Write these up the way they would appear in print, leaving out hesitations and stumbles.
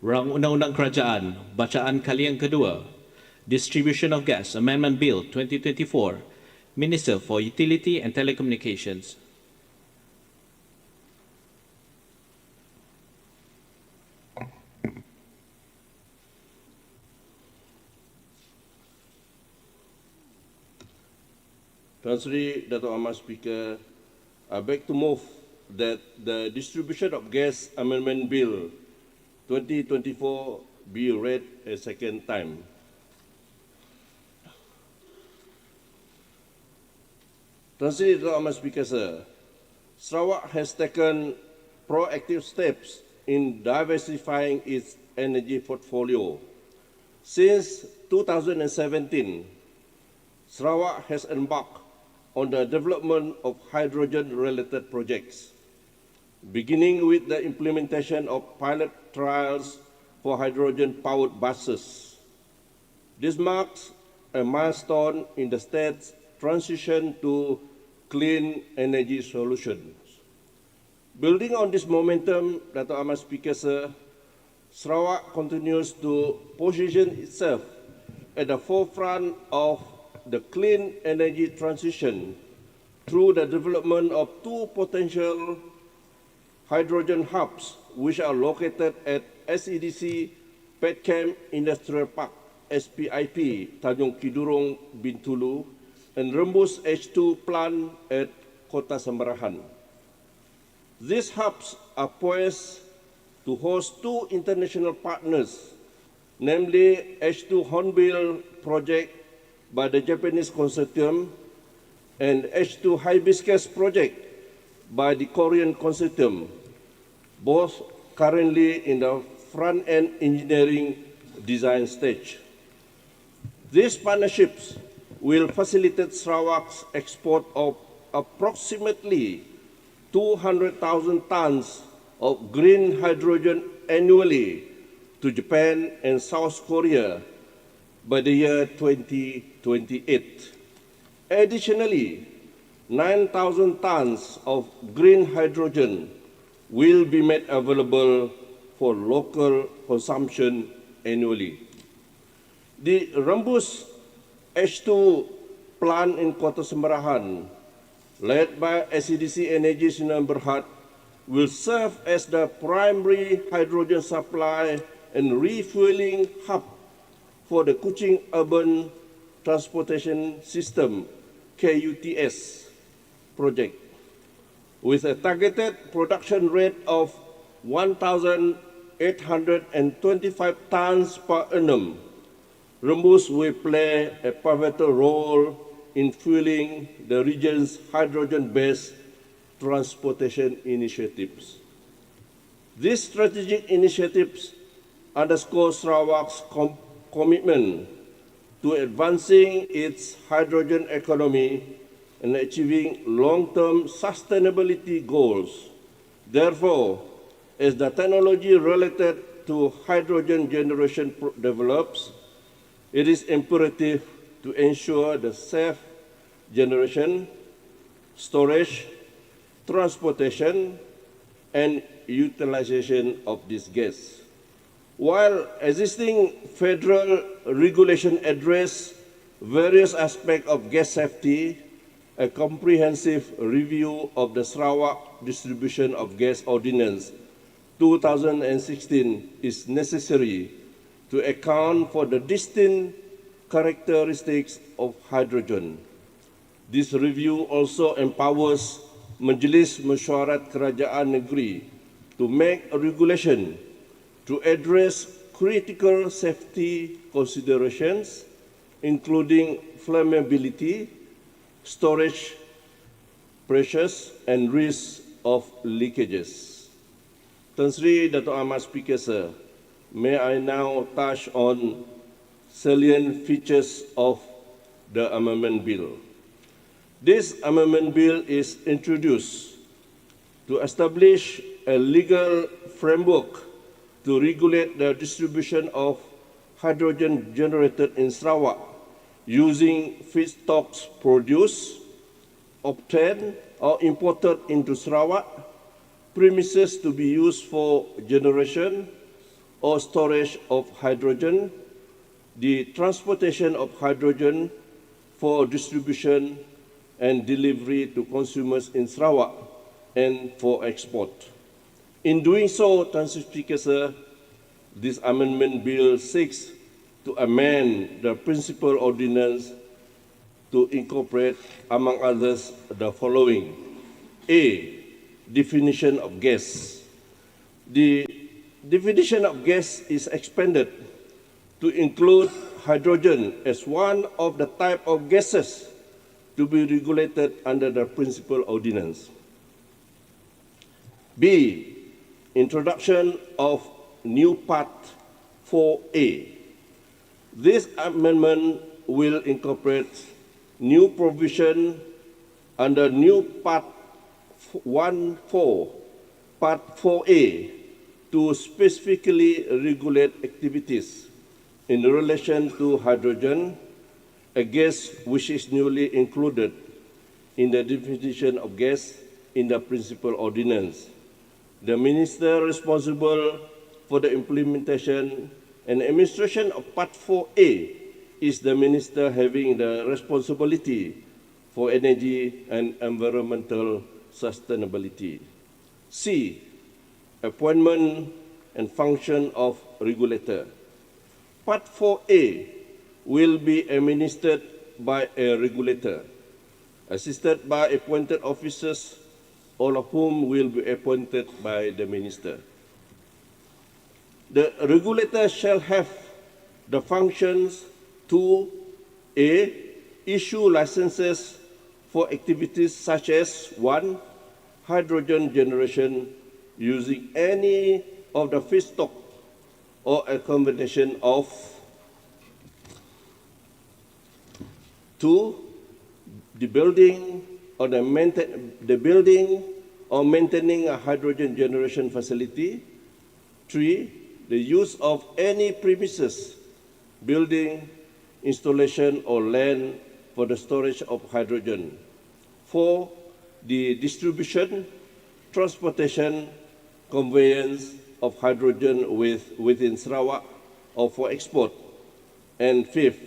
Rang Undang-Undang Kerajaan, bacaan kali yang kedua. Distribution of Gas Amendment Bill 2024. Minister for Utility and Telecommunications. Tuan Sri Dato' Ahmad Speaker, I beg to move that the Distribution of Gas Amendment Bill 2024 be read a second time. Tuan Sri Dato' Ahmad Speaker, sir, Sarawak has taken proactive steps in diversifying its energy portfolio. Since 2017, Sarawak has embarked on the development of hydrogen-related projects, beginning with the implementation of pilot trials for hydrogen-powered buses. This marks a milestone in the state's transition to clean energy solutions. Building on this momentum, Dato' Ahmad Speaker, sir, Sarawak continues to position itself at the forefront of the clean energy transition through the development of two potential hydrogen hubs which are located at SEDC Petchem Industrial Park, SPIP, Tanjung Kidurong, Bintulu, and Rembus H2 plant at Kota Semberahan. These hubs are poised to host two international partners, namely H2 Hornbill project by the Japanese consortium and H2 Hibiscus project by the Korean consortium, both currently in the front-end engineering design stage. These partnerships will facilitate Sarawak's export of approximately 200,000 tons of green hydrogen annually to Japan and South Korea by the year 2028. Additionally, 9,000 tons of green hydrogen will be made available for local consumption annually. The Rembus H2 plant in Kota Semberahan, led by SEDC Energy Sinan Berhad, will serve as the primary hydrogen supply and refueling hub for the Kuching Urban Transportation System, KUTS, project. With a targeted production rate of 1,825 tons per annum, Rembus will play a pivotal role in fueling the region's hydrogen-based transportation initiatives. These strategic initiatives underscore Sarawak's commitment to advancing its hydrogen economy and achieving long-term sustainability goals. Therefore, as the technology related to hydrogen generation develops, it is imperative to ensure the safe generation, storage, transportation, and utilization of this gas. While existing federal regulation address various aspects of gas safety, a comprehensive review of the Sarawak Distribution of Gas Ordinance 2016 is necessary to account for the distinct characteristics of hydrogen. This review also empowers Mesyuarat Kerajaan Negeri to make a regulation to address critical safety considerations, including flammability, storage pressures, and risk of leakages. Tuan Sri Dato' Ahmad Speaker, sir, may I now touch on salient features of the amendment bill. This amendment bill is introduced to establish a legal framework to regulate the distribution of hydrogen generated in Sarawak using feedstocks produced, obtained, or imported into Sarawak, premises to be used for generation, or storage of hydrogen, the transportation of hydrogen for distribution and delivery to consumers in Sarawak and for export. In doing so, Mr. Speaker, sir, this amendment bill seeks to amend the principal ordinance to incorporate, among others, the following. A, definition of gas. The definition of gas is expanded to include hydrogen as one of the type of gases to be regulated under the principal ordinance. B, introduction of new Part 4A. This amendment will incorporate new provision under new Part 1.4, Part 4A to specifically regulate activities in relation to hydrogen, a gas which is newly included in the definition of gas in the principal ordinance. The minister responsible for the implementation and administration of Part 4A is the minister having the responsibility for energy and environmental sustainability. C, appointment and function of regulator. Part 4A will be administered by a regulator, assisted by appointed officers, all of whom will be appointed by the minister. The regulator shall have the functions to A, issue licenses for activities such as 1, hydrogen generation using any of the feedstock or a combination of. 2, the building or maintaining a hydrogen generation facility. 3, the use of any premises, building, installation or land for the storage of hydrogen. 4, the distribution, transportation, conveyance of hydrogen within Sarawak or for export. And 5th,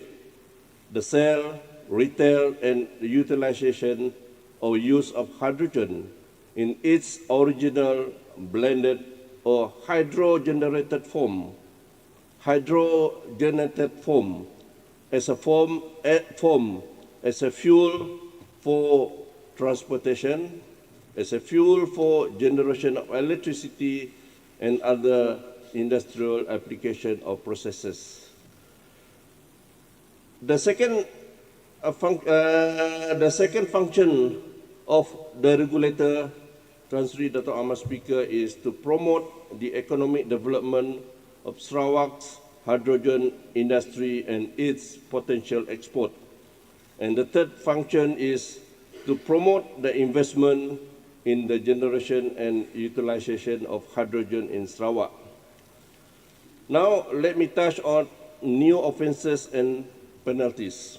the sale, retail and utilization or use of hydrogen in its original, blended or hydrogenated form as a fuel for transportation, as a fuel for generation of electricity and other industrial application or processes. The second function of the regulator, Transri Dato' Ahmad Speaker, is to promote the economic development of Sarawak's hydrogen industry and its potential export. And the third function is to promote the investment in the generation and utilization of hydrogen in Sarawak. Now, let me touch on new offences and penalties.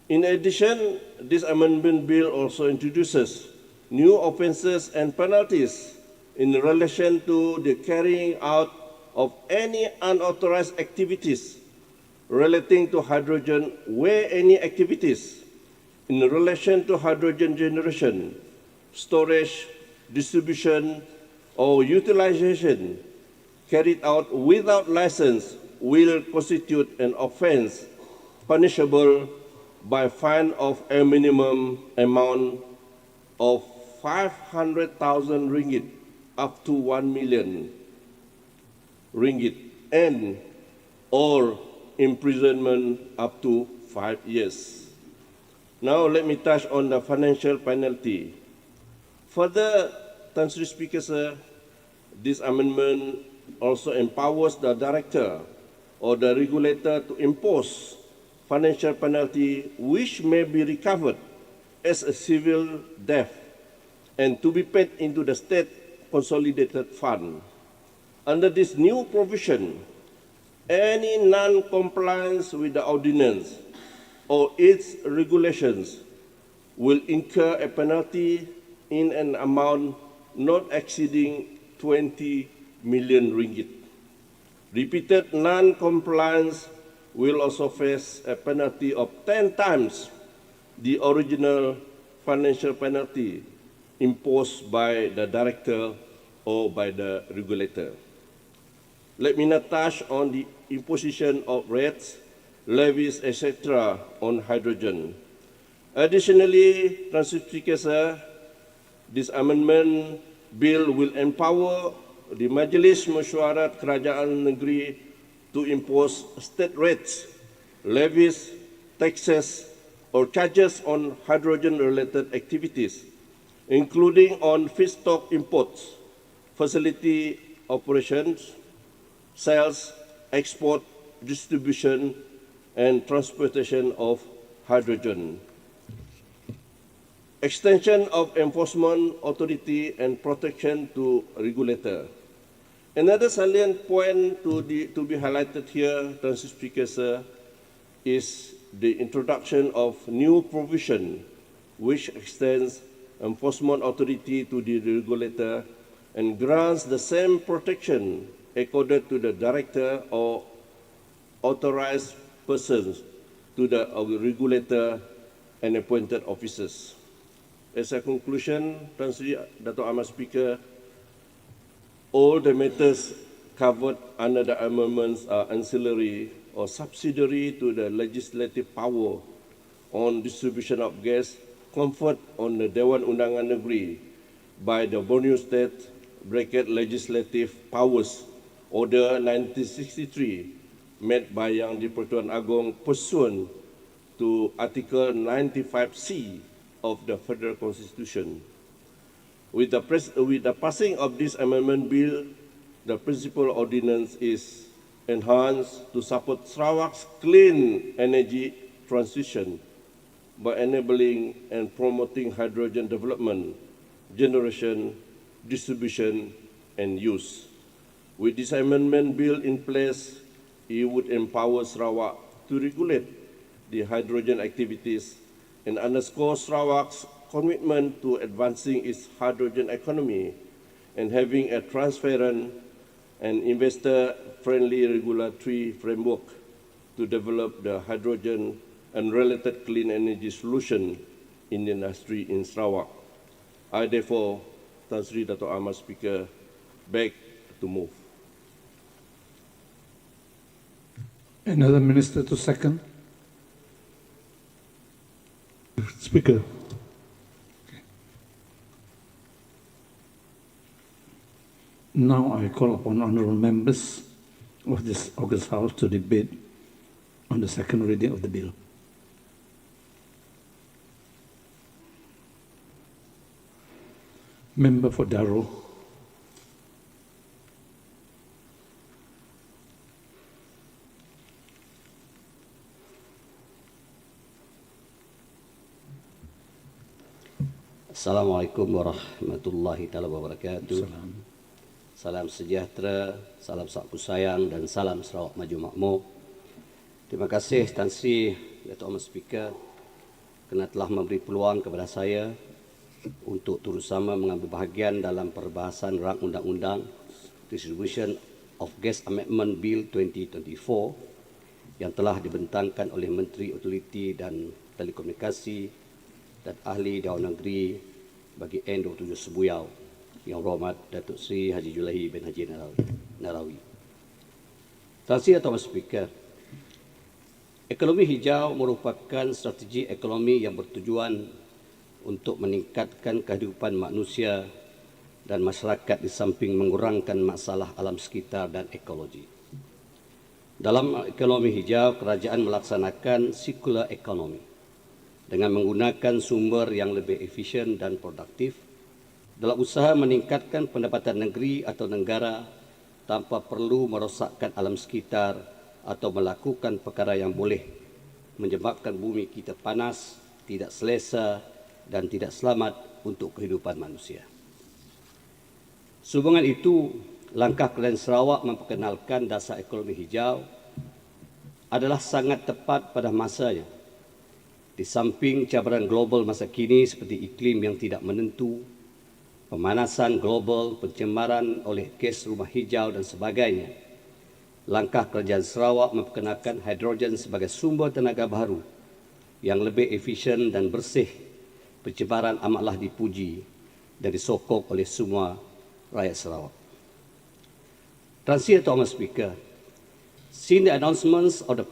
In addition, this amendment bill also introduces new offences and penalties in relation to the carrying out of any unauthorized activities relating to hydrogen, where any activities in relation to hydrogen generation, storage, distribution, or utilization carried out without license will constitute an offence punishable by fine of a minimum amount of 500,000 ringgit up to 1 million ringgit and or imprisonment up to 5 years. Now let me touch on the financial penalty. Further, Mr. Speaker, sir, this amendment also empowers the director or the regulator to impose financial penalty which may be recovered as a civil debt and to be paid into the state consolidated fund. Under this new provision, any non-compliance with the ordinance or its regulations will incur a penalty in an amount not exceeding 20 million ringgit. Repeated non-compliance will also face a penalty of 10 times the original financial penalty imposed by the director or by the regulator. Let me now touch on the imposition of rates, levies, etc. on hydrogen. Additionally, Transcript Speaker, sir, this amendment bill will empower the Majlis Mesyuarat Kerajaan Negeri to impose state rates, levies, taxes, or charges on hydrogen-related activities, including on feedstock imports, facility operations, sales, export, distribution, and transportation of hydrogen. Extension of enforcement authority and protection to regulator. Another salient point to be highlighted here, Transcript Speaker, sir, is the introduction of new provision which extends enforcement authority to the regulator and grants the same protection accorded to the director or authorized persons to the regulator and appointed officers. As a conclusion, Dato' Ahmad Speaker, all the matters covered under the amendments are ancillary or subsidiary to the legislative power on distribution of gas conferred on the Dewan Undangan Negeri by the Borneo State Legislative Powers Order 1963 made by Yang di-Pertuan Agong pursuant to Article 95C of the Federal Constitution. With the passing of this amendment bill, the principal ordinance is enhanced to support Sarawak's clean energy transition by enabling and promoting hydrogen development, generation, distribution, and use. With this amendment bill in place, it would empower Sarawak to regulate the hydrogen activities and underscore Sarawak's commitment to advancing its hydrogen economy and having a transparent and investor-friendly regulatory framework to develop the hydrogen and related clean energy solution in the industry in Sarawak. I therefore, Tan Sri Dato' Ahmad Speaker, beg to move. Another minister to second. Speaker. Now I call upon honourable members of this August House to debate on the second reading of the bill. Member for Darul. Assalamualaikum warahmatullahi wabarakatuh. Salam sejahtera, salam sahabat sayang dan salam Sarawak Maju Makmur. Terima kasih Tan Sri Dato' Ahmad Speaker kerana telah memberi peluang kepada saya untuk turut sama mengambil bahagian dalam perbahasan rang undang-undang Distribution of Gas Amendment Bill 2024 yang telah dibentangkan oleh Menteri Utiliti dan Telekomunikasi dan Ahli Dewan Negeri bagi N27 Sebuyau Yang Berhormat Datuk Seri Haji Julaihi bin Haji Narawi. Tan Sri Dato' Ahmad Speaker, ekonomi hijau merupakan strategi ekonomi yang bertujuan untuk meningkatkan kehidupan manusia dan masyarakat di samping mengurangkan masalah alam sekitar dan ekologi. Dalam ekonomi hijau, kerajaan melaksanakan circular economy dengan menggunakan sumber yang lebih efisien dan produktif dalam usaha meningkatkan pendapatan negeri atau negara tanpa perlu merosakkan alam sekitar atau melakukan perkara yang boleh menyebabkan bumi kita panas, tidak selesa dan tidak selamat untuk kehidupan manusia. Sehubungan itu, langkah Kerajaan Sarawak memperkenalkan dasar ekonomi hijau adalah sangat tepat pada masanya. Di samping cabaran global masa kini seperti iklim yang tidak menentu, pemanasan global, pencemaran oleh gas rumah hijau dan sebagainya, Langkah kerajaan Sarawak memperkenalkan hidrogen sebagai sumber tenaga baru yang lebih efisien dan bersih pencemaran amatlah dipuji dan disokong oleh semua rakyat Sarawak. Transient Thomas Speaker, since the announcements of the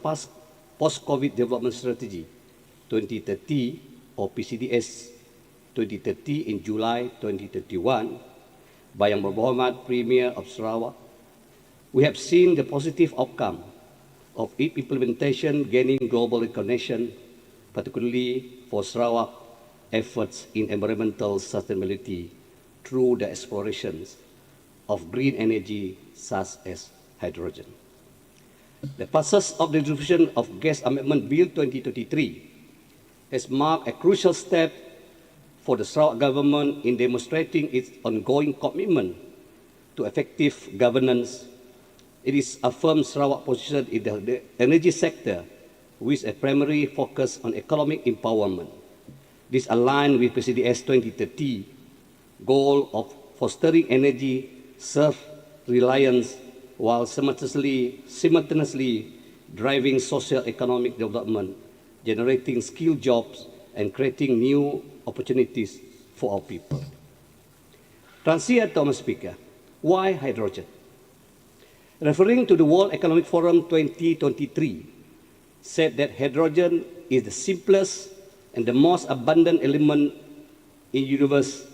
post-COVID development strategy 2030 or PCDS 2030 in July 2031 by Yang Berhormat Premier of Sarawak, we have seen the positive outcome of its implementation gaining global recognition, particularly for Sarawak efforts in environmental sustainability through the explorations of green energy such as hydrogen. The passage of the Distribution of Gas Amendment Bill 2023 has marked a crucial step for the Sarawak government in demonstrating its ongoing commitment to effective governance. It is affirmed Sarawak position in the energy sector with a primary focus on economic empowerment. This aligns with PCDS 2030 goal of fostering energy self-reliance while simultaneously driving socio-economic development, generating skilled jobs, and creating new opportunities for our people. Transient Thomas Speaker, why hydrogen? Referring to the World Economic Forum 2023, said that hydrogen is the simplest and the most abundant element in the universe,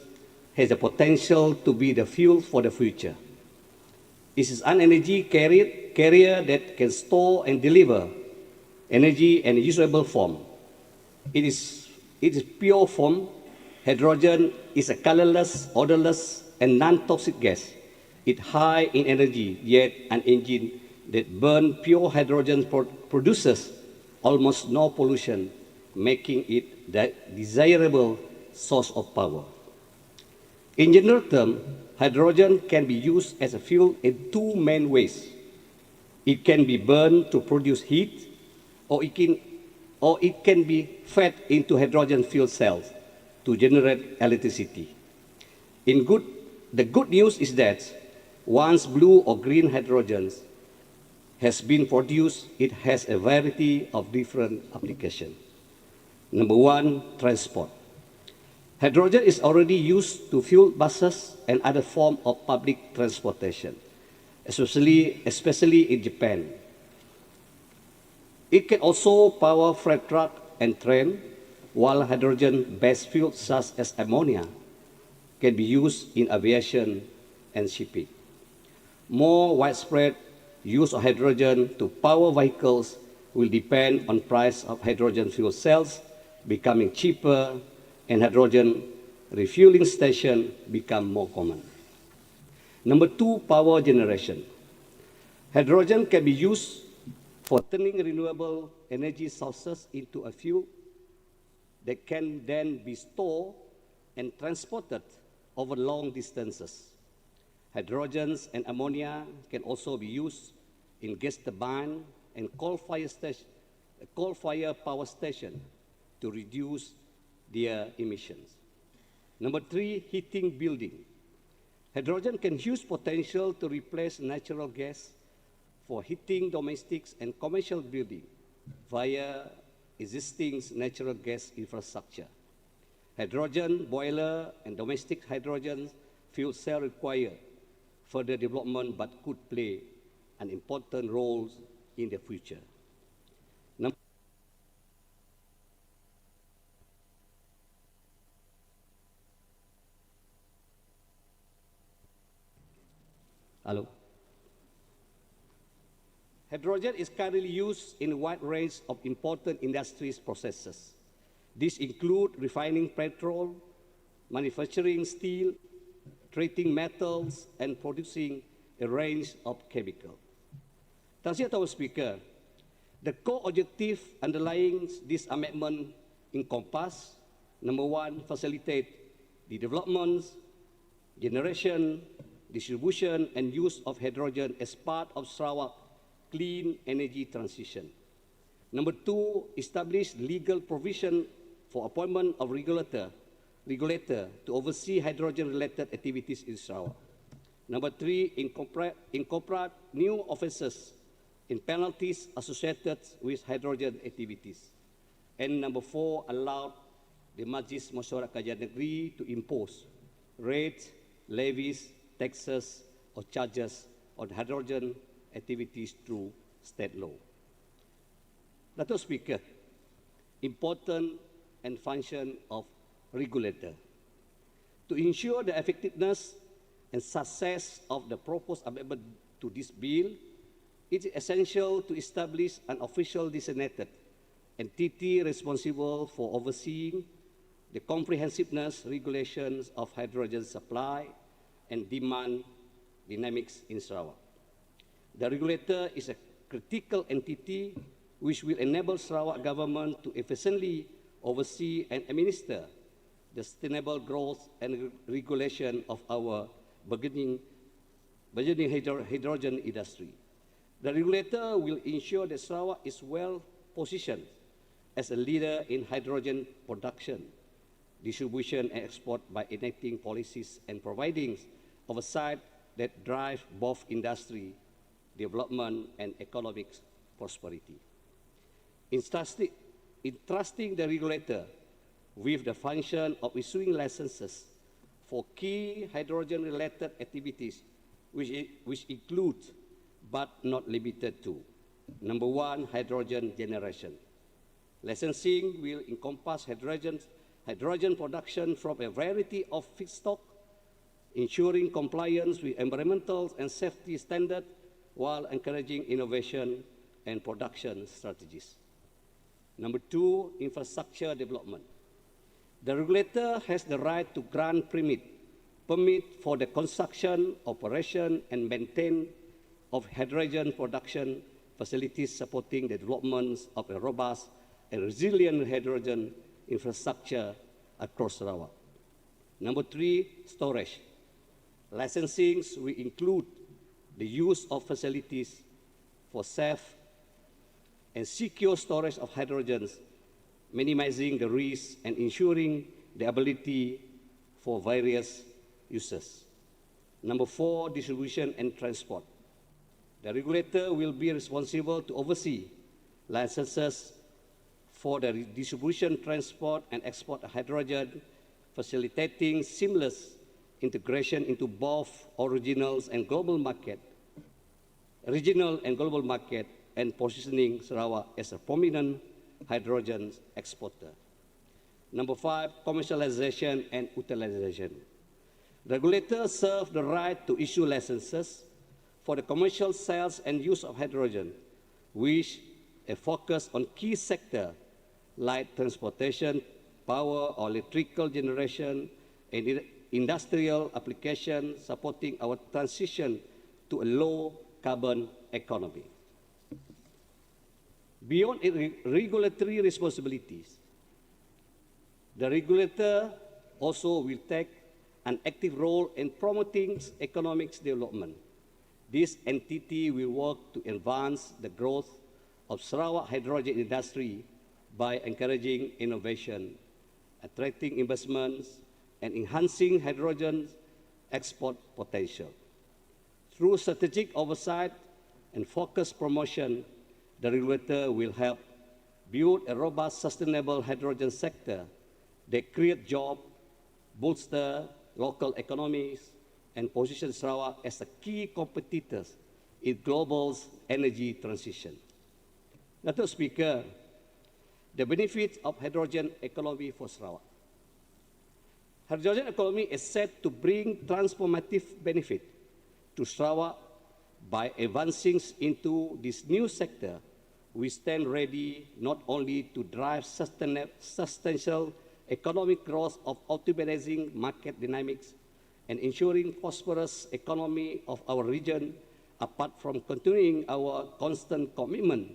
has the potential to be the fuel for the future. It is an energy carrier that can store and deliver energy in a usable form. It is pure form. Hydrogen is a colorless, odorless, and non-toxic gas. It high in energy, yet an engine that burns pure hydrogen produces almost no pollution, making it the desirable source of power. In general terms, hydrogen can be used as a fuel in two main ways. It can be burned to produce heat, or it can be fed into hydrogen fuel cells to generate electricity. The good news is that once blue or green hydrogen has been produced, it has a variety of different applications. Number one, transport. Hydrogen is already used to fuel buses and other forms of public transportation, especially in Japan. It can also power freight truck and train, while hydrogen-based fuels such as ammonia can be used in aviation and shipping. More widespread use of hydrogen to power vehicles will depend on price of hydrogen fuel cells becoming cheaper and hydrogen refueling stations become more common. Number two, power generation. Hydrogen can be used for turning renewable energy sources into a fuel that can then be stored and transported over long distances. Hydrogens and ammonia can also be used in gas turbine and coal-fired power station to reduce their emissions. Number three, heating building. Hydrogen can use potential to replace natural gas for heating domestic and commercial building via existing natural gas infrastructure. Hydrogen boiler and domestic hydrogen fuel cell require further development but could play an important role in the future. Hello. Hydrogen is currently used in a wide range of important industries processes. These include refining petrol, manufacturing steel, treating metals, and producing a range of chemicals. Transient Thomas Speaker, the core objective underlying this amendment encompass, number one, facilitate the development, generation, distribution, and use of hydrogen as part of Sarawak clean energy transition. Number two, establish legal provision for appointment of regulator to oversee hydrogen-related activities in Sarawak. Number three, incorporate new officers in penalties associated with hydrogen activities. And number 4, allowed the Majlis Mesyuarat Kajian Negeri to impose rates, levies, taxes, or charges on hydrogen activities through state law. Dato' Speaker, important and function of regulator. To ensure the effectiveness and success of the proposed amendment to this bill, it is essential to establish an official designated entity responsible for overseeing the comprehensiveness regulations of hydrogen supply and demand dynamics in Sarawak. The regulator is a critical entity which will enable Sarawak government to efficiently oversee and administer the sustainable growth and regulation of our burgeoning hydrogen industry. The regulator will ensure that Sarawak is well positioned as a leader in hydrogen production, distribution and export by enacting policies and providing oversight that drive both industry development and economic prosperity. Entrusting the regulator with the function of issuing licenses for key hydrogen-related activities, which include but not limited to: number 1, hydrogen generation. Licensing will encompass hydrogen production from a variety of feedstock, ensuring compliance with environmental and safety standards while encouraging innovation and production strategies. Number 2, infrastructure development. The regulator has the right to grant permit for the construction, operation, and maintenance of hydrogen production facilities supporting the development of a robust and resilient hydrogen infrastructure across Sarawak. Number 3, storage. Licensing will include the use of facilities for safe and secure storage of hydrogens, minimizing the risk and ensuring the ability for various uses. Number 4, distribution and transport. The regulator will be responsible to oversee licenses for the distribution, transport, and export of hydrogen, facilitating seamless integration into both regional and global market, and positioning Sarawak as a prominent hydrogen exporter. Number 5, commercialization and utilization. Regulators serve the right to issue licenses for the commercial sales and use of hydrogen, which a focus on key sectors like transportation, power or electrical generation, and industrial applications supporting our transition to a low-carbon economy. Beyond regulatory responsibilities, the regulator also will take an active role in promoting economic development. This entity will work to advance the growth of Sarawak hydrogen industry by encouraging innovation, attracting investments, and enhancing hydrogen export potential. Through strategic oversight and focused promotion, the regulator will help build a robust, sustainable hydrogen sector that creates jobs, bolster local economies, and position Sarawak as a key competitor in global energy transition. Dato' Speaker, the benefits of hydrogen economy for Sarawak. Hydrogen economy is set to bring transformative benefit to Sarawak by advancing into this new sector. We stand ready not only to drive substantial economic growth of optimizing market dynamics and ensuring prosperous economy of our region, apart from continuing our constant commitment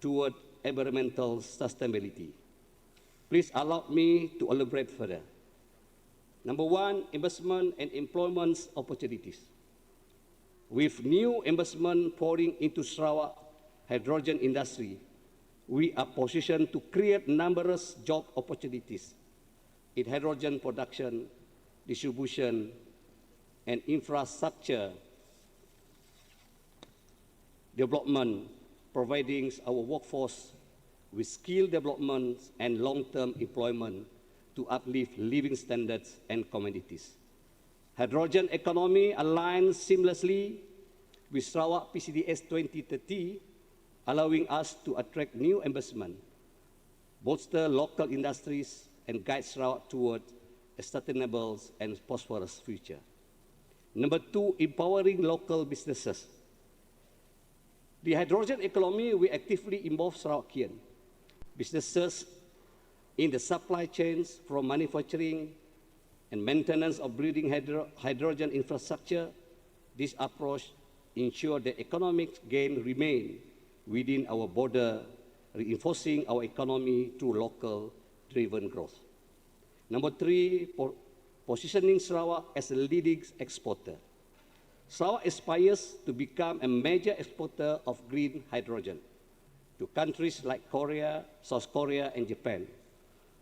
toward environmental sustainability. Please allow me to elaborate further. Number 1, investment and employment opportunities. With new investment pouring into Sarawak hydrogen industry, we are positioned to create numerous job opportunities in hydrogen production, distribution, and infrastructure development providing our workforce with skill development and long-term employment to uplift living standards and communities. Hydrogen economy aligns seamlessly with Sarawak PCDS 2030, allowing us to attract new investment, bolster local industries, and guide Sarawak toward a sustainable and prosperous future. Number two, empowering local businesses. The hydrogen economy will actively involve Sarawakian businesses in the supply chains from manufacturing and maintenance of breeding hydrogen infrastructure. This approach ensures the economic gain remain within our border, reinforcing our economy through local-driven growth. Number three, positioning Sarawak as a leading exporter. Sarawak aspires to become a major exporter of green hydrogen to countries like Korea, South Korea, and Japan.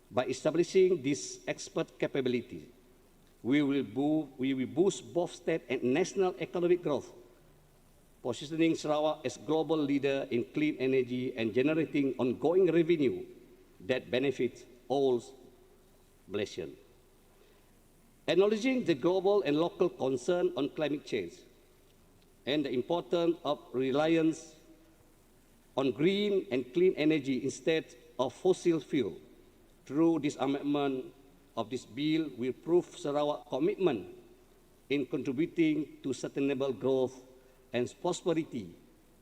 By establishing this export capability, we will boost both state and national economic growth, positioning Sarawak as global leader in clean energy and generating ongoing revenue that benefits all Malaysians. Acknowledging the global and local concern on climate change and the importance of reliance on green and clean energy instead of fossil fuel, through this amendment of this bill will prove Sarawak's commitment in contributing to sustainable growth and prosperity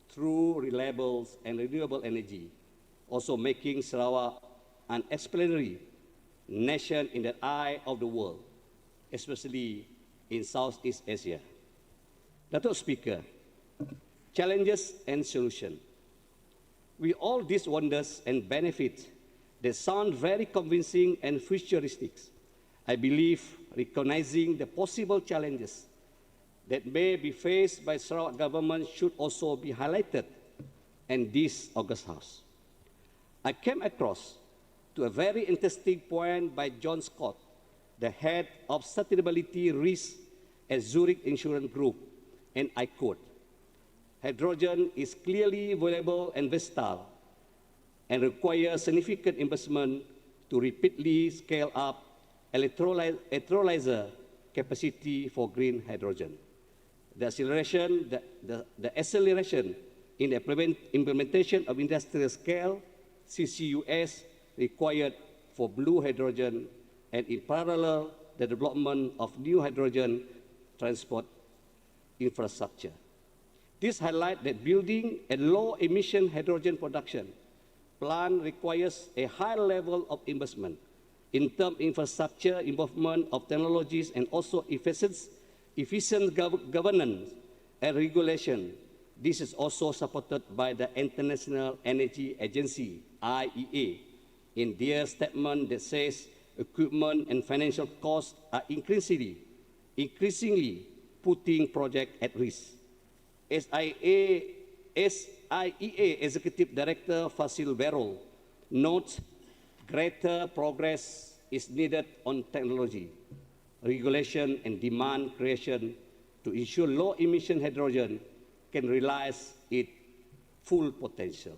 through reliable and renewable energy, also making Sarawak an exemplary nation in the eye of the world, especially in Southeast Asia. Dato' Speaker, challenges and solutions. With all these wonders and benefits that sound very convincing and futuristic, I believe recognizing the possible challenges that may be faced by Sarawak government should also be highlighted in this August House. I came across to a very interesting point by John Scott, the head of sustainability risk at Zurich Insurance Group, and I quote, "Hydrogen is clearly valuable and versatile and requires significant investment to rapidly scale up electrolyzer capacity for green hydrogen. The acceleration in the implementation of industrial scale CCUS required for blue hydrogen, and in parallel, the development of new hydrogen transport infrastructure. This highlights that building a low-emission hydrogen production plant requires a high level of investment in terms of infrastructure, involvement of technologies, and also efficient governance and regulation. This is also supported by the International Energy Agency, IEA, in their statement that says equipment and financial costs are increasingly putting projects at risk. SIEA Executive Director Fasil Berol notes greater progress is needed on technology, regulation, and demand creation to ensure low-emission hydrogen can realize its full potential.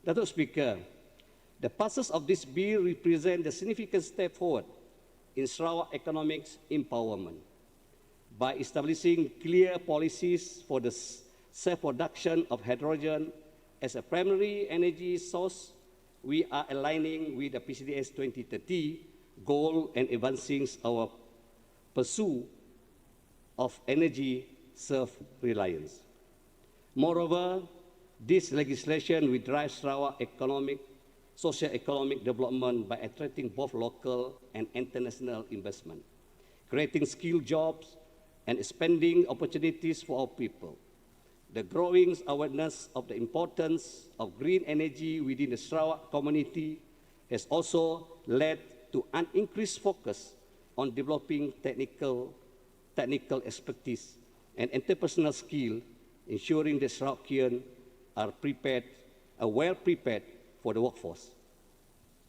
Dato' Speaker, the passage of this bill represents a significant step forward in Sarawak economic empowerment. By establishing clear policies for the self-production of hydrogen as a primary energy source, we are aligning with the PCDS 2030 goal and advancing our pursuit of energy self-reliance. Moreover, this legislation will drive Sarawak socio-economic development by attracting both local and international investment, creating skilled jobs, and expanding opportunities for our people. The growing awareness of the importance of green energy within the Sarawak community has also led to an increased focus on developing technical expertise and interpersonal skill, ensuring the Sarawakians are well prepared for the workforce.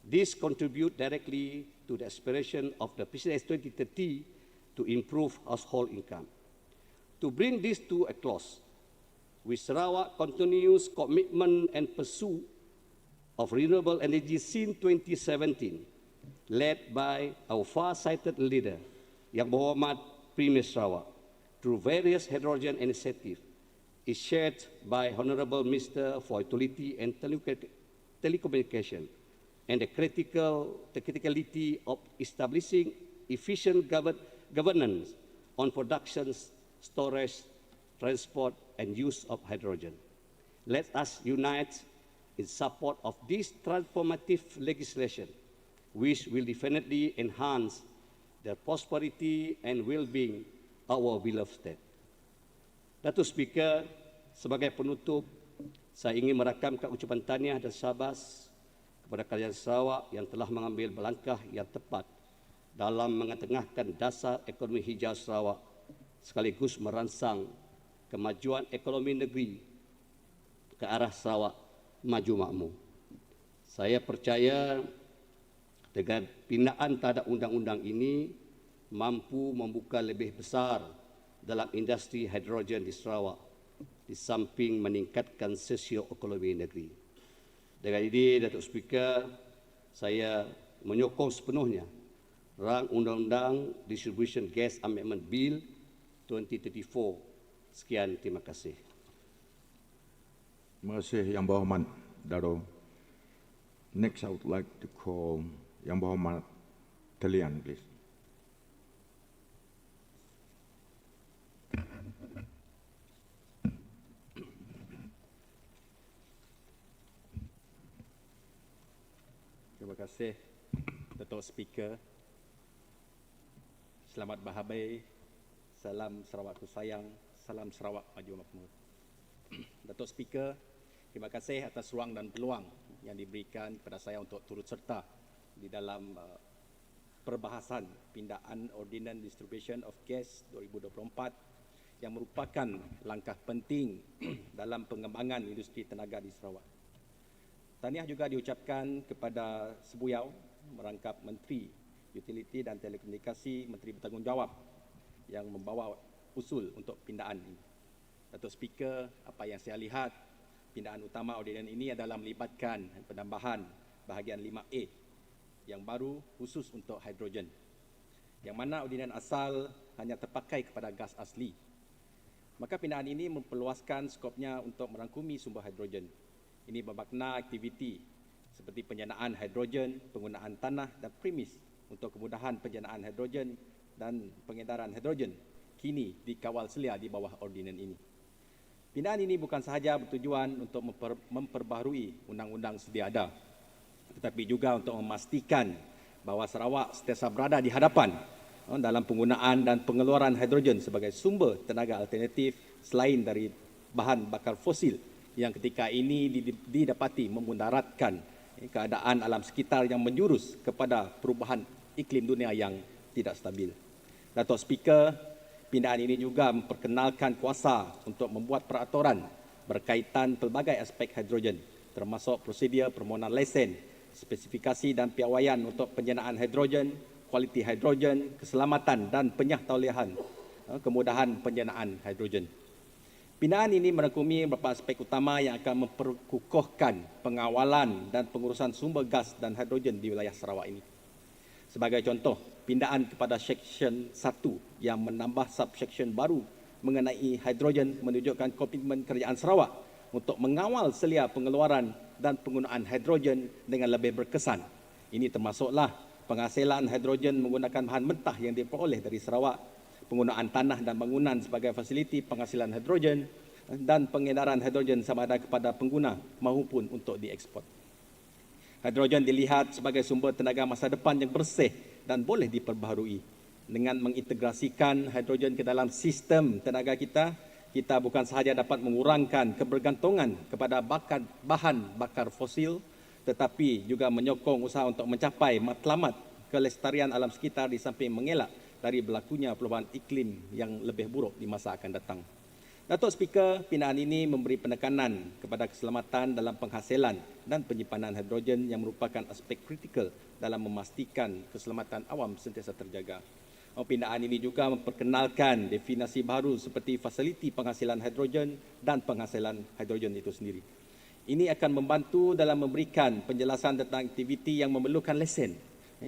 This contributes directly to the aspiration of the PCDS 2030 to improve household income. To bring this to a close, with Sarawak continuous commitment and pursuit of renewable energy since 2017, led by our far-sighted leader, Yang Berhormat Premier Sarawak, through various hydrogen initiatives, is shared by Honourable Minister for Utility and Telecommunication, and the criticality of establishing efficient governance on production, storage, transport, and use of hydrogen. Let us unite in support of this transformative legislation, which will definitely enhance the prosperity and well-being of our beloved state. Datuk Speaker, sebagai penutup, saya ingin merakamkan ucapan tahniah dan syabas kepada kerajaan Sarawak yang telah mengambil langkah yang tepat dalam mengetengahkan dasar ekonomi hijau Sarawak sekaligus merangsang kemajuan ekonomi negeri ke arah Sarawak maju makmur. Saya percaya dengan pindaan terhadap undang-undang ini mampu membuka lebih besar dalam industri hidrogen di Sarawak di samping meningkatkan sosioekonomi negeri. Dengan ini, Datuk Speaker, saya menyokong sepenuhnya rang Undang-Undang Distribution Gas Amendment Bill 2034. Sekian, terima kasih. Terima kasih Yang Berhormat Dato'. Next, I would like to call Yang Berhormat Talian, please. Terima kasih, Datuk Speaker. Selamat berhabis. Salam Sarawak sayang. Salam Sarawak maju makmur. Datuk Speaker, terima kasih atas ruang dan peluang yang diberikan kepada saya untuk turut serta di dalam perbahasan pindaan Ordinance Distribution of Gas 2024 yang merupakan langkah penting dalam pengembangan industri tenaga di Sarawak. Tahniah juga diucapkan kepada sebuyau merangkap Menteri Utility dan Telekomunikasi, Menteri Bertanggungjawab yang membawa usul untuk pindaan ini. Datuk Speaker, apa yang saya lihat, pindaan utama ordinans ini adalah melibatkan penambahan bahagian 5A yang baru khusus untuk hidrogen, yang mana ordinans asal hanya terpakai kepada gas asli. Maka pindaan ini memperluaskan skopnya untuk merangkumi sumber hidrogen. Ini bermakna aktiviti seperti penjanaan hidrogen, penggunaan tanah dan premis untuk kemudahan penjanaan hidrogen dan pengedaran hidrogen kini dikawal selia di bawah ordinans ini. Pindaan ini bukan sahaja bertujuan untuk memperbaharui undang-undang sedia ada, tetapi juga untuk memastikan bahawa Sarawak sentiasa berada di hadapan dalam penggunaan dan pengeluaran hidrogen sebagai sumber tenaga alternatif selain dari bahan bakar fosil yang ketika ini didapati memudaratkan keadaan alam sekitar yang menjurus kepada perubahan iklim dunia yang tidak stabil. Datuk Speaker, pindaan ini juga memperkenalkan kuasa untuk membuat peraturan berkaitan pelbagai aspek hidrogen, termasuk prosedur permohonan lesen, spesifikasi dan piawaian untuk penjanaan hidrogen, kualiti hidrogen, keselamatan dan penyahtahulihan kemudahan penjanaan hidrogen. Pindaan ini merangkumi beberapa aspek utama yang akan memperkukuhkan pengawalan dan pengurusan sumber gas dan hidrogen di wilayah Sarawak ini. Sebagai contoh, pindaan kepada Seksyen 1 yang menambah subseksyen baru mengenai hidrogen menunjukkan komitmen kerajaan Sarawak untuk mengawal selia pengeluaran dan penggunaan hidrogen dengan lebih berkesan. Ini termasuklah penghasilan hidrogen menggunakan bahan mentah yang diperoleh dari Sarawak, penggunaan tanah dan bangunan sebagai fasiliti penghasilan hidrogen, dan pengedaran hidrogen sama ada kepada pengguna maupun untuk diekspor. Hidrogen dilihat sebagai sumber tenaga masa depan yang bersih dan boleh diperbaharui. Dengan mengintegrasikan hidrogen ke dalam sistem tenaga kita, kita bukan sahaja dapat mengurangkan kebergantungan kepada bahan bakar fosil, tetapi juga menyokong usaha untuk mencapai matlamat kelestarian alam sekitar di samping mengelak dari berlakunya perubahan iklim yang lebih buruk di masa akan datang. Datuk Speaker, pindaan ini memberi penekanan kepada keselamatan dalam penghasilan dan penyimpanan hidrogen yang merupakan aspek kritikal dalam memastikan keselamatan awam sentiasa terjaga. Pindaan ini juga memperkenalkan definisi baru seperti fasiliti penghasilan hidrogen dan penghasilan hidrogen itu sendiri. Ini akan membantu dalam memberikan penjelasan tentang aktiviti yang memerlukan lesen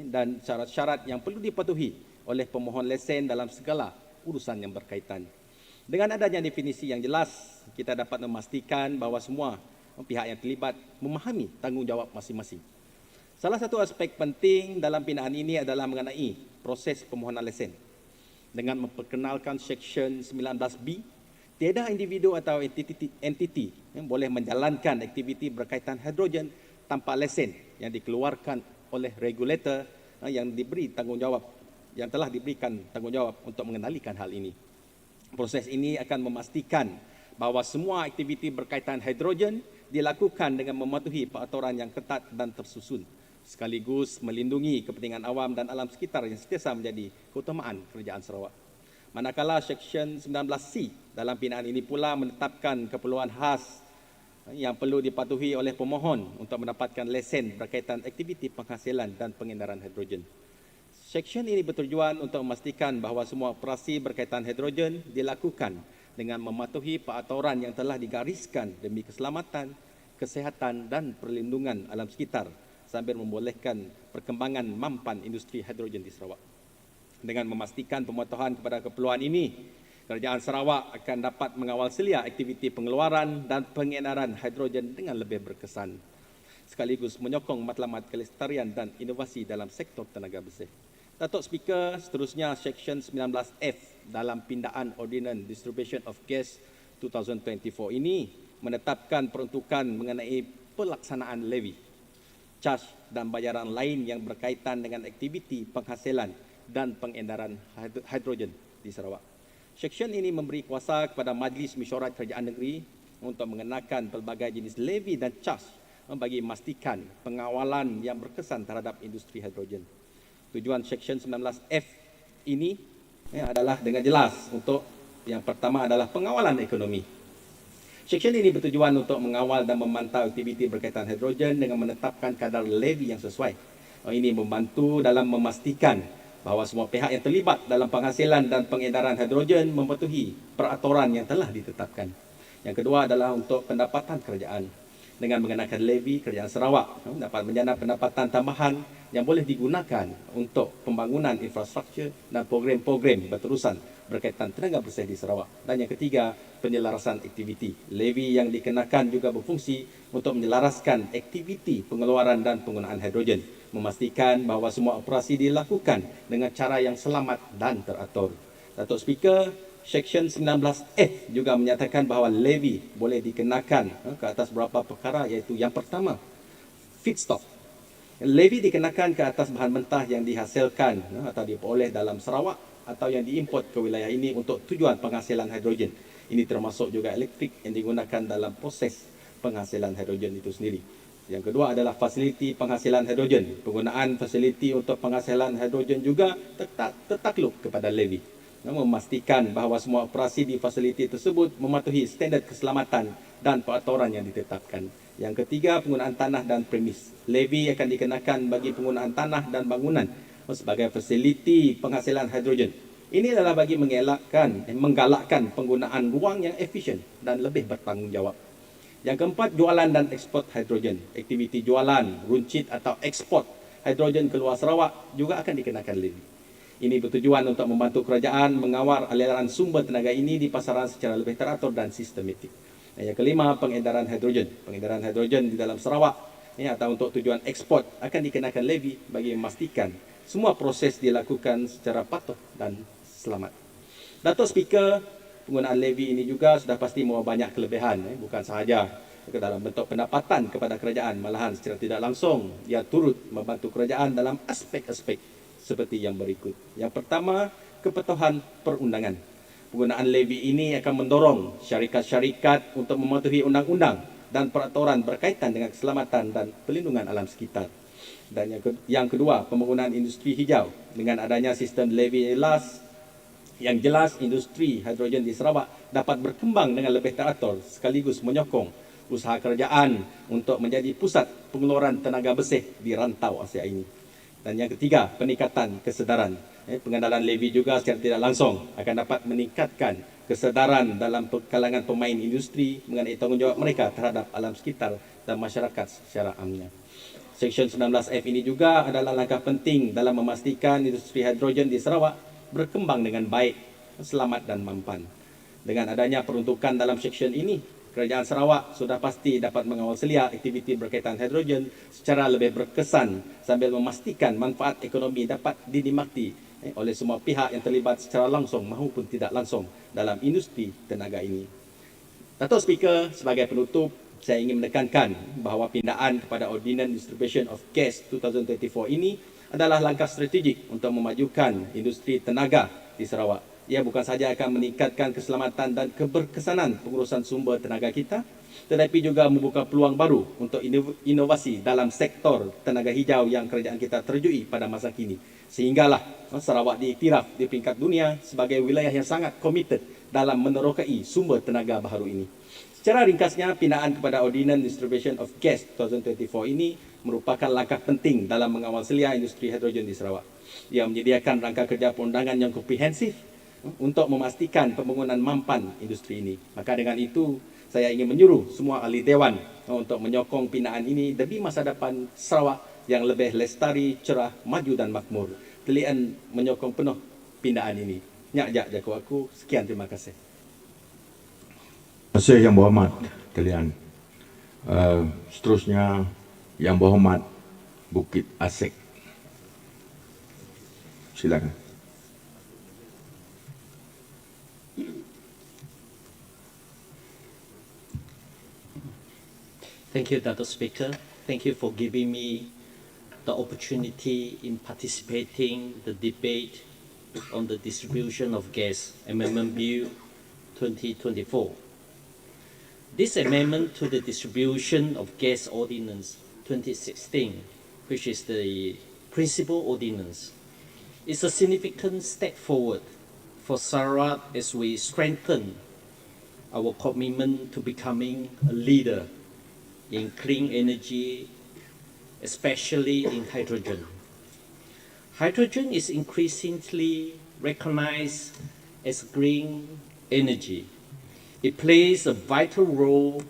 dan syarat-syarat yang perlu dipatuhi oleh pemohon lesen dalam segala urusan yang berkaitan. Dengan adanya definisi yang jelas, kita dapat memastikan bahawa semua pihak yang terlibat memahami tanggungjawab masing-masing. Salah satu aspek penting dalam pindaan ini adalah mengenai proses permohonan lesen. Dengan memperkenalkan Seksyen 19B, tiada individu atau entiti yang boleh menjalankan aktiviti berkaitan hidrogen tanpa lesen yang dikeluarkan oleh regulator yang telah diberikan tanggungjawab untuk mengendalikan hal ini. Proses ini akan memastikan bahawa semua aktiviti berkaitan hidrogen dilakukan dengan mematuhi peraturan yang ketat dan tersusun, sekaligus melindungi kepentingan awam dan alam sekitar yang sentiasa menjadi keutamaan kerajaan Sarawak. Manakala Seksyen 19C dalam pindaan ini pula menetapkan keperluan khas yang perlu dipatuhi oleh pemohon untuk mendapatkan lesen berkaitan aktiviti penghasilan dan pengedaran hidrogen. Seksyen ini bertujuan untuk memastikan bahawa semua operasi berkaitan hidrogen dilakukan dengan mematuhi peraturan yang telah digariskan demi keselamatan, kesihatan dan perlindungan alam sekitar sambil membolehkan perkembangan mampan industri hidrogen di Sarawak. Dengan memastikan pematuhan kepada keperluan ini, kerajaan Sarawak akan dapat mengawal selia aktiviti pengeluaran dan pengedaran hidrogen dengan lebih berkesan, sekaligus menyokong matlamat kelestarian dan inovasi dalam sektor tenaga bersih. Datuk Speaker, seterusnya Seksyen 19F dalam pindaan Ordinance Distribution of Gas 2024 ini menetapkan peruntukan mengenai pelaksanaan levy, charge dan bayaran lain yang berkaitan dengan aktiviti penghasilan dan pengedaran hidrogen di Sarawak. Seksyen ini memberi kuasa kepada Majlis Mesyuarat Kerajaan Negeri untuk mengenakan pelbagai jenis levy dan charge bagi memastikan pengawalan yang berkesan terhadap industri hidrogen. Tujuan Seksyen 19F ini adalah dengan jelas untuk yang pertama adalah pengawalan ekonomi. Seksyen ini bertujuan untuk mengawal dan memantau aktiviti berkaitan hidrogen dengan menetapkan kadar levy yang sesuai. Ini membantu dalam memastikan bahawa semua pihak yang terlibat dalam penghasilan dan pengedaran hidrogen mematuhi peraturan yang telah ditetapkan. Yang kedua adalah untuk pendapatan kerajaan. Dengan mengenakan levy, kerajaan Sarawak dapat menjana pendapatan tambahan yang boleh digunakan untuk pembangunan infrastruktur dan program-program berterusan berkaitan tenaga bersih di Sarawak. Dan yang ketiga, penyelarasan aktiviti. Levy yang dikenakan juga berfungsi untuk menyelaraskan aktiviti pengeluaran dan penggunaan hidrogen, memastikan bahawa semua operasi dilakukan dengan cara yang selamat dan teratur. Datuk Speaker, Seksyen 19F juga menyatakan bahawa levy boleh dikenakan ke atas beberapa perkara, iaitu yang pertama, feedstock. Levy dikenakan ke atas bahan mentah yang dihasilkan atau diperoleh dalam Sarawak atau yang diimport ke wilayah ini untuk tujuan penghasilan hidrogen. Ini termasuk juga elektrik yang digunakan dalam proses penghasilan hidrogen itu sendiri. Yang kedua adalah fasiliti penghasilan hidrogen. Penggunaan fasiliti untuk penghasilan hidrogen juga tertakluk kepada levy. Memastikan bahawa semua operasi di fasiliti tersebut mematuhi standard keselamatan dan peraturan yang ditetapkan. Yang ketiga, penggunaan tanah dan premis. Levy akan dikenakan bagi penggunaan tanah dan bangunan sebagai fasiliti penghasilan hidrogen. Ini adalah bagi menggalakkan penggunaan ruang yang efisien dan lebih bertanggungjawab. Yang keempat, jualan dan ekspor hidrogen. Aktiviti jualan, runcit atau ekspor hidrogen keluar Sarawak juga akan dikenakan levy. Ini bertujuan untuk membantu kerajaan mengawal aliran sumber tenaga ini di pasaran secara lebih teratur dan sistematik. Yang kelima, pengedaran hidrogen. Pengedaran hidrogen di dalam Sarawak atau untuk tujuan ekspor akan dikenakan levy bagi memastikan semua proses dilakukan secara patuh dan selamat. Datuk Speaker, penggunaan levy ini juga sudah pasti membawa banyak kelebihan, bukan sahaja dalam bentuk pendapatan kepada kerajaan, malahan secara tidak langsung ia turut membantu kerajaan dalam aspek-aspek seperti yang berikut. Yang pertama, kepatuhan perundangan. Penggunaan levy ini akan mendorong syarikat-syarikat untuk mematuhi undang-undang dan peraturan berkaitan dengan keselamatan dan perlindungan alam sekitar. Dan yang kedua, pembangunan industri hijau. Dengan adanya sistem levy yang jelas, industri hidrogen di Sarawak dapat berkembang dengan lebih teratur sekaligus menyokong usaha kerajaan untuk menjadi pusat pengeluaran tenaga bersih di rantau Asia ini. Dan yang ketiga, peningkatan kesedaran. pengandalan levy juga secara tidak langsung akan dapat meningkatkan kesedaran dalam kalangan pemain industri mengenai tanggungjawab mereka terhadap alam sekitar dan masyarakat secara amnya. Seksyen 19F ini juga adalah langkah penting dalam memastikan industri hidrogen di Sarawak berkembang dengan baik, selamat dan mampan. Dengan adanya peruntukan dalam seksyen ini, Kerajaan Sarawak sudah pasti dapat mengawal selia aktiviti berkaitan hidrogen secara lebih berkesan sambil memastikan manfaat ekonomi dapat dinikmati oleh semua pihak yang terlibat secara langsung maupun tidak langsung dalam industri tenaga ini. Datuk Speaker, sebagai penutup, saya ingin menekankan bahawa pindaan kepada Ordinance Distribution of Gas 2024 ini adalah langkah strategik untuk memajukan industri tenaga di Sarawak. Ia bukan sahaja akan meningkatkan keselamatan dan keberkesanan pengurusan sumber tenaga kita, tetapi juga membuka peluang baru untuk inovasi dalam sektor tenaga hijau yang kerajaan kita terjui pada masa kini. Sehinggalah Sarawak diiktiraf di peringkat dunia sebagai wilayah yang sangat komited dalam menerokai sumber tenaga baharu ini. Secara ringkasnya, pindaan kepada Ordinance Distribution of Gas 2024 ini merupakan langkah penting dalam mengawal selia industri hidrogen di Sarawak. Ia menyediakan rangka kerja perundangan yang komprehensif untuk memastikan pembangunan mampan industri ini. Maka dengan itu, saya ingin menyuruh semua ahli Dewan untuk menyokong pindaan ini demi masa depan Sarawak yang lebih lestari, cerah, maju dan makmur. Telian menyokong penuh pindaan ini. Nyak jaku aku. Sekian, terima kasih. Terima kasih Yang Berhormat Telian. Seterusnya Yang Berhormat Bukit Asik. Silakan. Thank you, Dato' Speaker. Thank you for giving me the opportunity in participating the debate on the distribution of gas Amendment Bill 2024. This amendment to the Distribution of Gas Ordinance 2016, which is the principal ordinance, is a significant step forward for Sarawak as we strengthen our commitment to becoming a leader in clean energy, especially in hydrogen. Hydrogen is increasingly recognized as green energy. It plays a vital role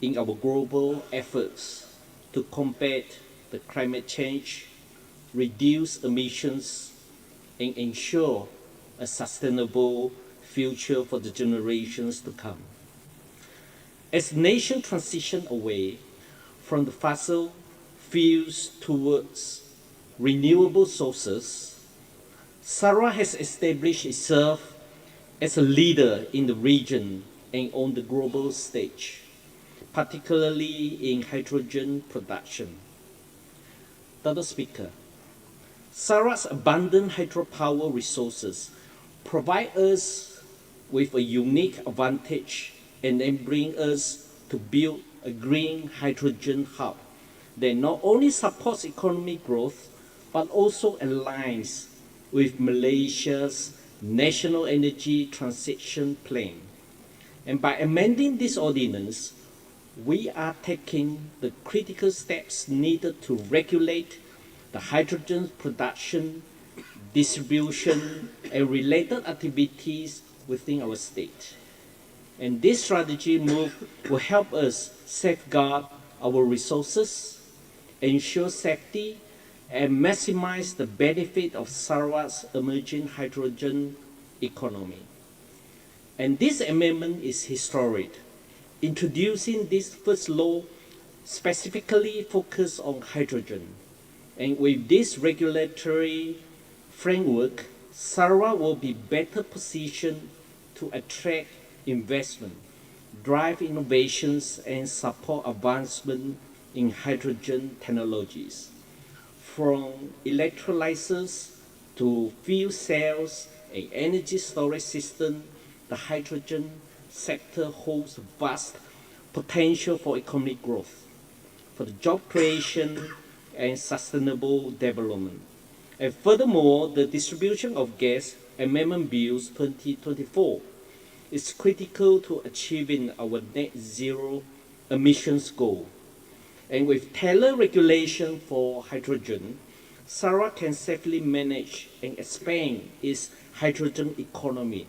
in our global efforts to combat the climate change, reduce emissions, and ensure a sustainable future for the generations to come. As the nation transitions away from the fossil fuels towards renewable sources, Sarawak has established itself as a leader in the region and on the global stage, particularly in hydrogen production. Dato' Speaker, Sarawak's abundant hydropower resources provide us with a unique advantage, enabling us to build a green hydrogen hub that not only supports economic growth but also aligns with Malaysia's National Energy Transition Plan. And by amending this ordinance, we are taking the critical steps needed to regulate the hydrogen production, distribution, and related activities within our state. And this strategy move will help us safeguard our resources, ensure safety, and maximize the benefit of Sarawak's emerging hydrogen economy. And this amendment is historic, introducing this first law specifically focused on hydrogen. And with this regulatory framework, Sarawak will be better positioned to attract investment, drive innovations, and support advancement in hydrogen technologies. From electrolyzers to fuel cells and energy storage systems, the hydrogen sector holds vast potential for economic growth, for the job creation and sustainable development. And furthermore, the Distribution of Gas Amendment Bills 2024 is critical to achieving our net zero emissions goal. And with tailored regulation for hydrogen, Sarawak can safely manage and expand its hydrogen economy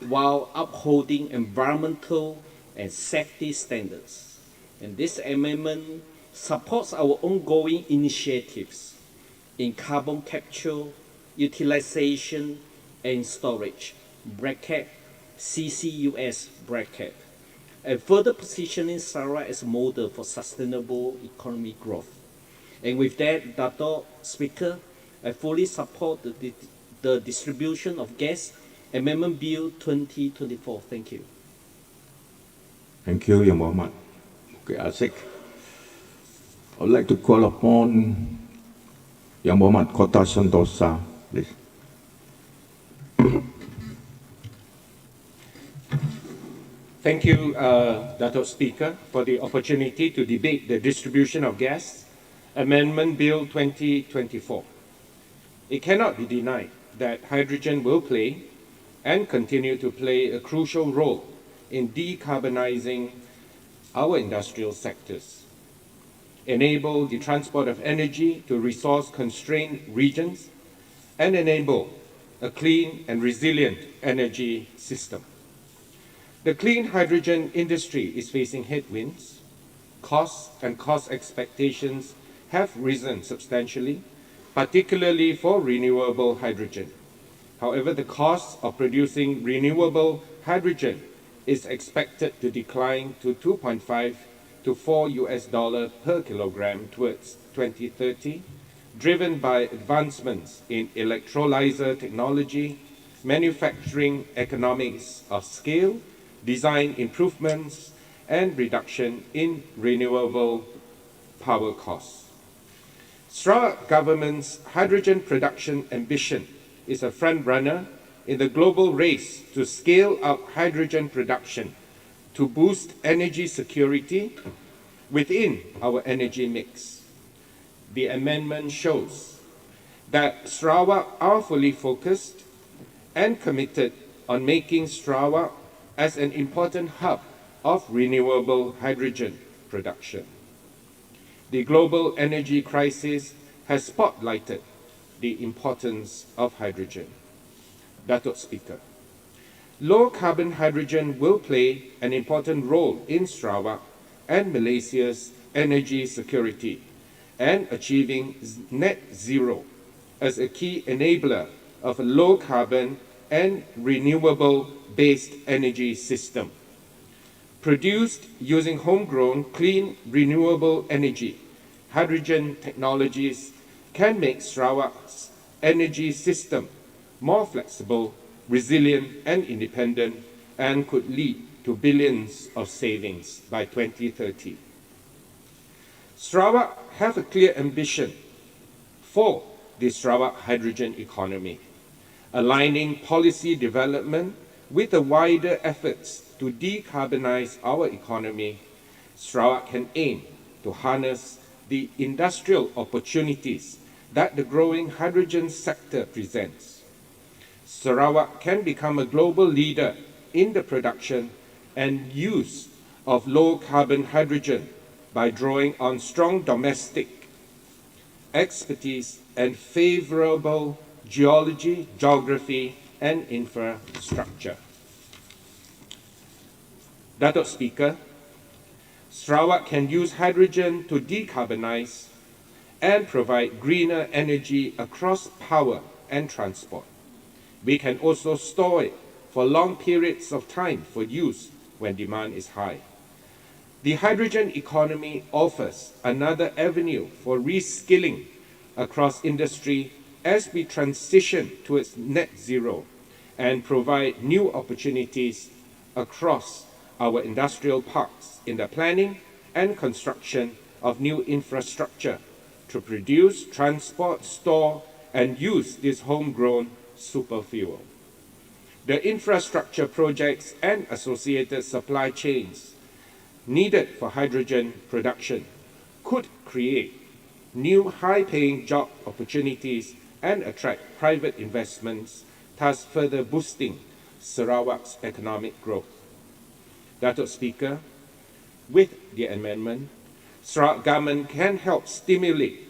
while upholding environmental and safety standards. And this amendment supports our ongoing initiatives in carbon capture, utilization, and storage, bracket, CCUS, bracket, and further positioning Sarawak as a model for sustainable economic growth. And with that, Dato' Speaker, I fully support the distribution of gas Amendment Bill 2024. Thank you. Thank you, Yang Berhormat. Okay, Asik. I would like to call upon Yang Berhormat Kota Sentosa, please. Thank you, Dato' Speaker, for the opportunity to debate the distribution of gas Amendment Bill 2024. It cannot be denied that hydrogen will play and continue to play a crucial role in decarbonizing our industrial sectors, enable the transport of energy to resource-constrained regions, and enable a clean and resilient energy system. The clean hydrogen industry is facing headwinds. Costs and cost expectations have risen substantially, particularly for renewable hydrogen. However, the cost of producing renewable hydrogen is expected to decline to $2.5 to $4 per kilogram towards 2030, driven by advancements in electrolyzer technology, manufacturing economics of scale, design improvements, and reduction in renewable power costs. Sarawak government's hydrogen production ambition is a front-runner in the global race to scale up hydrogen production to boost energy security within our energy mix. The amendment shows that Sarawak are fully focused and committed on making Sarawak as an important hub of renewable hydrogen production. The global energy crisis has spotlighted the importance of hydrogen. Dato' Speaker, low-carbon hydrogen will play an important role in Sarawak and Malaysia's energy security and achieving net zero as a key enabler of a low-carbon and renewable-based energy system. Produced using homegrown, clean, renewable energy, hydrogen technologies can make Sarawak's energy system more flexible, resilient, and independent, and could lead to billions of savings by 2030. Sarawak have a clear ambition for the Sarawak hydrogen economy, aligning policy development with the wider efforts to decarbonize our economy. Sarawak can aim to harness the industrial opportunities that the growing hydrogen sector presents. Sarawak can become a global leader in the production and use of low-carbon hydrogen by drawing on strong domestic expertise and favorable geology, geography, and infrastructure. Dato' Speaker, Sarawak can use hydrogen to decarbonize and provide greener energy across power and transport. We can also store it for long periods of time for use when demand is high. The hydrogen economy offers another avenue for reskilling across industry as we transition towards net zero and provide new opportunities across our industrial parks in the planning and construction of new infrastructure to produce, transport, store, and use this homegrown superfuel. The infrastructure projects and associated supply chains needed for hydrogen production could create new high-paying job opportunities and attract private investments, thus further boosting Sarawak's economic growth. Dato' Speaker, with the amendment, Sarawak government can help stimulate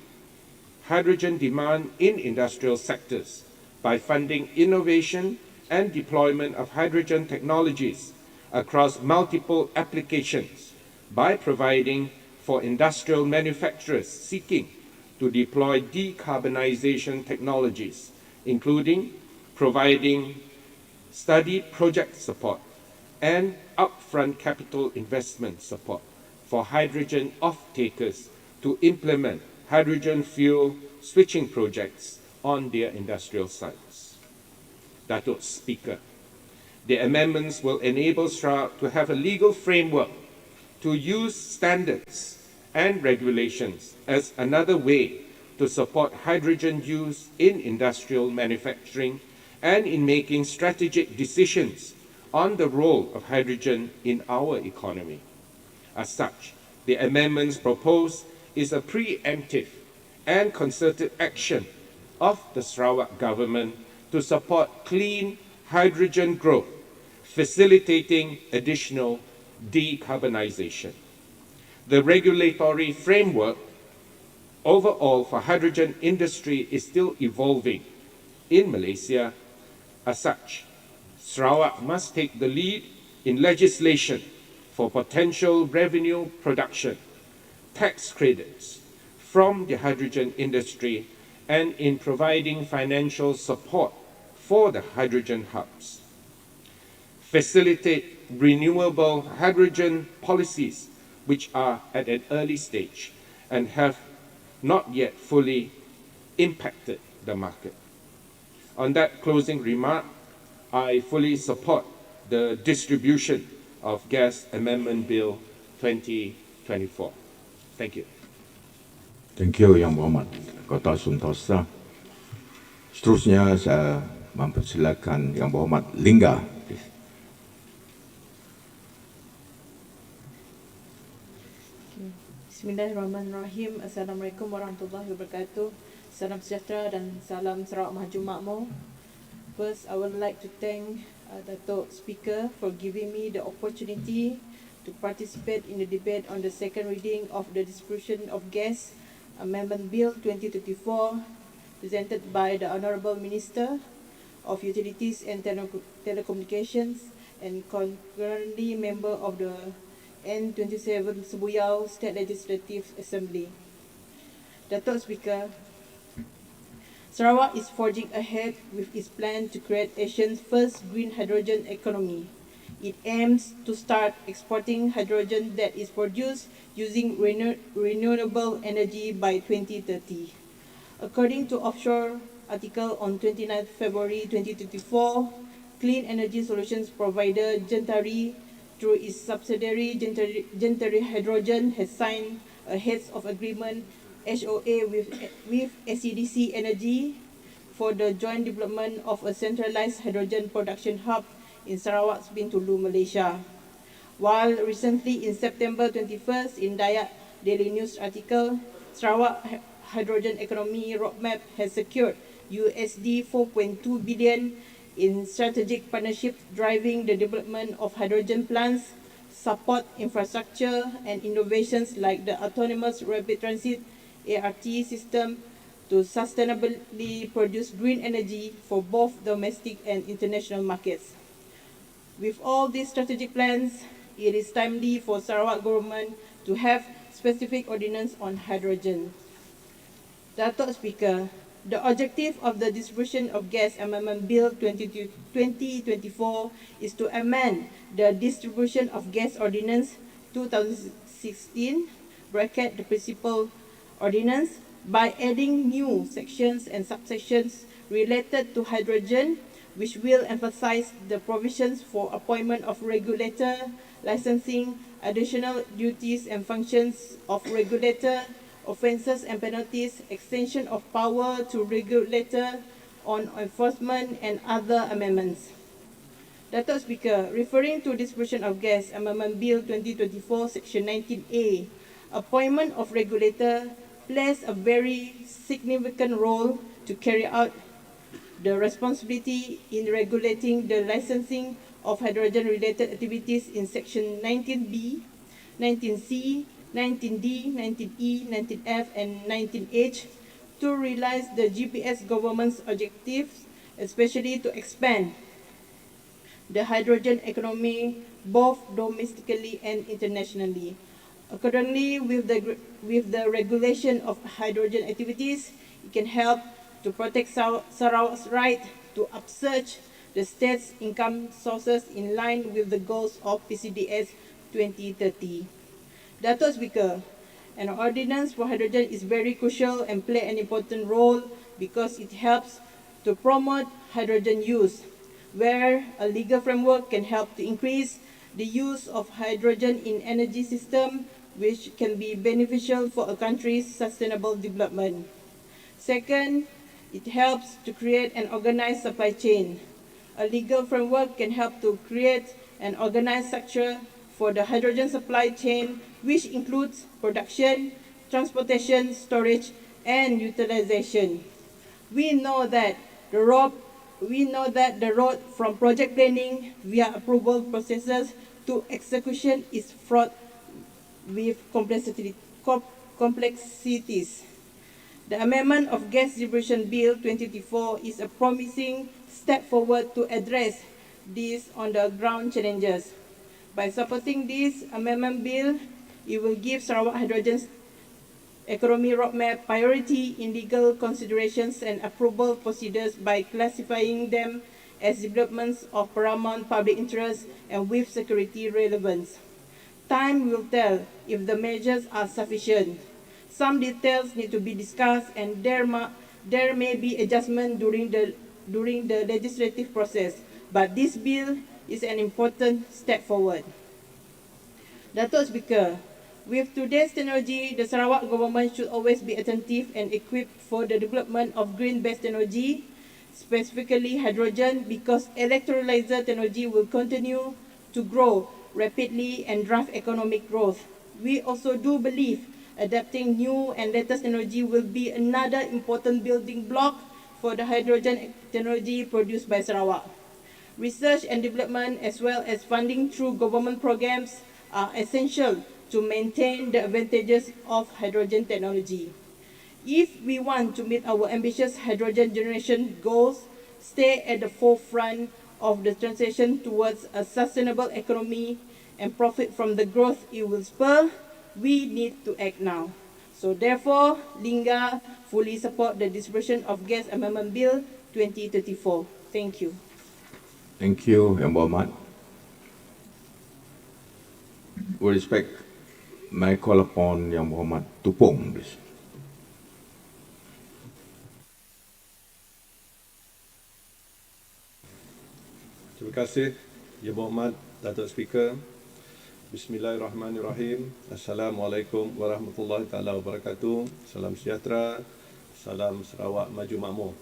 hydrogen demand in industrial sectors by funding innovation and deployment of hydrogen technologies across multiple applications, by providing for industrial manufacturers seeking to deploy decarbonization technologies, including providing study project support and upfront capital investment support for hydrogen off-takers to implement hydrogen fuel switching projects on their industrial sites. Datuk Speaker, the amendments will enable Sarawak to have a legal framework to use standards and regulations as another way to support hydrogen use in industrial manufacturing and in making strategic decisions on the role of hydrogen in our economy. As such, the amendments proposed is a preemptive and concerted action of the Sarawak government to support clean hydrogen growth, facilitating additional decarbonization. The regulatory framework overall for hydrogen industry is still evolving in Malaysia. As such, Sarawak must take the lead in legislation for potential revenue production, tax credits from the hydrogen industry, and in providing financial support for the hydrogen hubs. Facilitate renewable hydrogen policies which are at an early stage and have not yet fully impacted the market. On that closing remark, I fully support the distribution of Gas Amendment Bill 2024. Thank you. Thank you, Yang Berhormat Kota Sentosa. Seterusnya saya mempersilakan Yang Berhormat Lingga. Bismillahirrahmanirrahim. Assalamualaikum warahmatullahi wabarakatuh. Salam sejahtera dan salam Sarawak Maju Makmur. First, I would like to thank Datuk Speaker for giving me the opportunity to participate in the debate on the second reading of the Distribution of Gas Amendment Bill 2024 presented by the Honourable Minister of Utilities and Telecommunications and concurrently member of the N27 Sebuyau State Legislative Assembly. Datuk Speaker, Sarawak is forging ahead with its plan to create Asia's first green hydrogen economy. It aims to start exporting hydrogen that is produced using renewable energy by 2030. According to offshore article on 29 February 2024, clean energy solutions provider Gentari, through its subsidiary Gentari Hydrogen, has signed a heads of agreement HOA with SEDC Energy for the joint development of a centralized hydrogen production hub in Sarawak's Bintulu, Malaysia. While recently in September 21st in Dayak Daily News article, Sarawak Hydrogen Economy Roadmap has secured USD 4.2 billion in strategic partnerships driving the development of hydrogen plants, support infrastructure and innovations like the autonomous rapid transit ART system to sustainably produce green energy for both domestic and international markets. With all these strategic plans, it is timely for Sarawak government to have specific ordinance on hydrogen. Datuk Speaker, the objective of the Distribution of Gas Amendment Bill 2024 is to amend the Distribution of Gas Ordinance 2016 (the Principal Ordinance) by adding new sections and subsections related to hydrogen, which will emphasize the provisions for appointment of regulator, licensing, additional duties and functions of regulator, offences and penalties, extension of power to regulator on enforcement and other amendments. Datuk Speaker, referring to Distribution of Gas Amendment Bill 2024 Section 19A, appointment of regulator plays a very significant role to carry out the responsibility in regulating the licensing of hydrogen-related activities in Section 19B, 19C, 19D, 19E, 19F, and 19H, to realize the GPS government's objectives, especially to expand the hydrogen economy both domestically and internationally. Accordingly, with the regulation of hydrogen activities, it can help to protect Sarawak's right to upsurge the state's income sources in line with the goals of PCDS 2030. Dato' Speaker, an ordinance for hydrogen is very crucial and play an important role because it helps to promote hydrogen use, where a legal framework can help to increase the use of hydrogen in energy system, which can be beneficial for a country's sustainable development. Second, it helps to create an organized supply chain. A legal framework can help to create an organized structure for the hydrogen supply chain, which includes production, transportation, storage, and utilization. We know that the road from project planning via approval processes to execution is fraught with complexities. The amendment of Gas Distribution Bill 2024 is a promising step forward to address these on-the-ground challenges. By supporting this amendment bill, it will give Sarawak Hydrogen's economy roadmap priority in legal considerations and approval procedures by classifying them as developments of paramount public interest and with security relevance. Time will tell if the measures are sufficient. Some details need to be discussed, and there may be adjustment during the legislative process, but this bill is an important step forward. Dato' Speaker, with today's technology, the Sarawak government should always be attentive and equipped for the development of green-based technology, specifically hydrogen, because electrolyzer technology will continue to grow rapidly and drive economic growth. We also do believe adapting new and latest technology will be another important building block for the hydrogen technology produced by Sarawak. Research and development, as well as funding through government programs, are essential to maintain the advantages of hydrogen technology. If we want to meet our ambitious hydrogen generation goals, stay at the forefront of the transition towards a sustainable economy, and profit from the growth it will spur, we need to act now. So therefore, Lingga fully support the distribution of Gas Amendment Bill 2034. Thank you. Thank you, Yang Berhormat. With respect, may I call upon Yang Berhormat Tupong, please. Terima kasih, Yang Berhormat Datuk Speaker. Bismillahirrahmanirrahim. Assalamualaikum warahmatullahi taala wabarakatuh. Salam sejahtera. Salam Sarawak Maju Makmur.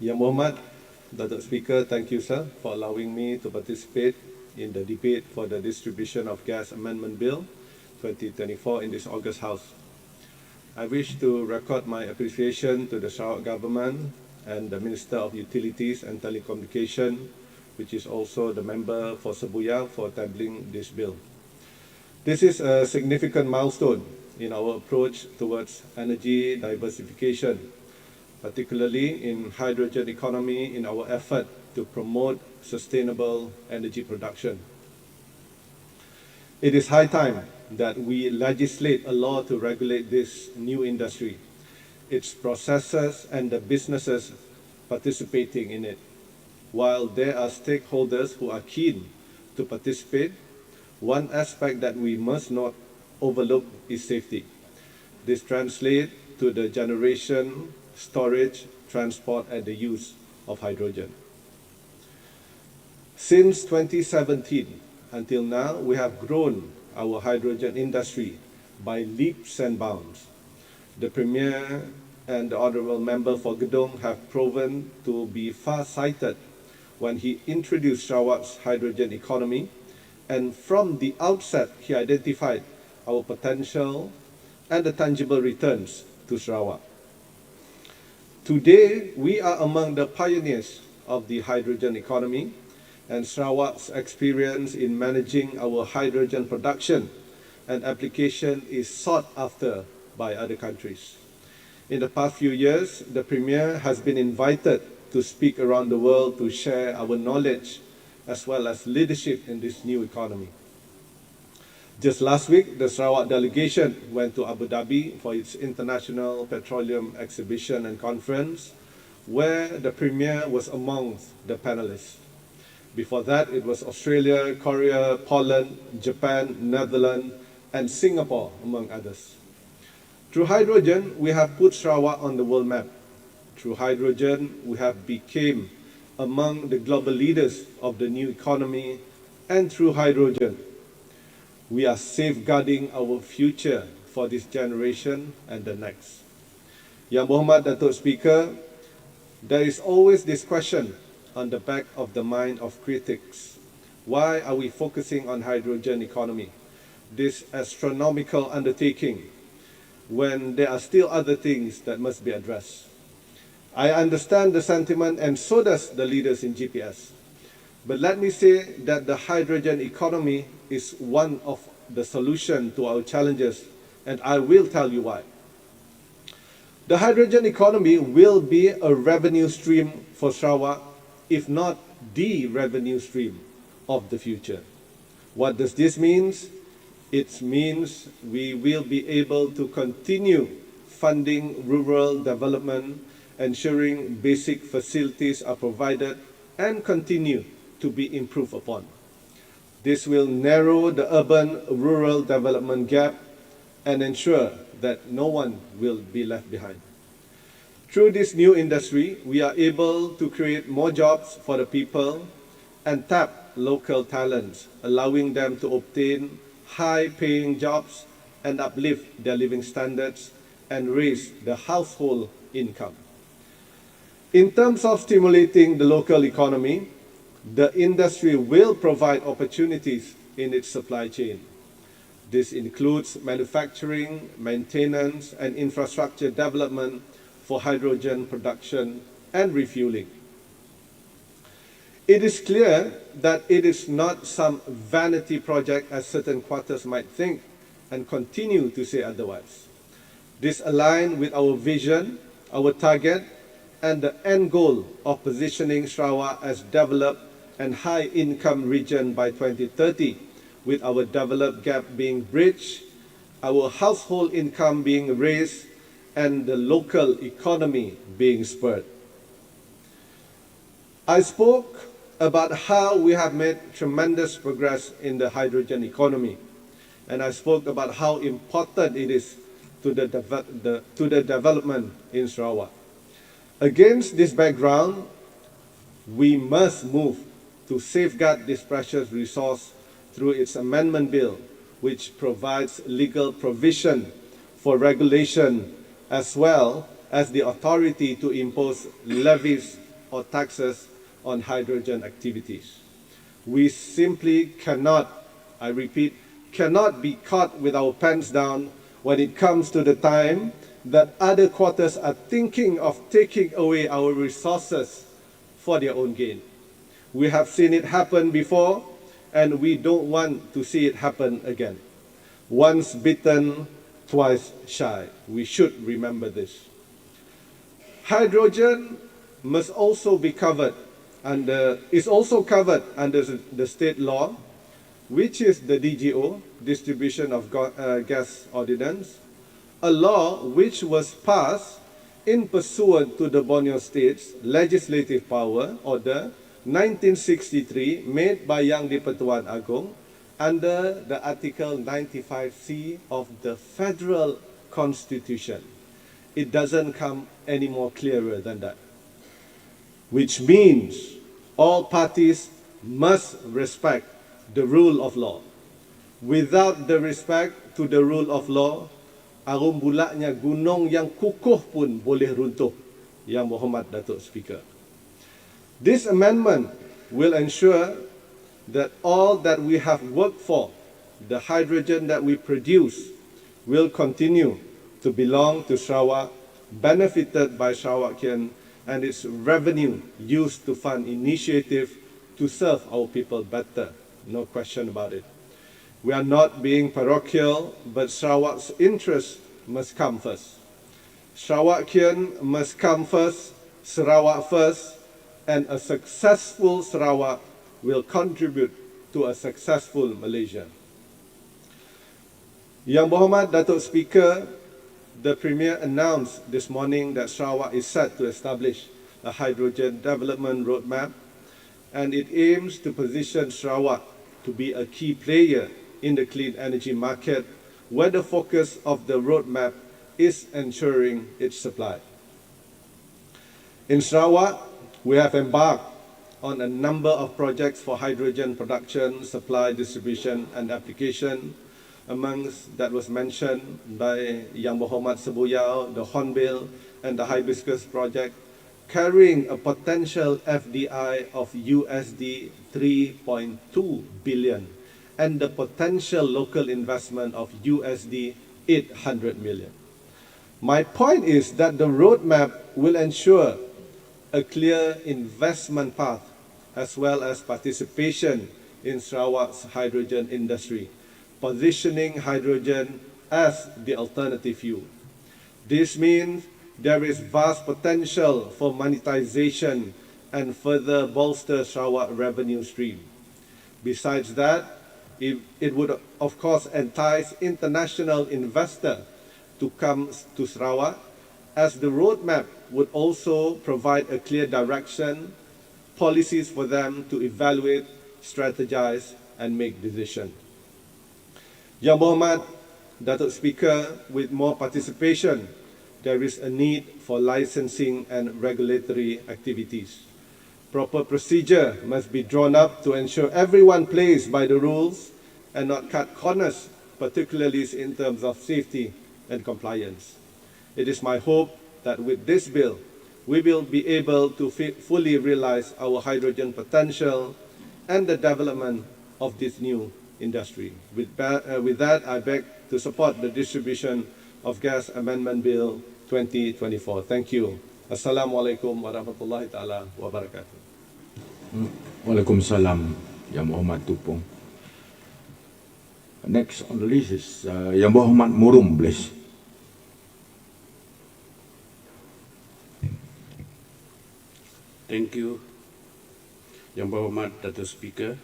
Yang Berhormat Datuk Speaker, thank you, sir, for allowing me to participate in the debate for the distribution of Gas Amendment Bill 2024 in this August House. I wish to record my appreciation to the Sarawak Government and the Minister of Utilities and Telecommunication, which is also the member for Sebuya, for tabling this bill. This is a significant milestone in our approach towards energy diversification, particularly in hydrogen economy, in our effort to promote sustainable energy production. It is high time that we legislate a law to regulate this new industry, its processes and the businesses participating in it. While there are stakeholders who are keen to participate, one aspect that we must not overlook is safety. This translates to the generation, storage, transport, and the use of hydrogen. Since 2017 until now, we have grown our hydrogen industry by leaps and bounds. The Premier and the Honourable Member for Gedong have proven to be far-sighted when he introduced Sarawak's hydrogen economy, and from the outset he identified our potential and the tangible returns to Sarawak. Today, we are among the pioneers of the hydrogen economy, and Sarawak's experience in managing our hydrogen production and application is sought after by other countries. In the past few years, the Premier has been invited to speak around the world to share our knowledge as well as leadership in this new economy. Just last week, the Sarawak delegation went to Abu Dhabi for its International Petroleum Exhibition and Conference, where the Premier was amongst the panelists. Before that, it was Australia, Korea, Poland, Japan, Netherlands, and Singapore, among others. Through hydrogen, we have put Sarawak on the world map. Through hydrogen, we have become among the global leaders of the new economy, and through hydrogen, we are safeguarding our future for this generation and the next. Yang Berhormat Datuk Speaker, there is always this question on the back of the mind of critics. Why are we focusing on hydrogen economy, this astronomical undertaking, when there are still other things that must be addressed? I understand the sentiment, and so does the leaders in GPS. But let me say that the hydrogen economy is one of the solutions to our challenges, and I will tell you why. The hydrogen economy will be a revenue stream for Sarawak, if not the revenue stream of the future. What does this mean? It means we will be able to continue funding rural development, ensuring basic facilities are provided and continue to be improved upon. This will narrow the urban-rural development gap and ensure that no one will be left behind. Through this new industry, we are able to create more jobs for the people and tap local talents, allowing them to obtain high-paying jobs and uplift their living standards and raise the household income. In terms of stimulating the local economy, the industry will provide opportunities in its supply chain. This includes manufacturing, maintenance, and infrastructure development for hydrogen production and refueling. It is clear that it is not some vanity project as certain quarters might think and continue to say otherwise. This aligns with our vision, our target, and the end goal of positioning Sarawak as developed and high-income region by 2030, with our developed gap being bridged, our household income being raised, and the local economy being spurred. I spoke about how we have made tremendous progress in the hydrogen economy, and I spoke about how important it is to the development in Sarawak. Against this background, we must move to safeguard this precious resource through its amendment bill, which provides legal provision for regulation as well as the authority to impose levies or taxes on hydrogen activities. We simply cannot, I repeat, cannot be caught with our pants down when it comes to the time that other quarters are thinking of taking away our resources for their own gain. We have seen it happen before, and we don't want to see it happen again. Once bitten, twice shy. We should remember this. Hydrogen must also be covered is also covered under the state law, which is the DGO, Distribution of Gas Ordinance, a law which was passed in pursuant to the Borneo State's Legislative Power Order 1963 made by Yang di-Pertuan Agong under the Article 95C of the Federal Constitution. It doesn't come any more clearer than that. Which means all parties must respect the rule of law. Without the respect to the rule of law, arum bulaknya gunung yang kukuh pun boleh runtuh, Yang Berhormat Datuk Speaker. This amendment will ensure that all that we have worked for, the hydrogen that we produce, will continue to belong to Sarawak, benefited by Sarawakian, and its revenue used to fund initiatives to serve our people better. No question about it. We are not being parochial, but Sarawak's interests must come first. Sarawakian must come first, Sarawak first, and a successful Sarawak will contribute to a successful Malaysia. Yang Berhormat Datuk Speaker, the Premier announced this morning that Sarawak is set to establish a hydrogen development roadmap, and it aims to position Sarawak to be a key player in the clean energy market, where the focus of the roadmap is ensuring its supply. In Sarawak, we have embarked on a number of projects for hydrogen production, supply, distribution, and application. Amongst that was mentioned by Yang Berhormat Sebuyau, the Hornbill, and the Hibiscus project, carrying a potential FDI of USD 3.2 billion and the potential local investment of USD 800 million. My point is that the roadmap will ensure a clear investment path as well as participation in Sarawak's hydrogen industry, positioning hydrogen as the alternative fuel. This means there is vast potential for monetization and further bolster Sarawak revenue stream. Besides that, it would of course entice international investors to come to Sarawak, as the roadmap would also provide a clear direction, policies for them to evaluate, strategize, and make decisions. Yang Berhormat Datuk Speaker, with more participation, there is a need for licensing and regulatory activities. Proper procedure must be drawn up to ensure everyone plays by the rules and not cut corners, particularly in terms of safety and compliance. It is my hope that with this bill, we will be able to fully realize our hydrogen potential and the development of this new industry. With that, I beg to support the distribution of Gas Amendment Bill 2024. Thank you. Assalamualaikum warahmatullahi taala wabarakatuh. Waalaikumsalam, Yang Berhormat Tupong. Next on the list is Yang Berhormat Murum, please. Thank you, Yang Berhormat Datuk Speaker.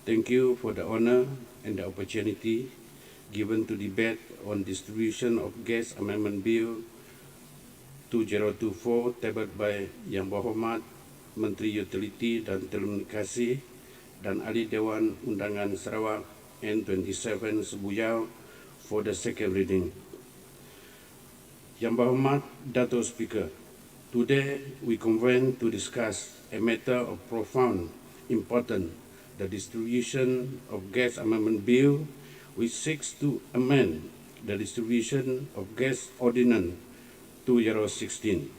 Thank you for the honor and the opportunity given to debate on distribution of Gas Amendment Bill 2024 tabled by Yang Berhormat Menteri Utiliti dan Telekomunikasi dan Ahli Dewan Undangan Sarawak N27 Sebuyau for the second reading. Yang Berhormat Datuk Speaker, today we convene to discuss a matter of profound importance, the distribution of Gas Amendment Bill, which seeks to amend the distribution of gas ordinance 2016.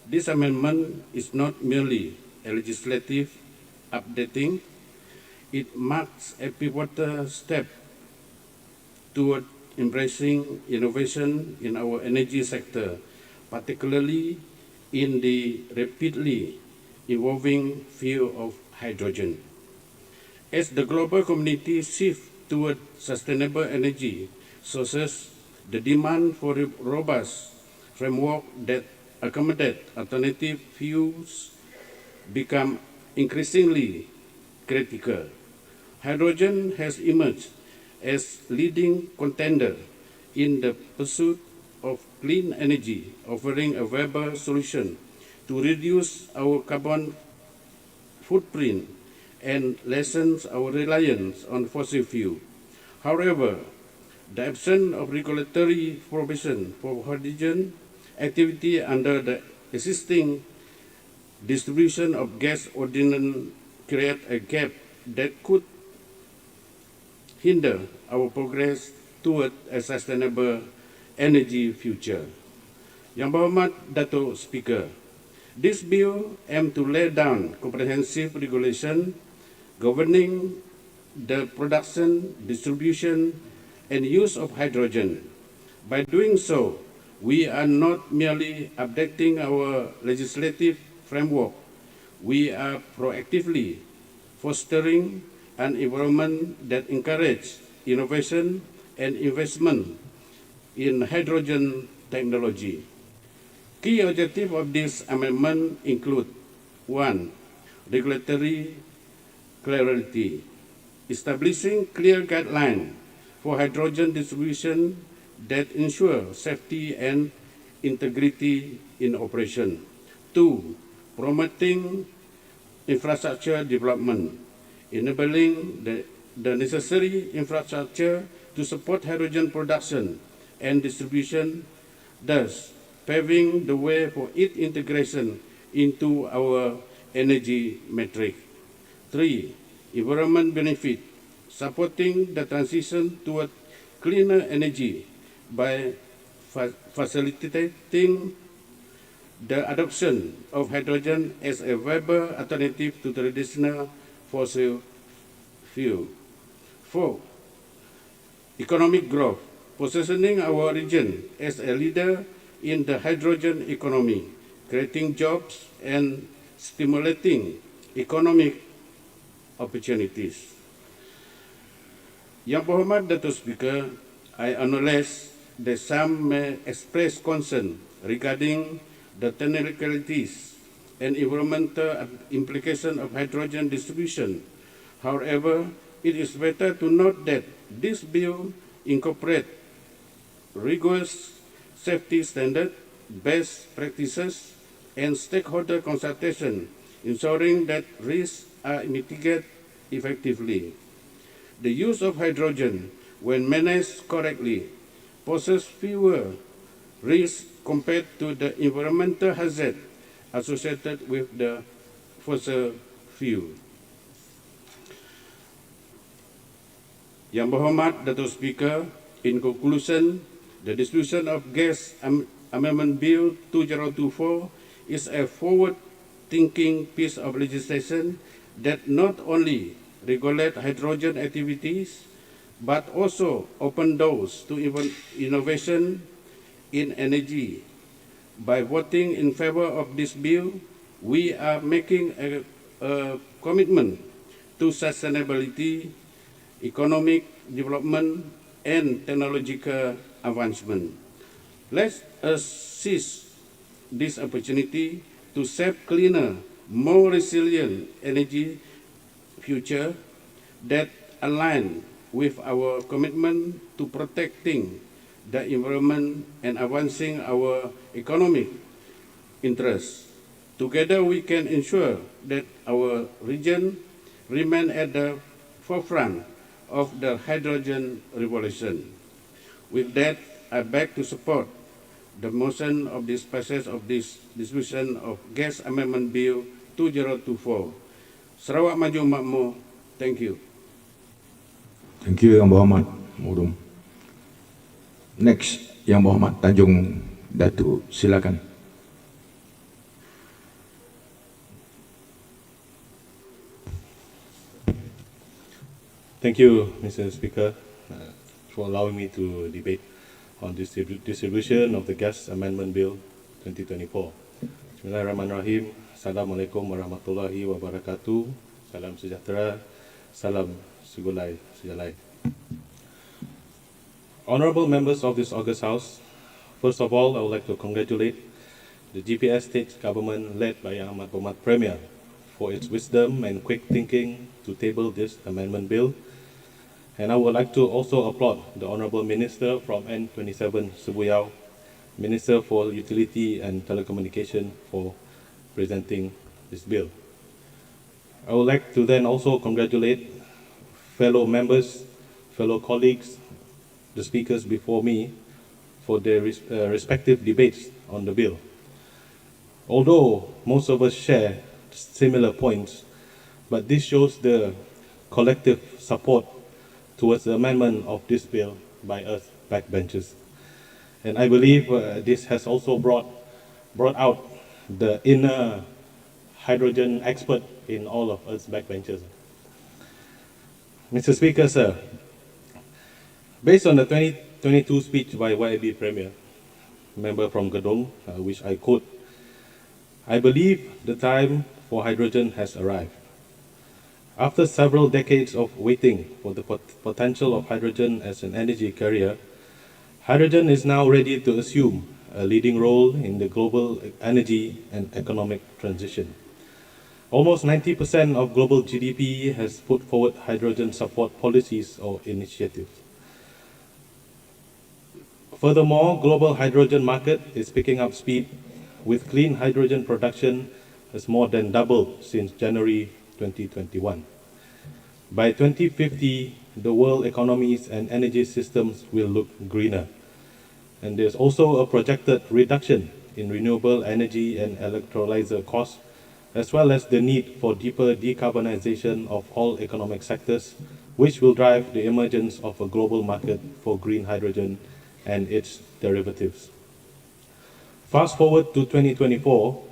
This amendment is not merely a legislative updating, it marks a pivotal step toward embracing innovation in our energy sector, particularly in the rapidly evolving field of hydrogen. As the global community shifts toward sustainable energy sources, the demand for a robust framework that accommodate alternative fuels become increasingly critical. Hydrogen has emerged as leading contender in the pursuit of clean energy, offering a viable solution to reduce our carbon footprint and lessens our reliance on fossil fuel. However, the absence of regulatory provision for hydrogen activity under the existing distribution of gas ordinance create a gap that could hinder our progress toward a sustainable energy future. Yang Berhormat Datuk Speaker, this bill aims to lay down comprehensive regulation governing the production, distribution, and use of hydrogen. By doing so, we are not merely updating our legislative framework, we are proactively fostering an environment that encourages innovation and investment in hydrogen technology. Key objectives of this amendment include: 1. Regulatory clarity, establishing clear guidelines for hydrogen distribution that ensure safety and integrity in operation. 2. Promoting infrastructure development, enabling the necessary infrastructure to support hydrogen production and distribution, thus paving the way for its integration into our energy matrix. 3. Environment benefit, supporting the transition toward cleaner energy by facilitating the adoption of hydrogen as a viable alternative to traditional fossil fuel. 4. Economic growth, positioning our region as a leader in the hydrogen economy, creating jobs and stimulating economic opportunities. Yang Berhormat Datuk Speaker, I acknowledge that some may express concern regarding the technicalities and environmental implications of hydrogen distribution. However, it is better to note that this bill incorporates rigorous safety standards, best practices, and stakeholder consultation, ensuring that risks are mitigated effectively. The use of hydrogen, when managed correctly, poses fewer risks compared to the environmental hazard associated with the fossil fuel. Yang Berhormat Datuk Speaker, in conclusion, the distribution of gas amendment bill 2024 is a forward-thinking piece of legislation that not only regulate hydrogen activities, but also open doors to innovation in energy. By voting in favor of this bill, we are making a commitment to sustainability, economic development, and technological advancement. Let us seize this opportunity to shape cleaner, more resilient energy future that align with our commitment to protecting the environment and advancing our economic interests. Together we can ensure that our region remain at the forefront of the hydrogen revolution. With that, I beg to support the motion of this passage of this distribution of gas amendment bill 2024. Sarawak Maju Makmur, thank you. Thank you, Yang Berhormat Mudum. Next, Yang Berhormat Tanjung Datuk, silakan. Thank you, Mr. Speaker, for allowing me to debate on distribution of the Gas Amendment Bill 2024. Bismillahirrahmanirrahim. Assalamualaikum warahmatullahi wabarakatuh. Salam sejahtera. Salam sejalai. Honorable members of this August House, first of all, I would like to congratulate the GPS state government led by Yang Amat Berhormat Premier for its wisdom and quick thinking to table this amendment bill. And I would like to also applaud the Honorable Minister from N27 Sebuyau, Minister for Utility and Telecommunication, for presenting this bill. I would like to then also congratulate fellow members, fellow colleagues, the speakers before me for their respective debates on the bill. Although most of us share similar points, but this shows the collective support towards the amendment of this bill by us backbenchers. And I believe this has also brought out the inner hydrogen expert in all of us backbenchers. Mr. Speaker, sir, based on the 2022 speech by YAB Premier, member from Gedong, which I quote, I believe the time for hydrogen has arrived. After several decades of waiting for the potential of hydrogen as an energy carrier, Hydrogen is now ready to assume a leading role in the global energy and economic transition. Almost 90% of global GDP has put forward hydrogen support policies or initiatives. Furthermore, global hydrogen market is picking up speed, with clean hydrogen production has more than doubled since January 2021. By 2050, the world economies and energy systems will look greener. And there's also a projected reduction in renewable energy and electrolyzer costs, as well as the need for deeper decarbonization of all economic sectors, which will drive the emergence of a global market for green hydrogen and its derivatives. Fast forward to 2024,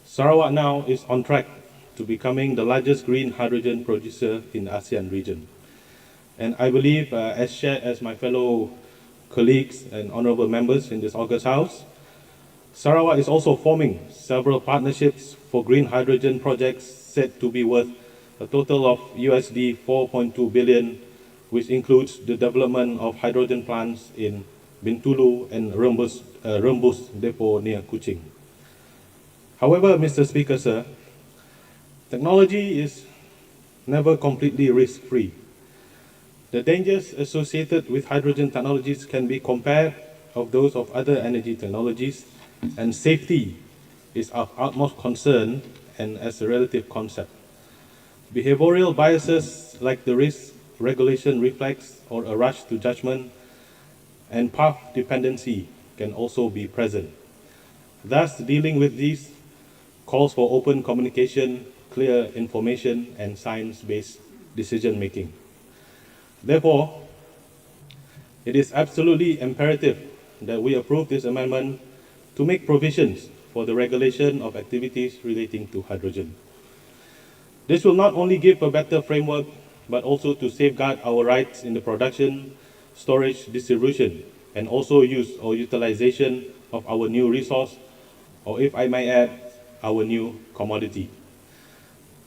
Sarawak now is on track to becoming the largest green hydrogen producer in the ASEAN region. And I believe, as shared as my fellow colleagues and honorable members in this August House, Sarawak is also forming several partnerships for green hydrogen projects said to be worth a total of USD 4.2 billion, which includes the development of hydrogen plants in Bintulu and Rembus Depot near Kuching. However, Mr. Speaker, sir, technology is never completely risk-free. The dangers associated with hydrogen technologies can be compared of those of other energy technologies, and safety is of utmost concern and as a relative concept. Behavioral biases like the risk regulation reflex or a rush to judgment and path dependency can also be present. Thus, dealing with these calls for open communication, clear information, and science-based decision-making. Therefore, it is absolutely imperative that we approve this amendment to make provisions for the regulation of activities relating to hydrogen. This will not only give a better framework, but also to safeguard our rights in the production, storage, distribution, and also use or utilization of our new resource, or if I may add, our new commodity.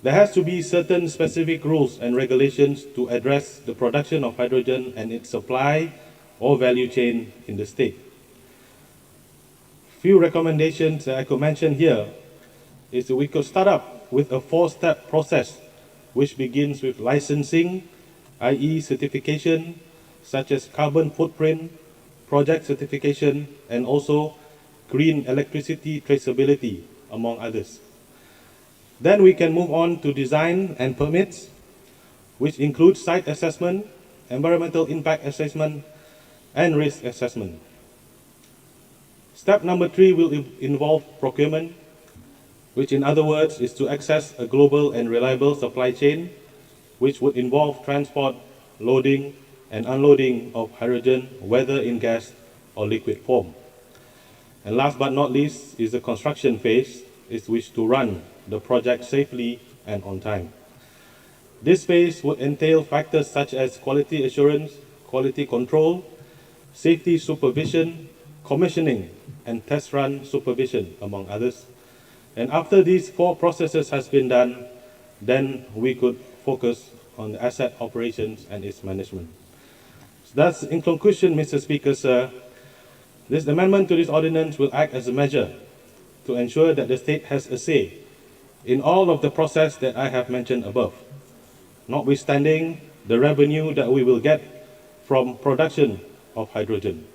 There has to be certain specific rules and regulations to address the production of hydrogen and its supply or value chain in the state. Few recommendations that I could mention here is that we could start up with a 4-step process which begins with licensing, i.e. certification, such as carbon footprint, project certification, and also green electricity traceability, among others. Then we can move on to design and permits, which includes site assessment, environmental impact assessment, and risk assessment. Step number 3 will involve procurement, which in other words is to access a global and reliable supply chain, which would involve transport, loading, and unloading of hydrogen, whether in gas or liquid form. And last but not least is the construction phase, is which to run the project safely and on time. This phase would entail factors such as quality assurance, quality control, safety supervision, commissioning, and test run supervision, among others. And after these 4 processes has been done, then we could focus on the asset operations and its management. So that's in conclusion, Mr. Speaker, sir. This amendment to this ordinance will act as a measure to ensure that the state has a say in all of the process that I have mentioned above, notwithstanding the revenue that we will get from production of hydrogen.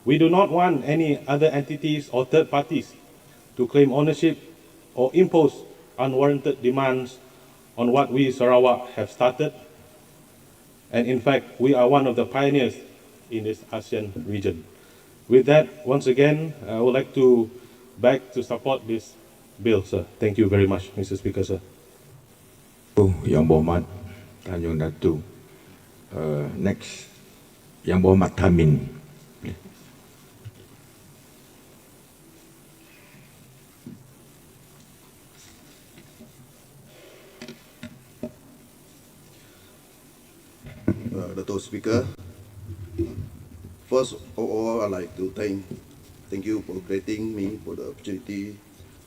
We do not want any other entities or third parties to claim ownership or impose unwarranted demands on what we Sarawak have started. And in fact, we are one of the pioneers in this ASEAN region. With that, once again, I would like to beg to support this bill, sir. Thank you very much, Mr. Speaker, sir. Yang Berhormat Tanjung Datu. Next, Yang Berhormat Tamin. Dato' Speaker, first of all, I'd like to thank you for granting me for the opportunity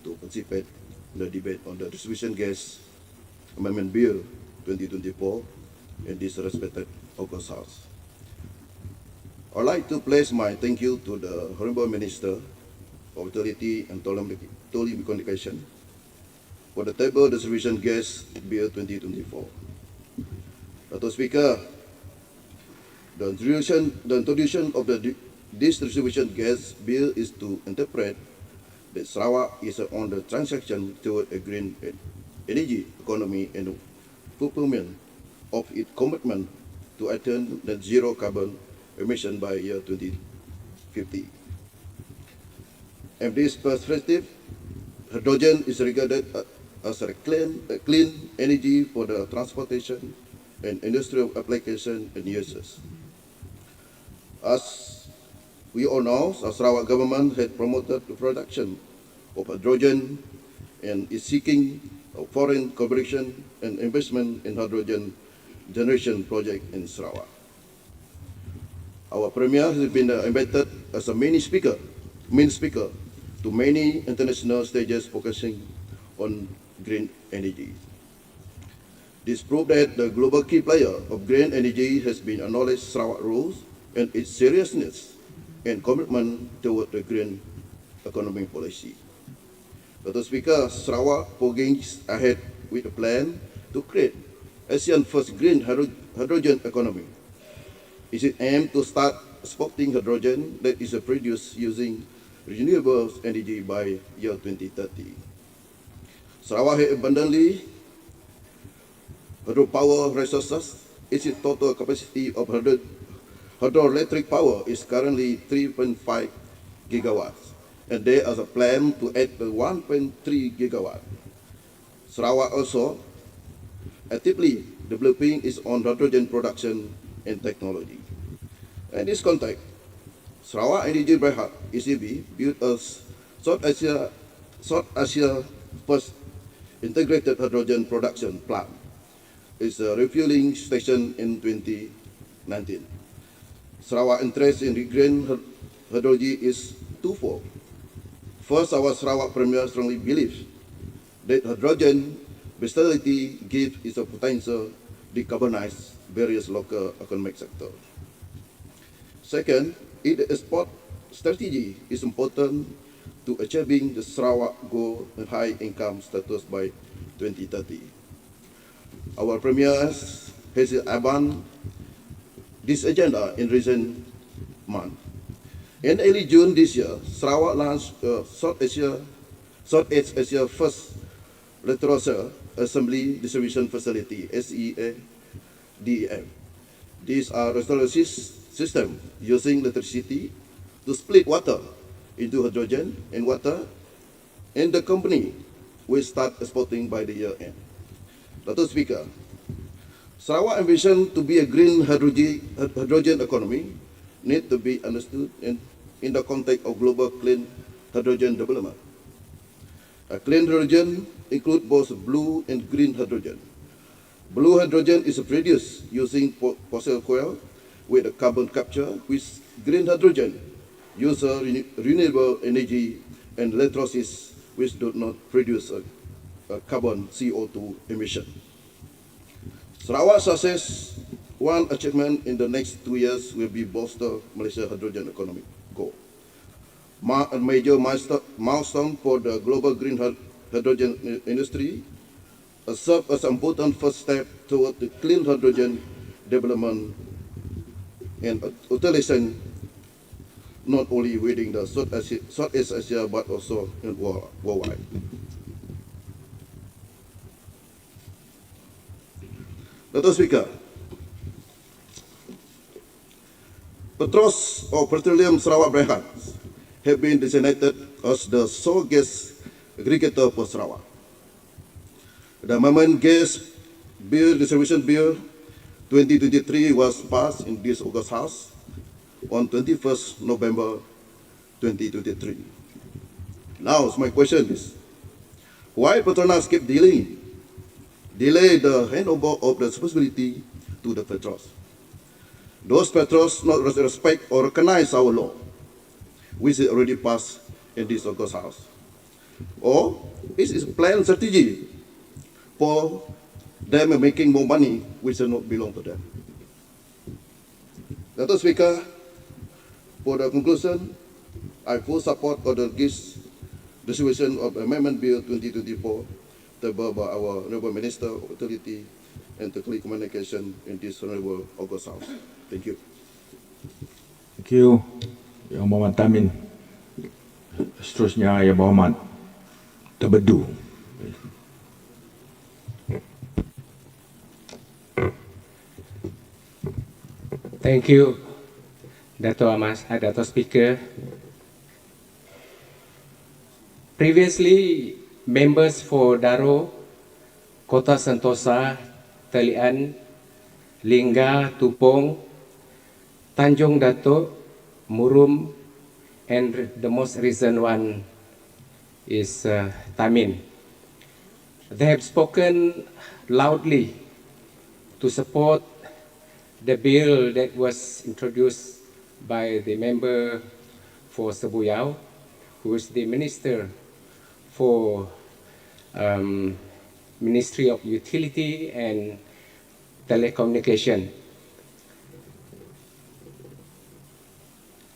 to participate in the debate on the Distribution Gas Amendment Bill 2024 in this respected August House. I'd like to place my thank you to the Honorable Minister of Utility and Telecommunication for the table distribution gas bill 2024. Dr. Speaker, the introduction of the distribution gas bill is to interpret that Sarawak is on the transition toward a green energy economy and fulfillment of its commitment to attain net zero carbon emission by year 2050. In this perspective, hydrogen is regarded as a clean energy for the transportation and industrial application and uses. As we all know, the Sarawak government had promoted the production of hydrogen and is seeking foreign cooperation and investment in hydrogen generation project in Sarawak. Our Premier has been invited as a main speaker to many international stages focusing on green energy. This proved that the global key player of green energy has been acknowledged Sarawak rules and its seriousness and commitment toward the green economy policy. Dr. Speaker, Sarawak forges ahead with a plan to create ASEAN first green hydrogen economy. It aims to start exporting hydrogen that is produced using renewable energy by year 2030. Sarawak has abundantly hydropower resources. Its total capacity of hydroelectric power is currently 3.5 gigawatts, and there is a plan to add 1.3 gigawatt. Sarawak also actively developing its own hydrogen production and technology. In this context, Sarawak Energy Berhad (ECB) built a South Asia first integrated hydrogen production plant. It's a refueling station in 2019. Sarawak interest in green hydrogen is twofold. First, our Sarawak Premier strongly believes that hydrogen versatility gives its potential to decarbonize various local economic sectors. Second, its export strategy is important to achieving the Sarawak goal of high income status by 2030. Our Premier has advanced this agenda in recent months. In early June this year, Sarawak launched Southeast Asia first electrolyzer assembly distribution facility (SEADF). These are electrolysis systems using electricity to split water into hydrogen and water, and the company will start exporting by the year end. Dr. Speaker, Sarawak ambition to be a green hydrogen economy need to be understood in the context of global clean hydrogen development. A clean hydrogen includes both blue and green hydrogen. Blue hydrogen is produced using fossil fuel with a carbon capture, with green hydrogen uses renewable energy and electrolysis, which do not produce a carbon CO2 emission. Sarawak success, one achievement in the next 2 years will be bolster Malaysia hydrogen economic goal. A major milestone for the global green hydrogen industry, serve as an important first step toward the clean hydrogen development and utilization not only within the Southeast Asia but also in worldwide. Dr. Speaker, Petros or Petroleum Sarawak Berhad have been designated as the sole gas aggregator for Sarawak. The Amendment Gas Bill Distribution Bill 2023 was passed in this August House on 21st November 2023. Now, my question is, why Petronas keep delay the handover of the responsibility to the Petros? Those Petros not respect or recognize our law, which is already passed in this August House. Or is it a planned strategy for them making more money which does not belong to them? Dr. Speaker, For the conclusion, I full support of the distribution of Amendment Bill 2024 tabled by our Honourable Minister of Utility and Telecommunication in this Honourable August House. Thank you. Thank you, Yang Berhormat Tamin. Seterusnya Yang Berhormat Terbedu. Thank you, Dato' Speaker. Previously, members for Daro, Kota Sentosa, Talian, Lingga, Tupong, Tanjung Dato', Murum, and the most recent one is Tamin. They have spoken loudly to support the bill that was introduced by the member for Sebuyau, who is the Minister for Ministry of Utility and Telecommunication.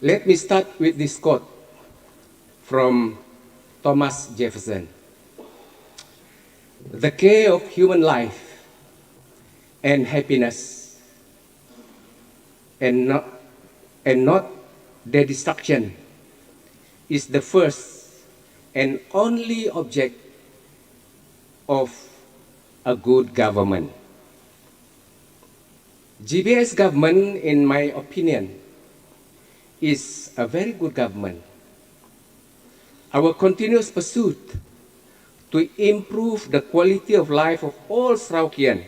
Let me start with this quote from Thomas Jefferson. The care of human life and happiness and not their destruction is the first and only object of a good government. GBS government, in my opinion, is a very good government. Our continuous pursuit to improve the quality of life of all Sarawakian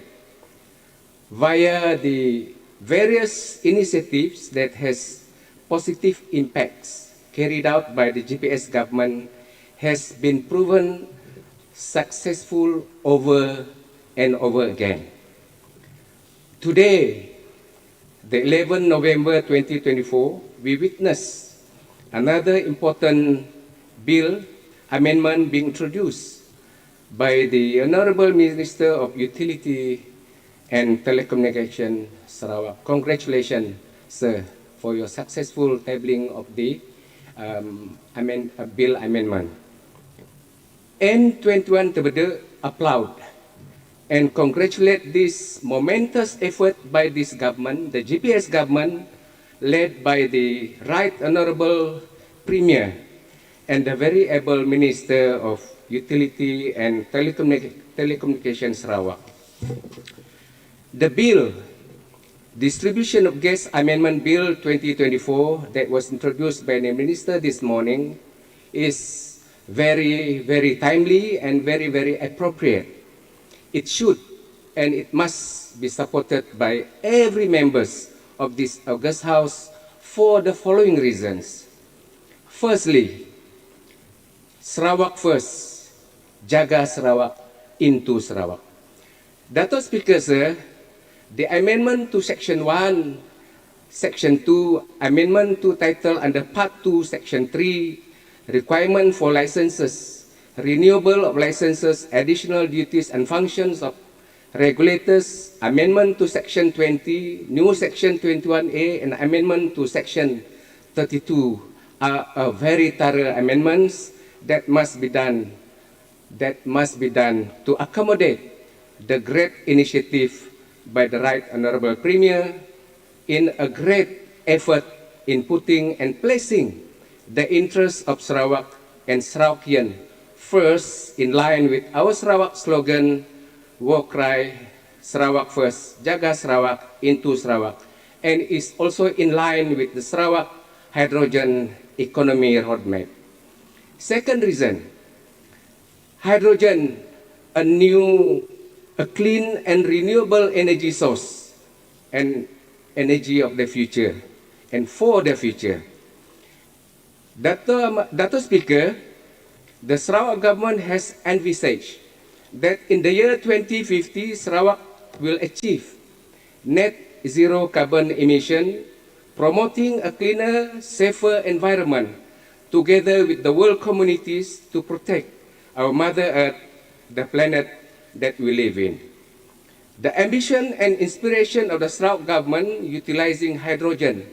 via the various initiatives that has positive impacts carried out by the GPS government has been proven successful over and over again. Today, the 11th November 2024, we witness another important bill amendment being introduced by the Honourable Minister of Utility and Telecommunication, Sarawak. Congratulations, sir, for your successful tabling of the bill amendment. N21 Terbedu applaud and congratulate this momentous effort by this government, the GPS government, led by the Right Honourable Premier and the very able Minister of Utility and Telecommunication Sarawak. The bill, Distribution of Gas Amendment Bill 2024, that was introduced by the Minister this morning, is very, very timely and very, very appropriate. It should and it must be supported by every members of this August House for the following reasons. Firstly, Sarawak first, jaga Sarawak into Sarawak. Dato' Speaker, sir, the amendment to Section 1, Section 2, amendment to title under Part 2, Section 3, requirement for licenses, renewable of licenses, additional duties and functions of regulators, amendment to Section 20, new Section 21A, and amendment to Section 32 are very thorough amendments that must be done to accommodate the great initiative by the Right Honourable Premier in a great effort in putting and placing the interests of Sarawak and Sarawakian first, in line with our Sarawak slogan, war cry, Sarawak first, jaga Sarawak into Sarawak, and is also in line with the Sarawak hydrogen economy roadmap. Second reason, hydrogen, a clean and renewable energy source and energy of the future and for the future. Dato' Speaker, the Sarawak government has envisaged that in the year 2050, Sarawak will achieve net zero carbon emission, promoting a cleaner, safer environment together with the world communities to protect our Mother Earth, the planet that we live in. The ambition and inspiration of the Sarawak government utilizing hydrogen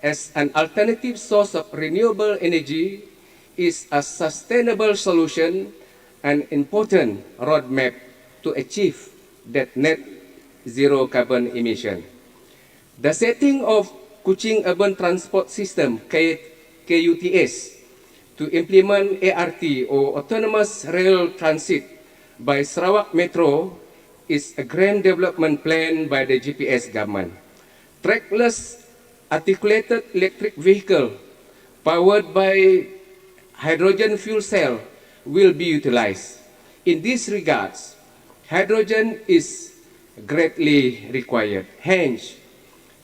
as an alternative source of renewable energy is a sustainable solution and important roadmap to achieve that net zero carbon emission. The setting of Kuching Urban Transport System KUTS to implement ART or Autonomous Rail Transit by Sarawak Metro is a grand development plan by the GPS government. Trackless articulated electric vehicle powered by hydrogen fuel cell will be utilized. In this regards, hydrogen is greatly required. Hence,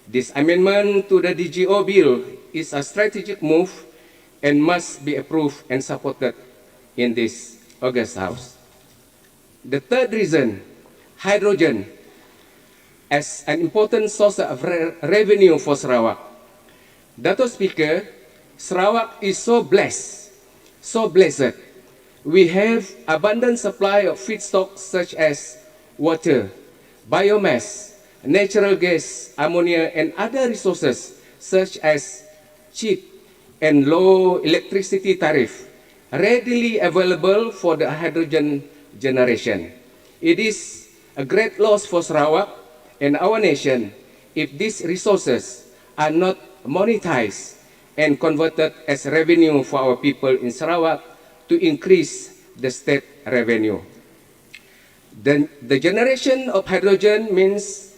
this amendment to the DGO bill is a strategic move and must be approved and supported in this August House. The third reason, hydrogen as an important source of revenue for Sarawak. Dato' Speaker, Sarawak is so blessed. We have abundant supply of feedstocks such as water, biomass, natural gas, ammonia, and other resources such as cheap and low electricity tariff readily available for the hydrogen generation. It is a great loss for Sarawak and our nation if these resources are not monetized and converted as revenue for our people in Sarawak to increase the state revenue. The generation of hydrogen means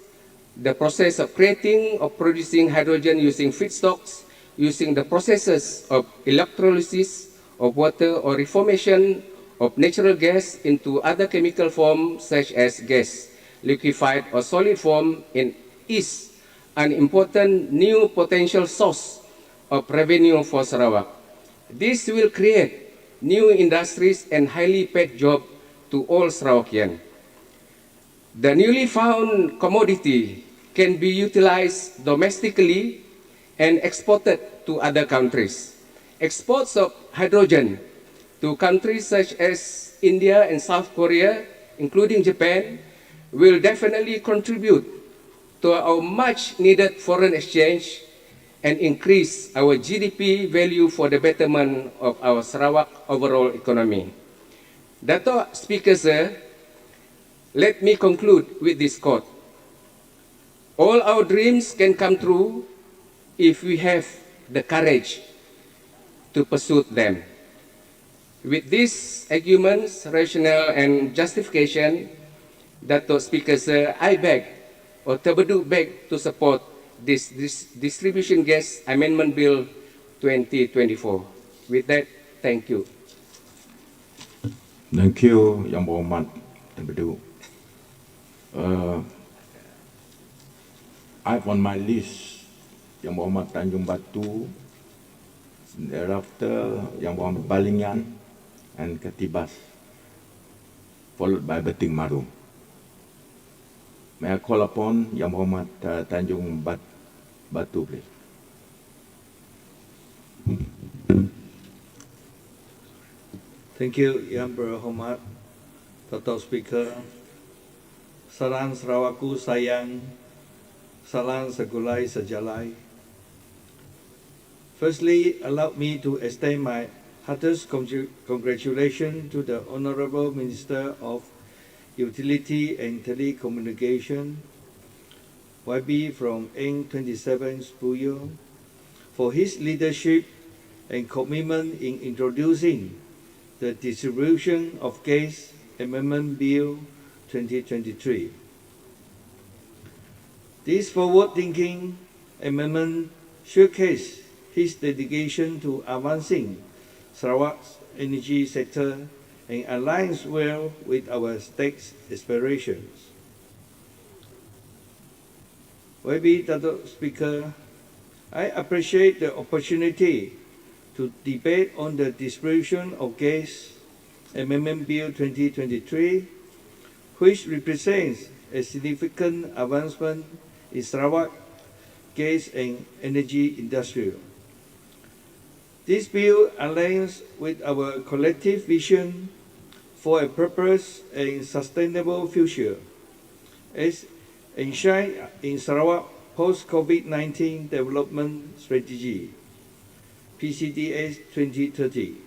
the process of creating or producing hydrogen using feedstocks, using the processes of electrolysis of water or reformation of natural gas into other chemical forms such as gas, liquefied or solid form, is an important new potential source of revenue for Sarawak. This will create new industries and highly paid jobs to all Sarawakian. The newly found commodity can be utilized domestically and exported to other countries. Exports of hydrogen to countries such as India and South Korea, including Japan, will definitely contribute to our much needed foreign exchange and increase our GDP value for the betterment of our Sarawak overall economy. Dato' Speaker, sir, let me conclude with this quote. All our dreams can come true if we have the courage to pursue them. With these arguments, rationale, and justification, Dato' Speaker, sir, I beg or Terbedu beg to support this Distribution Gas Amendment Bill 2024. With that, thank you. Thank you, Yang Berhormat Terbedu. I have on my list Yang Berhormat Tanjung Batu, thereafter Yang Berhormat Balingan and Ketibas, followed by Beting Maru. May I call upon Yang Berhormat Tanjung Batu, please. Thank you, Yang Berhormat Dato' Speaker. Salam Sarawakku sayang, salam segulai sejalai. Firstly, allow me to extend my heartiest congratulations to the Honourable Minister of Utility and Telecommunication, YB from N27 Spuyo, for his leadership and commitment in introducing the Distribution of Gas Amendment Bill 2023. This forward-thinking amendment showcases his dedication to advancing Sarawak's energy sector and aligns well with our state's aspirations. YB Dato' Speaker, I appreciate the opportunity to debate on the Distribution of Gas Amendment Bill 2023, which represents a significant advancement in Sarawak gas and energy industry. This bill aligns with our collective vision for a prosperous and sustainable future, as enshrined in Sarawak Post-COVID-19 Development Strategy, PCDS 2030,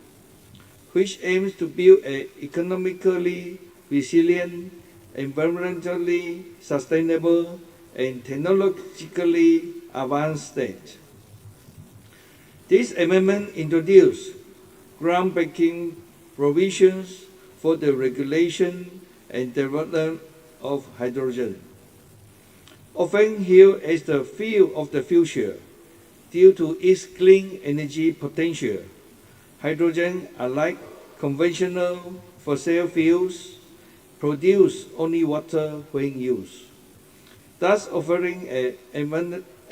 which aims to build an economically resilient, environmentally sustainable, and technologically advanced state. This amendment introduced groundbreaking provisions for the regulation and development of hydrogen. Often hailed as the fuel of the future due to its clean energy potential, hydrogen, unlike conventional fossil fuels, produce only water when used, thus offering an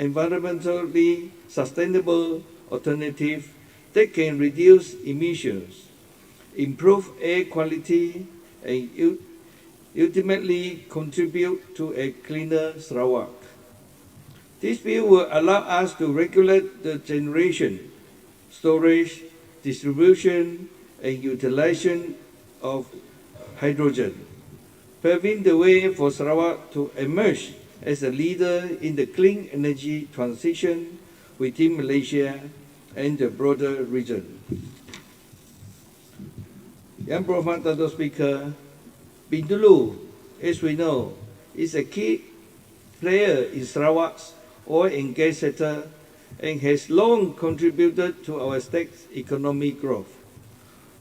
environmentally sustainable alternative that can reduce emissions, improve air quality, and ultimately contribute to a cleaner Sarawak. This bill will allow us to regulate the generation, storage, distribution, and utilization of hydrogen, paving the way for Sarawak to emerge as a leader in the clean energy transition within Malaysia and the broader region. Yang Berhormat Dato' Speaker, Bintulu, as we know, is a key player in Sarawak's oil and gas sector and has long contributed to our state's economic growth.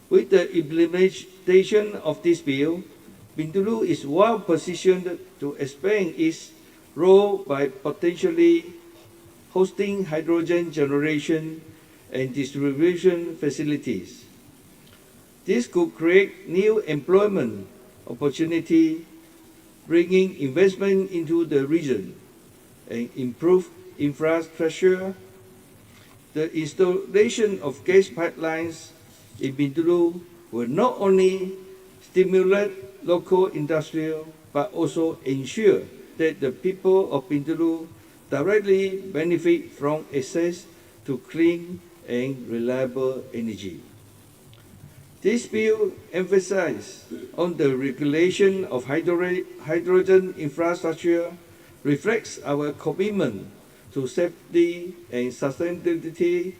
With the implementation of this bill, Bintulu is well positioned to expand its role by potentially hosting hydrogen generation and distribution facilities. This could create new employment opportunity, bringing investment into the region and improve infrastructure. The installation of gas pipelines in Bintulu will not only stimulate local industrial but also ensure that the people of Bintulu directly benefit from access to clean and reliable energy. This bill emphasizes on the regulation of hydrogen infrastructure, reflects our commitment to safety and sustainability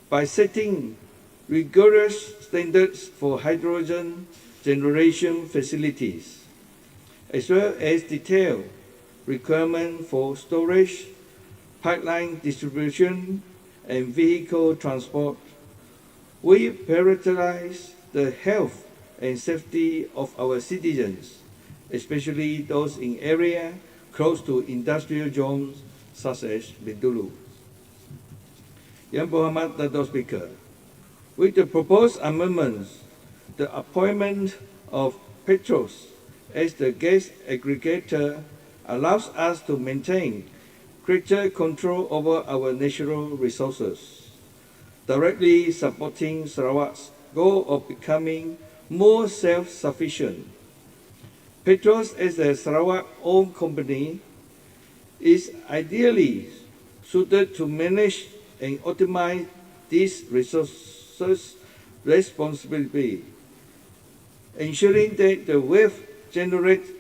by setting rigorous standards for hydrogen generation facilities, as well as detailed requirements for storage, pipeline distribution, and vehicle transport. We prioritize the health and safety of our citizens, especially those in areas close to industrial zones such as Bintulu. Yang Berhormat Dato' Speaker, with the proposed amendments, the appointment of Petros as the gas aggregator allows us to maintain greater control over our natural resources, directly supporting Sarawak's goal of becoming more self-sufficient. Petros, as a Sarawak-owned company, is ideally suited to manage and optimize these resources responsibly, ensuring that the wealth generated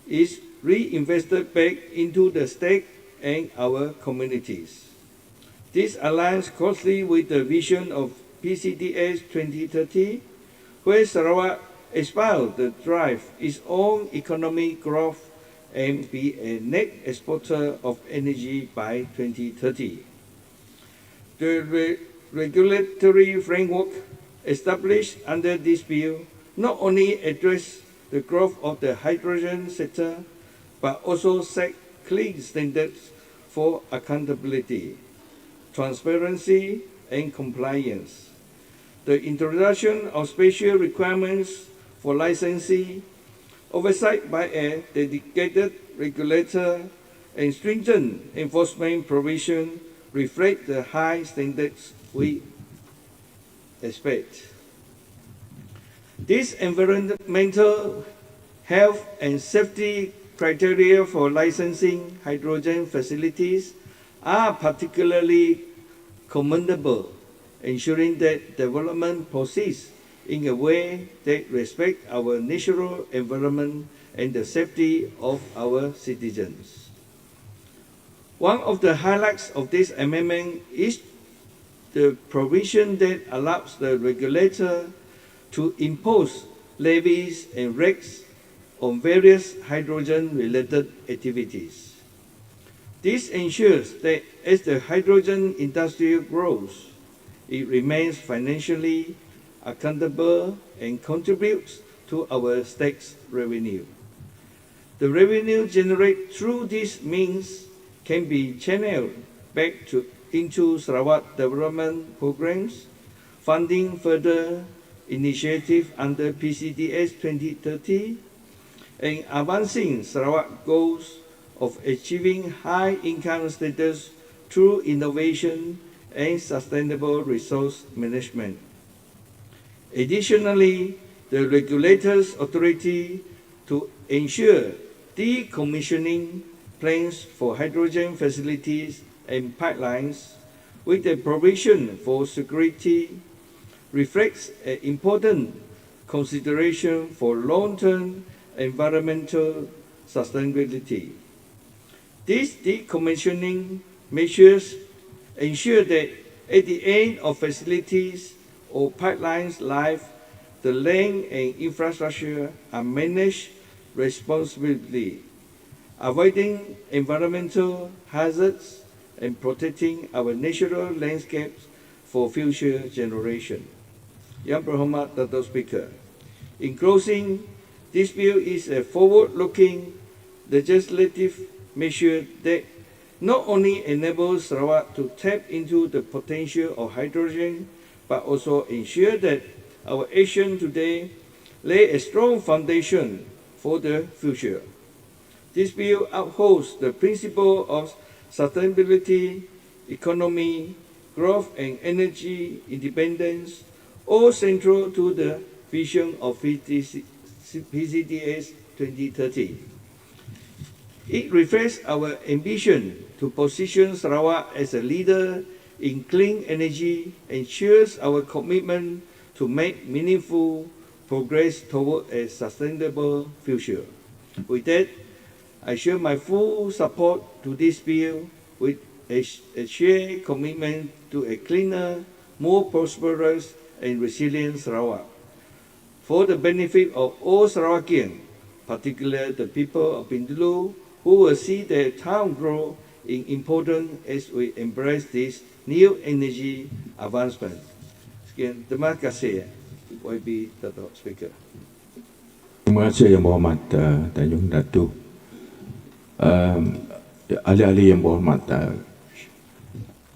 is reinvested back into the state and our communities. This aligns closely with the vision of PCDS 2030, where Sarawak aspires to drive its own economic growth and be a net exporter of energy by 2030. The regulatory framework established under this bill not only addresses the growth of the hydrogen sector, but also set clear standards for accountability, transparency, and compliance. The introduction of special requirements for licensing, oversight by a dedicated regulator, and stringent enforcement provision reflect the high standards we expect. These environmental, health, and safety criteria for licensing hydrogen facilities are particularly commendable, ensuring that development proceeds in a way that respects our natural environment and the safety of our citizens. One of the highlights of this amendment is the provision that allows the regulator to impose levies and rates on various hydrogen-related activities. This ensures that as the hydrogen industry grows, it remains financially accountable and contributes to our state's revenue. The revenue generated through these means can be channeled back into Sarawak development programs, funding further initiatives under PCDS 2030, and advancing Sarawak goals of achieving high income status through innovation and sustainable resource management. Additionally, the regulator's authority to ensure decommissioning plans for hydrogen facilities and pipelines with a provision for security reflects an important consideration for long-term environmental sustainability. These decommissioning measures ensure that at the end of facilities or pipelines life, the land and infrastructure are managed responsibly, avoiding environmental hazards and protecting our natural landscapes for future generations. Yang Berhormat Dato' Speaker, in closing, this bill is a forward-looking legislative measure that not only enables Sarawak to tap into the potential of hydrogen, but also ensure that our action today lay a strong foundation for the future. This bill upholds the principle of sustainability, economy, growth, and energy independence, all central to the vision of PCDS 2030. It reflects our ambition to position Sarawak as a leader in clean energy and shares our commitment to make meaningful progress toward a sustainable future. With that, I share my full support to this bill with a shared commitment to a cleaner, more prosperous and resilient Sarawak. For the benefit of all Sarawakians, particularly the people of Pindulu, who will see their town grow in importance as we embrace this new energy advancement. Sekian, terima kasih YB Dato' Speaker. Terima kasih Yang Berhormat Tanjung Datuk. Ahli-ahli Yang Berhormat,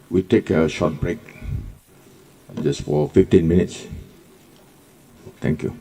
we take a short break just for 15 minutes. Thank you.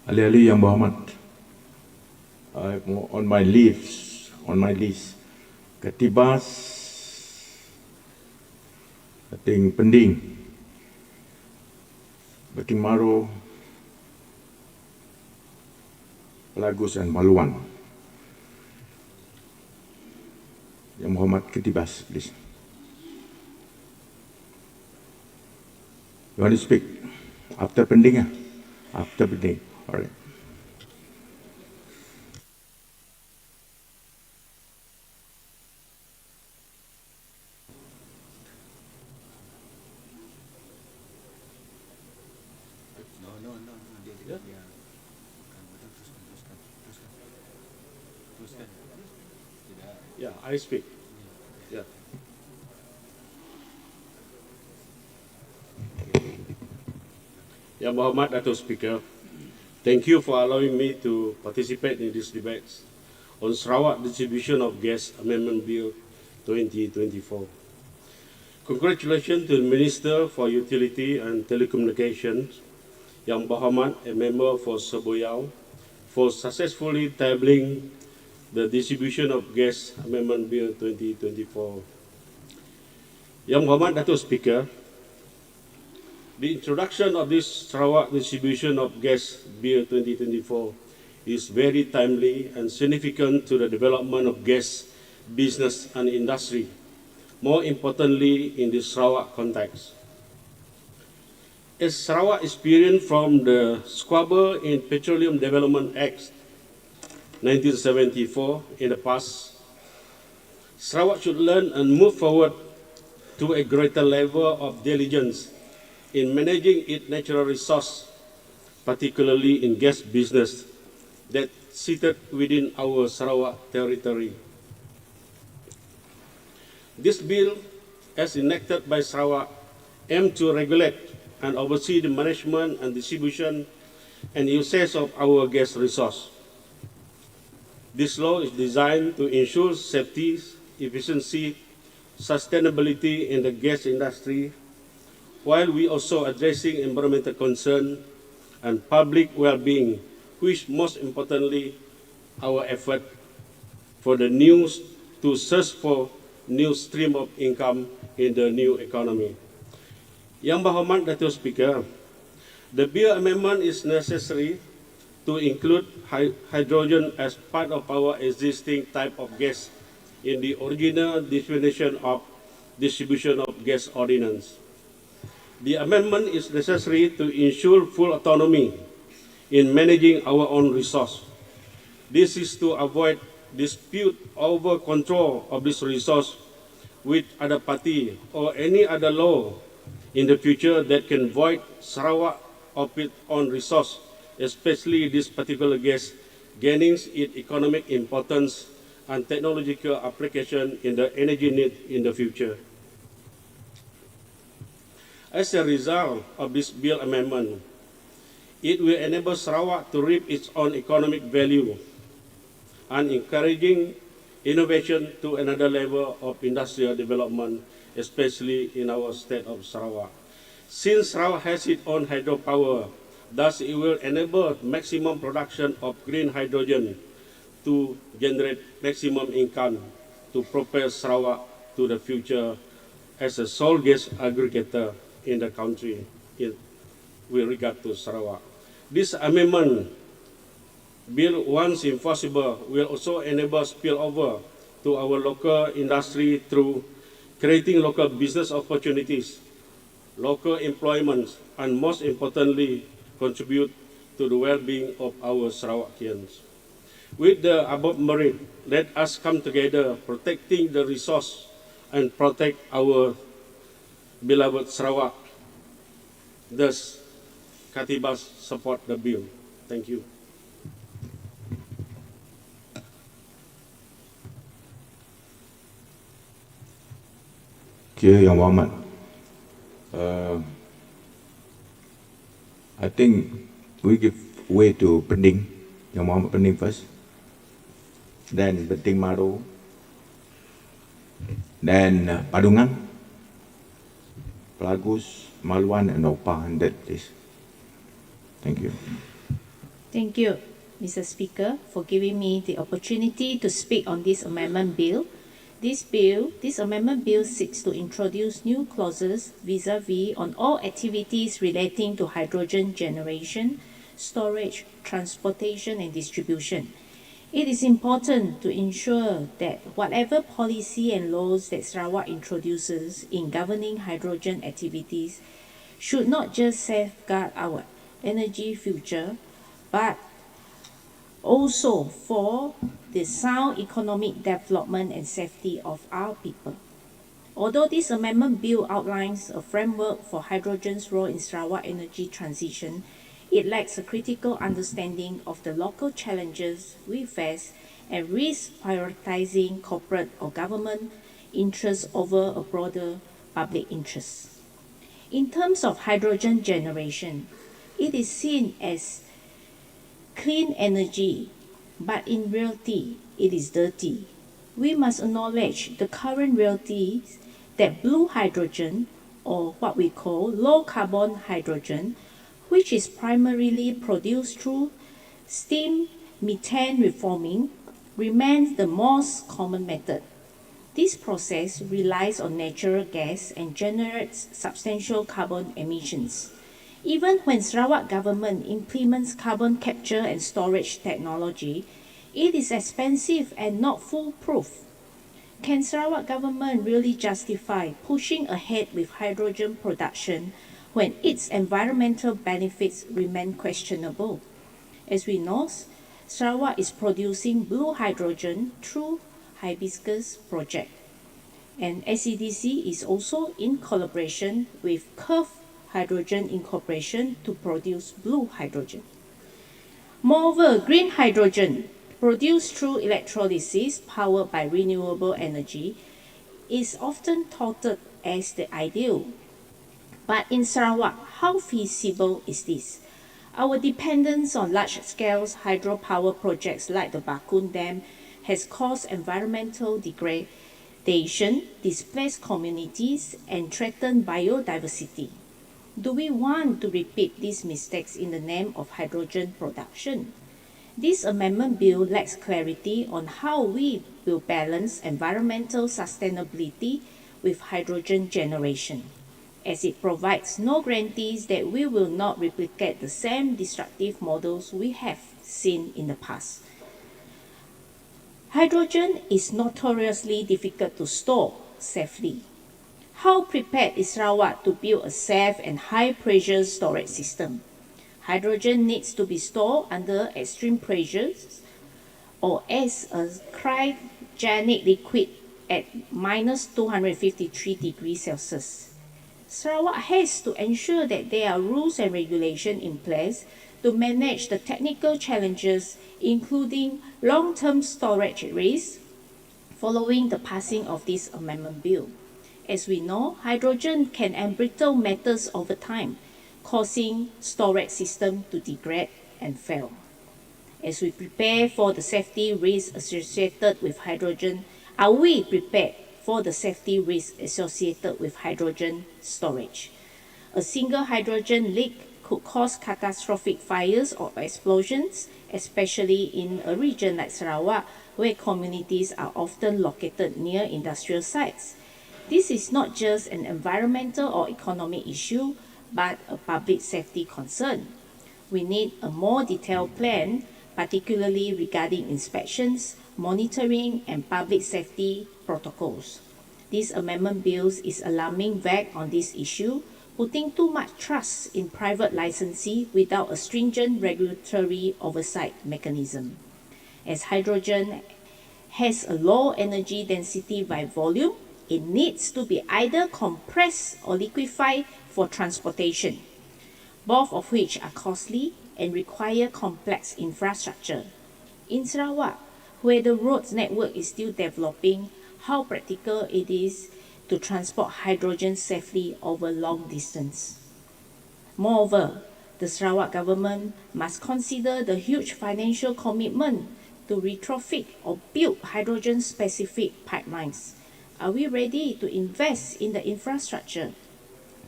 ahli-ahli yang berhormat, on my list, Ketibas, Ting Pending, Beting Maro, Pelagus dan Maluan. Yang berhormat Ketibas, please. You want to speak after Pending? After Pending, all right. Yeah, I speak. Yeah. Yang Berhormat Dato' Speaker, thank you for allowing me to participate in this debate on Sarawak Distribution of Gas Amendment Bill 2024. Congratulations to the Minister for Utility and Telecommunications, Yang Berhormat, a member for Sebuyau, for successfully tabling the Distribution of Gas Amendment Bill 2024. Yang Berhormat Dato' Speaker, the introduction of this Sarawak Distribution of Gas Bill 2024 is very timely and significant to the development of gas business and industry, more importantly in the Sarawak context. As Sarawak experienced from the squabble in Petroleum Development Act 1974 in the past, Sarawak should learn and move forward to a greater level of diligence in managing its natural resource, particularly in gas business that seated within our Sarawak territory. This bill, as enacted by Sarawak, aims to regulate and oversee the management and distribution and usage of our gas resource. This law is designed to ensure safety, efficiency, sustainability in the gas industry, while we also addressing environmental concern and public well-being, which most importantly, our effort for the news to search for new stream of income in the new economy. Yang Berhormat Dato' Speaker, the bill amendment is necessary to include hydrogen as part of our existing type of gas in the original definition of Distribution of Gas Ordinance. The amendment is necessary to ensure full autonomy in managing our own resource. This is to avoid dispute over control of this resource with other party or any other law in the future that can void Sarawak of its own resource, especially this particular gas gaining its economic importance and technological application in the energy need in the future. As a result of this bill amendment, it will enable Sarawak to reap its own economic value and encouraging innovation to another level of industrial development, especially in our state of Sarawak. Since Sarawak has its own hydropower, thus it will enable maximum production of green hydrogen to generate maximum income to propel Sarawak to the future as a sole gas aggregator in the country with regard to Sarawak. This amendment bill, once enforceable, will also enable spillover to our local industry through creating local business opportunities, local employment, and most importantly, contribute to the well-being of our Sarawakians. With the above merit, let us come together protecting the resource and protect our beloved Sarawak. Thus, Katibas support the bill. Thank you. Okay, Yang Berhormat. I think we give way to Pending. Yang Berhormat Pending first. Then Beting Maru. Then Padungan, Pelagus, Maluan, and Opah, and that please. Thank you. Thank you, Mr. Speaker, for giving me the opportunity to speak on this amendment bill. This amendment bill seeks to introduce new clauses vis-à-vis on all activities relating to hydrogen generation, storage, transportation and distribution. It is important to ensure that whatever policy and laws that Sarawak introduces in governing hydrogen activities should not just safeguard our energy future, but also for the sound economic development and safety of our people. Although this amendment bill outlines a framework for hydrogen's role in Sarawak energy transition, it lacks a critical understanding of the local challenges we face and risks prioritizing corporate or government interests over a broader public interest. In terms of hydrogen generation, it is seen as clean energy, but in reality, it is dirty. We must acknowledge the current realities that blue hydrogen, or what we call low carbon hydrogen, which is primarily produced through steam methane reforming, remains the most common method. This process relies on natural gas and generates substantial carbon emissions. Even when Sarawak government implements carbon capture and storage technology, it is expensive and not foolproof. Can Sarawak government really justify pushing ahead with hydrogen production when its environmental benefits remain questionable? As we know, Sarawak is producing blue hydrogen through Hibiscus project, and SEDC is also in collaboration with Curve Hydrogen Incorporation to produce blue hydrogen. Moreover, green hydrogen produced through electrolysis powered by renewable energy is often touted as the ideal. But in Sarawak, how feasible is this? Our dependence on large-scale hydropower projects like the Bakun Dam has caused environmental degradation, displaced communities, and threatened biodiversity. Do we want to repeat these mistakes in the name of hydrogen production? This amendment bill lacks clarity on how we will balance environmental sustainability with hydrogen generation, as it provides no guarantees that we will not replicate the same destructive models we have seen in the past. Hydrogen is notoriously difficult to store safely. How prepared is Sarawak to build a safe and high-pressure storage system? Hydrogen needs to be stored under extreme pressures or as a cryogenic liquid at minus 253 degrees Celsius. Sarawak has to ensure that there are rules and regulations in place to manage the technical challenges, including long-term storage risks, following the passing of this amendment bill. As we know, hydrogen can embrittle metals over time, causing storage system to degrade and fail. As we prepare for the safety risks associated with hydrogen, are we prepared for the safety risks associated with hydrogen storage? A single hydrogen leak could cause catastrophic fires or explosions, especially in a region like Sarawak, where communities are often located near industrial sites. This is not just an environmental or economic issue, but a public safety concern. We need a more detailed plan, particularly regarding inspections, monitoring, and public safety protocols. This amendment bill is alarming vague on this issue, putting too much trust in private licensee without a stringent regulatory oversight mechanism. As hydrogen has a low energy density by volume, it needs to be either compressed or liquefied for transportation, both of which are costly and require complex infrastructure. In Sarawak, where the roads network is still developing, how practical it is to transport hydrogen safely over long distance. Moreover, the Sarawak government must consider the huge financial commitment to retrofit or build hydrogen-specific pipelines. Are we ready to invest in the infrastructure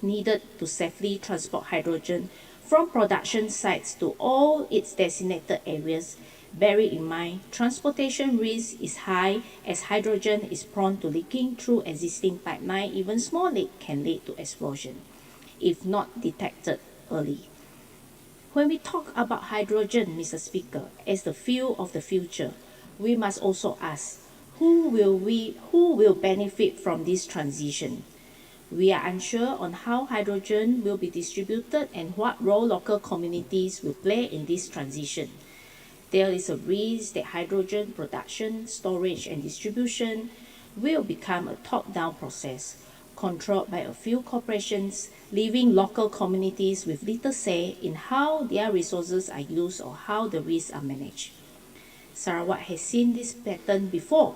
needed to safely transport hydrogen from production sites to all its designated areas. Bear in mind, transportation risk is high as hydrogen is prone to leaking through existing pipeline. Even small leak can lead to explosion if not detected early. When we talk about hydrogen, Mr. Speaker, as the fuel of the future, we must also ask, who will benefit from this transition? We are unsure on how hydrogen will be distributed and what role local communities will play in this transition. There is a risk that hydrogen production, storage and distribution will become a top-down process, controlled by a few corporations, leaving local communities with little say in how their resources are used or how the risks are managed. Sarawak has seen this pattern before,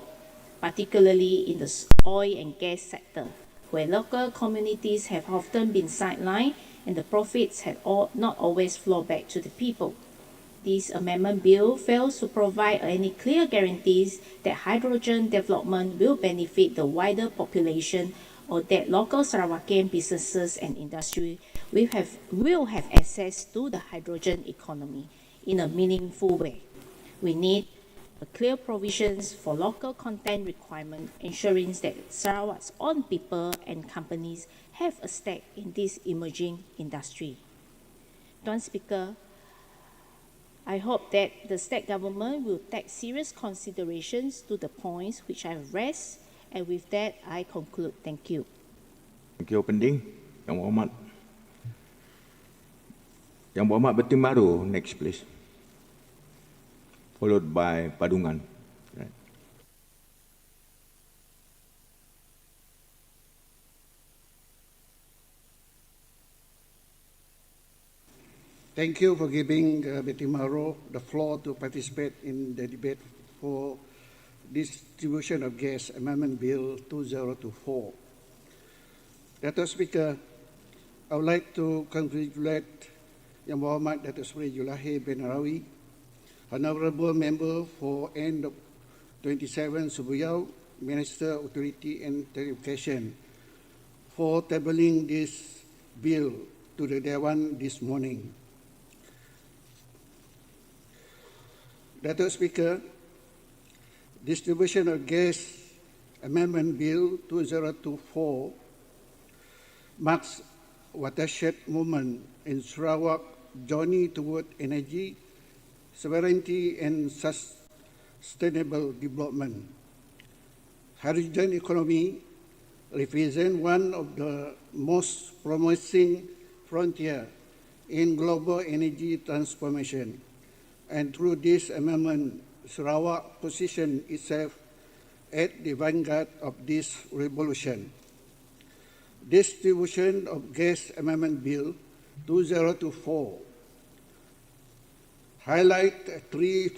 particularly in the oil and gas sector, where local communities have often been sidelined and the profits have not always flowed back to the people. This amendment bill fails to provide any clear guarantees that hydrogen development will benefit the wider population or that local Sarawakian businesses and industry will have access to the hydrogen economy in a meaningful way. We need clear provisions for local content requirement, ensuring that Sarawak's own people and companies have a stake in this emerging industry. Tuan Speaker, I hope that the state government will take serious considerations to the points which I have raised, and with that, I conclude. Thank you. Thank you, Pending. Yang Berhormat. Yang Berhormat Betimaru, next please. Followed by Padungan. Right. Thank you for giving Betimaru the floor to participate in the debate for Distribution of Gas Amendment Bill 2024. Dato' Speaker, I would like to congratulate Yang Berhormat Dato' Sri Julahir bin Arawi, Honorable Member for End of 27 Subuyau, Minister Authority and Telecommunication, for tabling this bill to the Dewan this morning. Dato' Speaker, Distribution of Gas Amendment Bill 2024 marks a watershed moment in Sarawak's journey toward energy sovereignty and sustainable development. Hydrogen economy represents one of the most promising frontiers in global energy transformation, and through this amendment, Sarawak positions itself at the vanguard of this revolution. Distribution of Gas Amendment Bill 2024 highlight three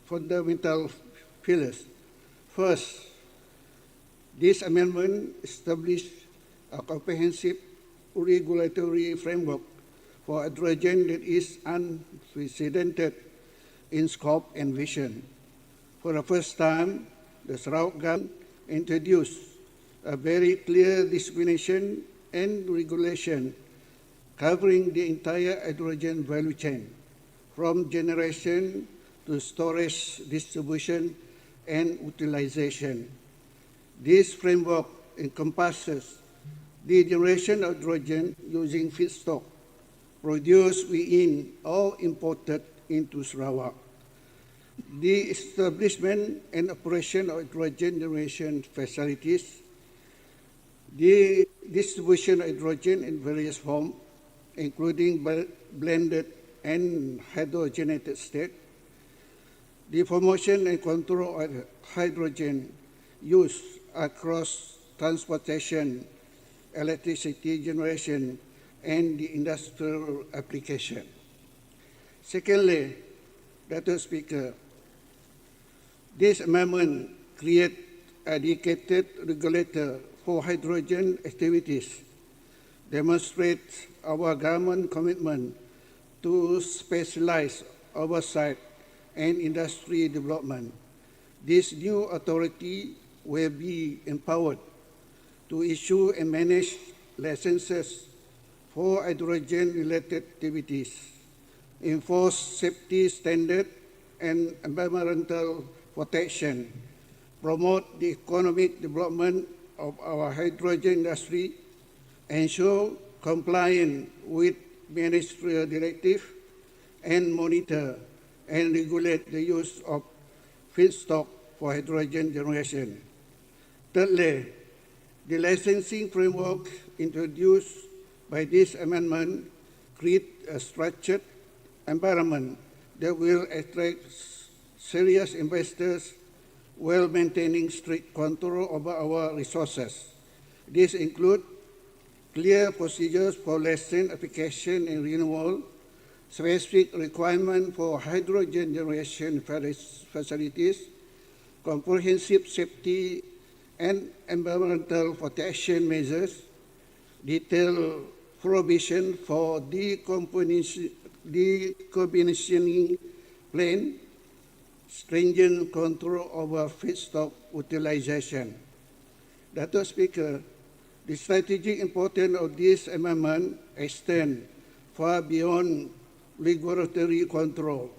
fundamental pillars. First, this amendment established a comprehensive regulatory framework for hydrogen that is unprecedented in scope and vision. For the first time, the Sarawak government introduced a very clear discrimination and regulation covering the entire hydrogen value chain, from generation to storage, distribution, and utilization. This framework encompasses the generation of hydrogen using feedstock produced within or imported into Sarawak, the establishment and operation of hydrogen generation facilities, the distribution of hydrogen in various forms, including blended and hydrogenated state, the promotion and control of hydrogen use across transportation, electricity generation, and the industrial application. Secondly, Dato' Speaker, this amendment creates a dedicated regulator for hydrogen activities, demonstrates our government commitment to specialized oversight and industry development. This new authority will be empowered to issue and manage licenses for hydrogen-related activities, enforce safety standard and environmental protection, promote the economic development of our hydrogen industry, ensure compliance with ministerial directive, and monitor and regulate the use of feedstock for hydrogen generation. Thirdly, the licensing framework introduced by this amendment create a structured environment that will attract serious investors while maintaining strict control over our resources. This includes clear procedures for license application and renewal, specific requirements for hydrogen generation facilities, comprehensive safety and environmental protection measures, detailed provision for decommissioning plan, stringent control over feedstock utilization. Dr. Speaker, the strategic importance of this amendment extends far beyond regulatory control.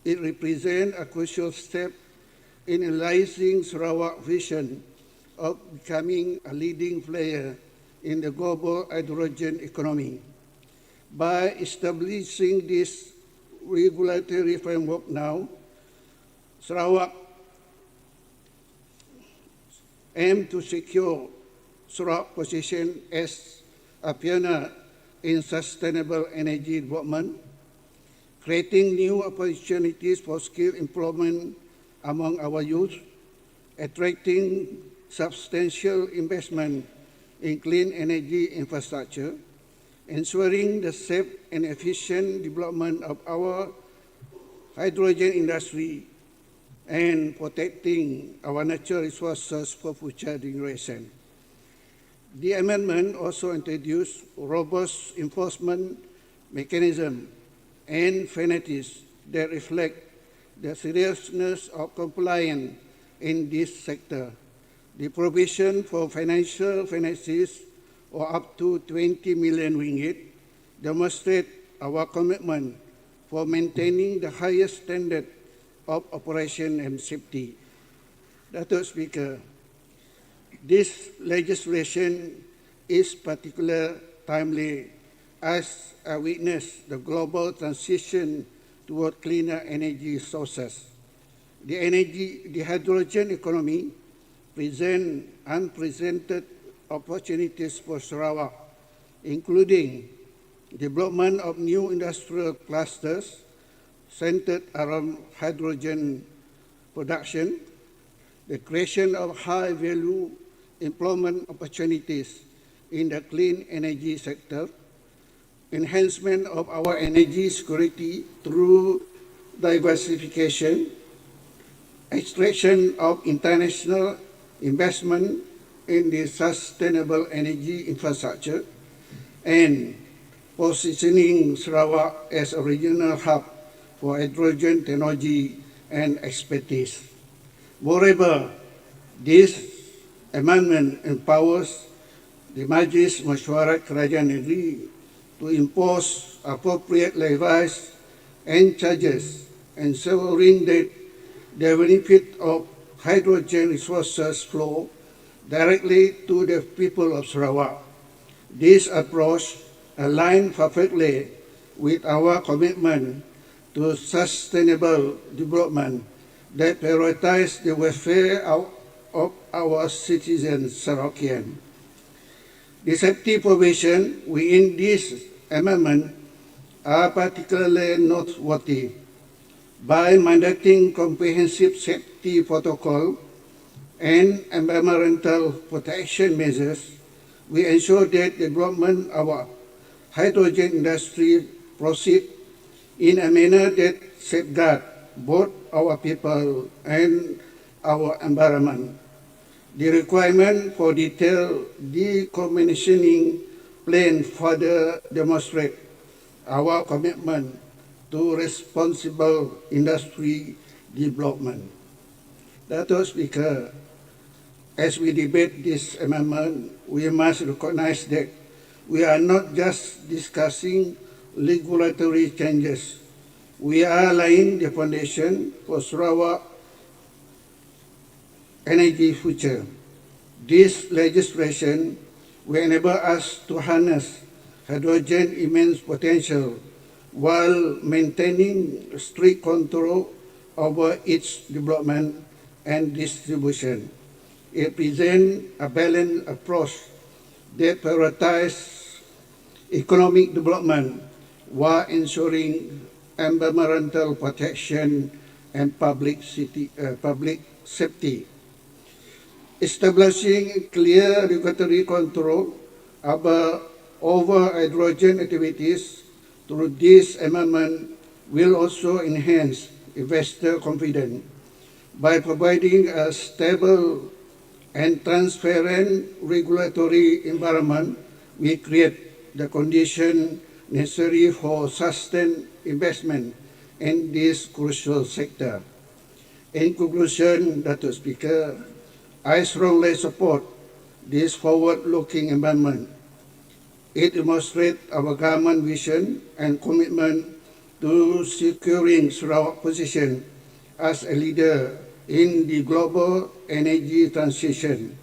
It represents a crucial step in realizing Sarawak's vision of becoming a leading player in the global hydrogen economy. By establishing this regulatory framework now, Sarawak aims to secure Sarawak's position as a pioneer in sustainable energy development, creating new opportunities for skill employment among our youth, attracting substantial investment in clean energy infrastructure, ensuring the safe and efficient development of our hydrogen industry, and protecting our natural resources for future generations. The amendment also introduced robust enforcement mechanisms and penalties that reflect the seriousness of compliance in this sector. The provision for financial penalties of up to 20 million ringgit demonstrate our commitment for maintaining the highest standard of operation and safety. Dr. Speaker, this legislation is particularly timely as I witness the global transition toward cleaner energy sources. The hydrogen economy presents unprecedented opportunities for Sarawak, including development of new industrial clusters centered around hydrogen production, the creation of high-value employment opportunities in the clean energy sector, enhancement of our energy security through diversification, extraction of international investment in the sustainable energy infrastructure, and positioning Sarawak as a regional hub for hydrogen technology and expertise. Moreover, this amendment empowers the Majlis Mesyuarat Kerajaan Negeri to impose appropriate levies and charges, ensuring that the benefit of hydrogen resources flow directly to the people of Sarawak. This approach aligns perfectly with our commitment to sustainable development that prioritizes the welfare of our citizens Sarawakian. The safety provision within this amendment are particularly noteworthy. By mandating comprehensive safety protocol and environmental protection measures, we ensure that development of our hydrogen industry proceed in a manner that safeguards both our people and our environment. The requirement for detailed decommissioning plan further demonstrate our commitment to responsible industry development. Dr. Speaker, as we debate this amendment, we must recognize that we are not just discussing regulatory changes. We are laying the foundation for Sarawak energy future. This legislation will enable us to harness hydrogen immense potential while maintaining strict control over its development and distribution. It presents a balanced approach that prioritizes economic development while ensuring environmental protection and public safety. Establishing clear regulatory control over hydrogen activities through this amendment will also enhance investor confidence by providing a stable and transparent regulatory environment. We create the condition necessary for sustained investment in this crucial sector. In conclusion, Dr. Speaker, I strongly support this forward-looking amendment. It demonstrates our government vision and commitment to securing Sarawak's position as a leader in the global energy transition.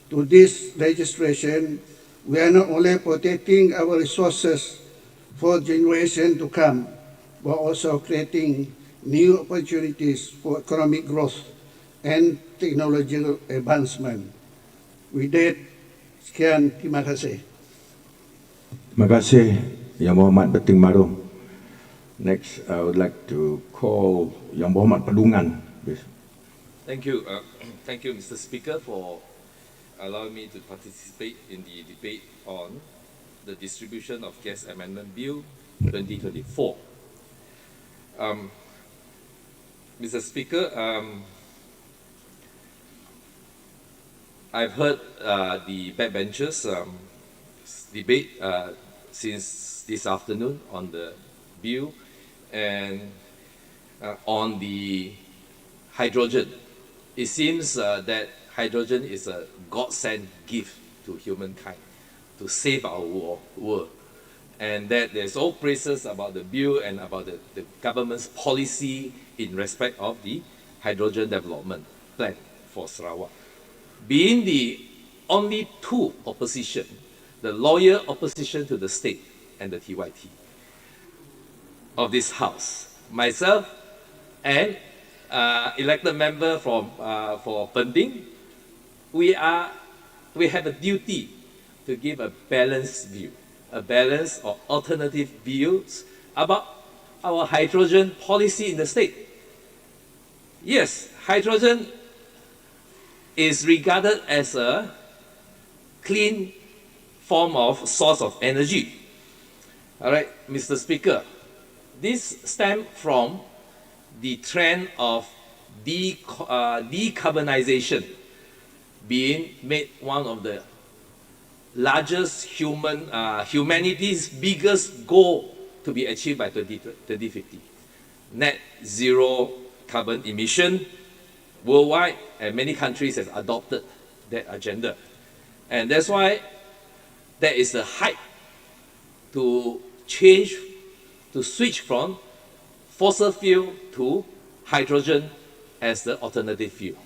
To this legislation, we are not only protecting our resources for generations to come, but also creating new opportunities for economic growth and technological advancement. With that, sekian, terima kasih. Terima kasih Yang Berhormat Beting Maru. Next, I would like to call Yang Berhormat Pedungan. Please. Thank you, Mr. Speaker, for allowing me to participate in the debate on the Distribution of Gas Amendment Bill 2024. Mr. Speaker, I've heard the backbenchers debate since this afternoon on the bill and on the hydrogen. It seems that hydrogen is a God-sent gift to humankind to save our world, and that there's all praises about the bill and about the government's policy in respect of the hydrogen development plan for Sarawak. Being the only two opposition, the loyal opposition to the state and the TYT of this house, myself and elected member for Pending, we have a duty to give a balanced view, a balance of alternative views about our hydrogen policy in the state. Yes, hydrogen is regarded as a clean form of source of energy. All right, Mr. Speaker, this stems from the trend of decarbonization being made one of the largest humanity's biggest goal to be achieved by 2050. Net zero carbon emission worldwide, and many countries have adopted that agenda. And that's why there is a hype to switch from fossil fuel to hydrogen as the alternative fuel.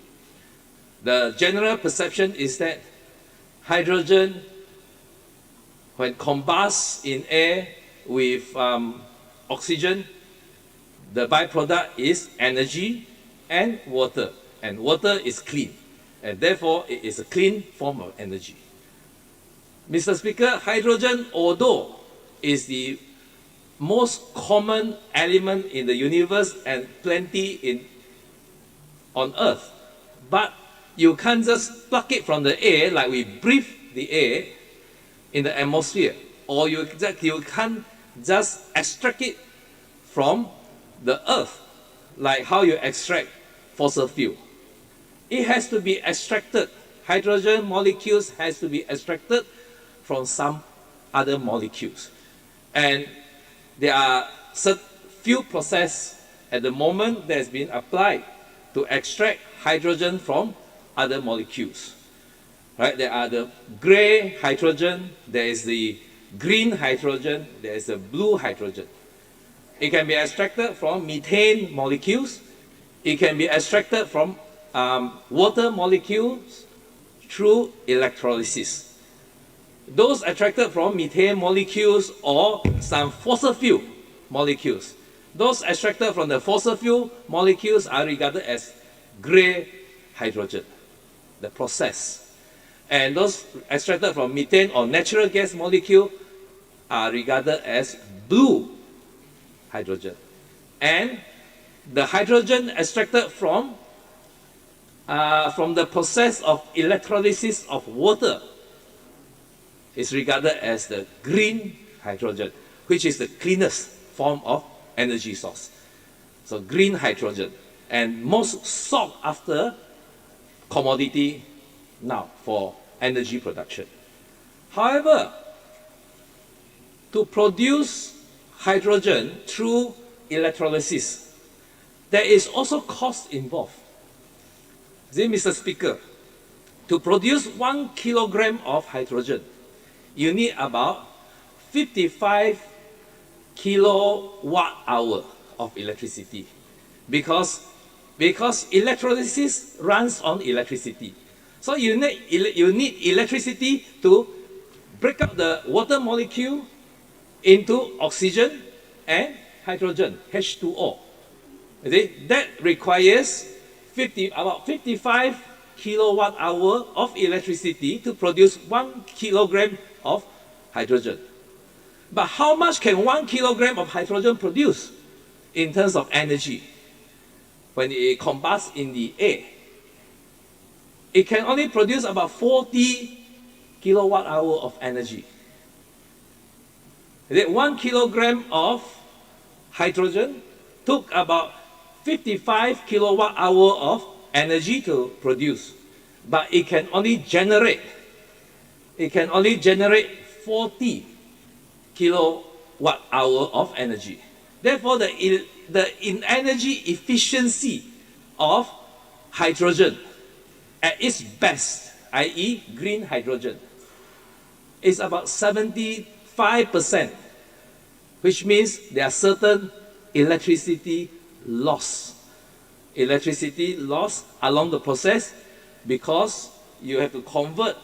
The general perception is that hydrogen, when combusts in air with oxygen, the byproduct is energy and water is clean, and therefore it is a clean form of energy. Mr. Speaker, hydrogen, although is the most common element in the universe and plenty on Earth, but you can't just pluck it from the air like we breathe the air in the atmosphere, or you can't just extract it from the earth like how you extract fossil fuel. It has to be extracted. Hydrogen molecules has to be extracted from some other molecules. And there are few processes at the moment that has been applied to extract hydrogen from other molecules. Right? There are the gray hydrogen, there is the green hydrogen, there is a blue hydrogen. It can be extracted from methane molecules. It can be extracted from water molecules through electrolysis. Those extracted from methane molecules or some fossil fuel molecules, those extracted from the fossil fuel molecules are regarded as grey hydrogen, the process. And those extracted from methane or natural gas molecule are regarded as blue hydrogen. And the hydrogen extracted from the process of electrolysis of water is regarded as the green hydrogen, which is the cleanest form of energy source. So green hydrogen, and most sought after commodity now for energy production. However, to produce hydrogen through electrolysis, there is also cost involved. See, Mr. Speaker, to produce 1 kilogram of hydrogen, you need about 55 kilowatt hour of electricity, because electrolysis runs on electricity. So you need electricity to break up the water molecule into oxygen and hydrogen, H2O. That requires about 55 kilowatt hour of electricity to produce 1 kilogram of hydrogen. But how much can 1 kilogram of hydrogen produce in terms of energy when it combusts in the air? It can only produce about 40 kilowatt hour of energy. 1 kilogram of hydrogen took about 55 kilowatt hour of energy to produce, but it can only generate 40 kilowatt hour of energy. Therefore, the energy efficiency of hydrogen at its best, i.e. green hydrogen, is about 75%, which means there are certain electricity loss along the process, because you have to convert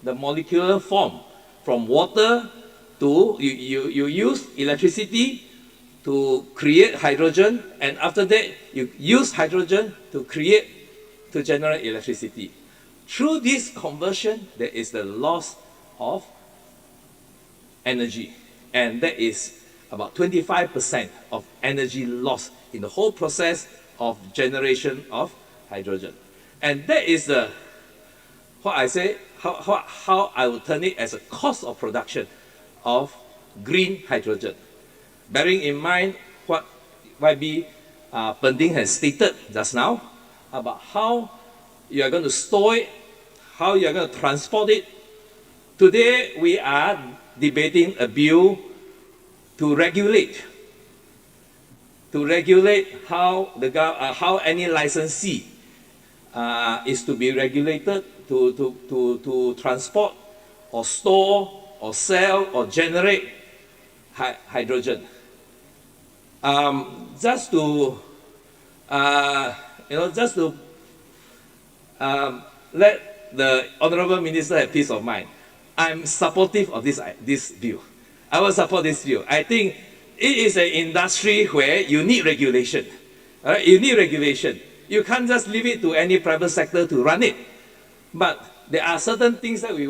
the molecular form from water to, you use electricity to create hydrogen, and after that you use hydrogen to generate electricity. Through this conversion, there is the loss of energy, and that is about 25% of energy loss in the whole process of generation of hydrogen. And that is what I say, how I would term it as a cost of production of green hydrogen. Bearing in mind what YB Pending has stated just now about how you are going to store it, how you are going to transport it. Today we are debating a bill to regulate how any licensee is to be regulated to transport or store or sell or generate hydrogen. Just to let the Honourable Minister have peace of mind, I'm supportive of this bill. I will support this bill. I think it is an industry where you need regulation. Right? You need regulation. You can't just leave it to any private sector to run it. But there are certain things that we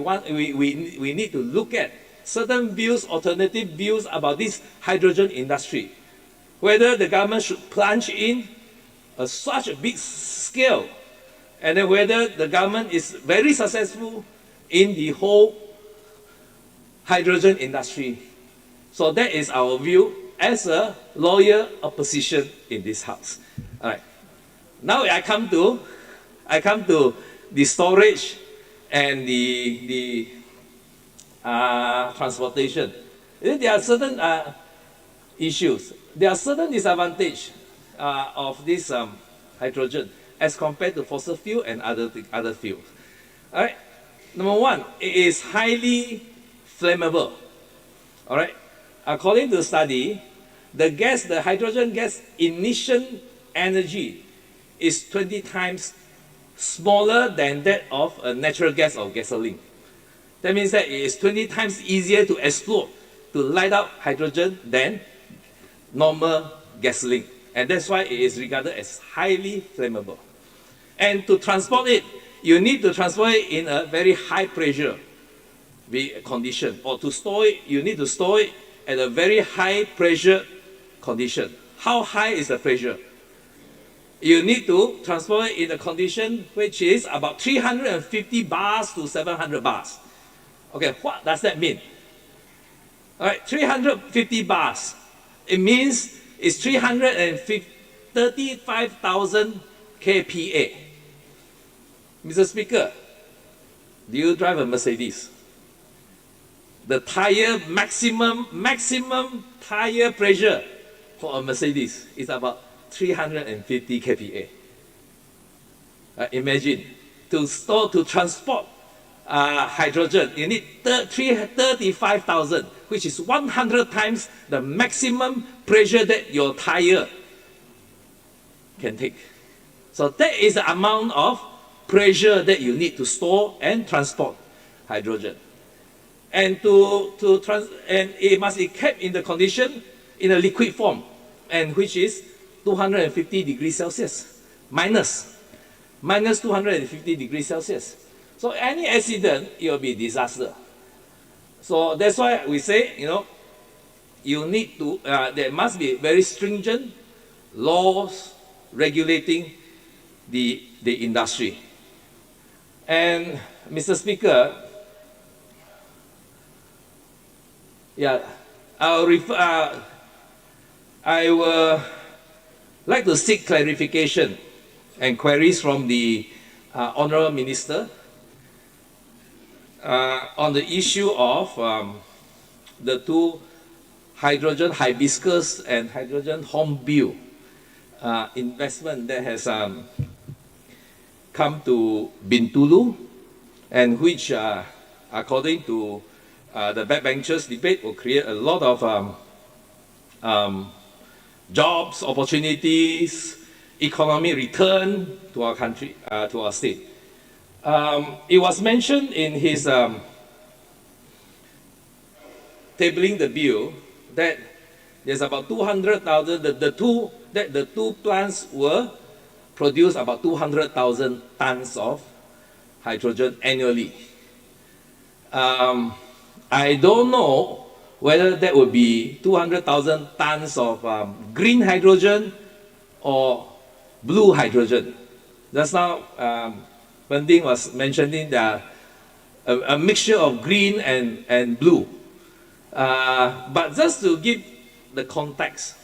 need to look at. Certain views, alternative views about this hydrogen industry. Whether the government should plunge in such a big scale, and then whether the government is very successful in the whole hydrogen industry. So that is our view as a lawyer opposition in this house. All right. Now I come to the storage and the transportation. There are certain issues. There are certain disadvantages of this hydrogen as compared to fossil fuel and other fuels. All right. Number one, it is highly flammable. All right. According to the study, the hydrogen gas emission energy is 20 times smaller than that of a natural gas or gasoline. That means that it is 20 times easier to explode, to light up hydrogen than normal gasoline. And that's why it is regarded as highly flammable. And to transport it, you need to transport it in a very high pressure condition. Or to store it, you need to store it at a very high pressure condition. How high is the pressure? You need to transport it in a condition which is about 350 bars to 700 bars. Okay, what does that mean? All right, 350 bars. It means it's 335,000 kPa. Mr. Speaker, do you drive a Mercedes? The tire maximum tire pressure for a Mercedes is about 350 kPa. Imagine, to transport hydrogen, you need 35,000, which is 100 times the maximum pressure that your tire can take. So that is the amount of pressure that you need to store and transport hydrogen. And it must be kept in the condition in a liquid form, and which is 250 degrees Celsius, minus 250 degrees Celsius. So any accident, it will be disaster. So that's why we say, you need to, there must be very stringent laws regulating the industry. And Mr. Speaker, I will like to seek clarification and queries from the Honourable Minister on the issue of the two hydrogen hibiscus and hydrogen hornbill investment that has come to Bintulu, and which, according to the backbenchers debate, will create a lot of jobs, opportunities, economic return to our country, to our state. It was mentioned in his tabling the bill that there's about 200,000, the two plants will produce about 200,000 tons of hydrogen annually. I don't know whether that would be 200,000 tons of green hydrogen or blue hydrogen. Just now, Pending was mentioning that a mixture of green and blue. But just to give the context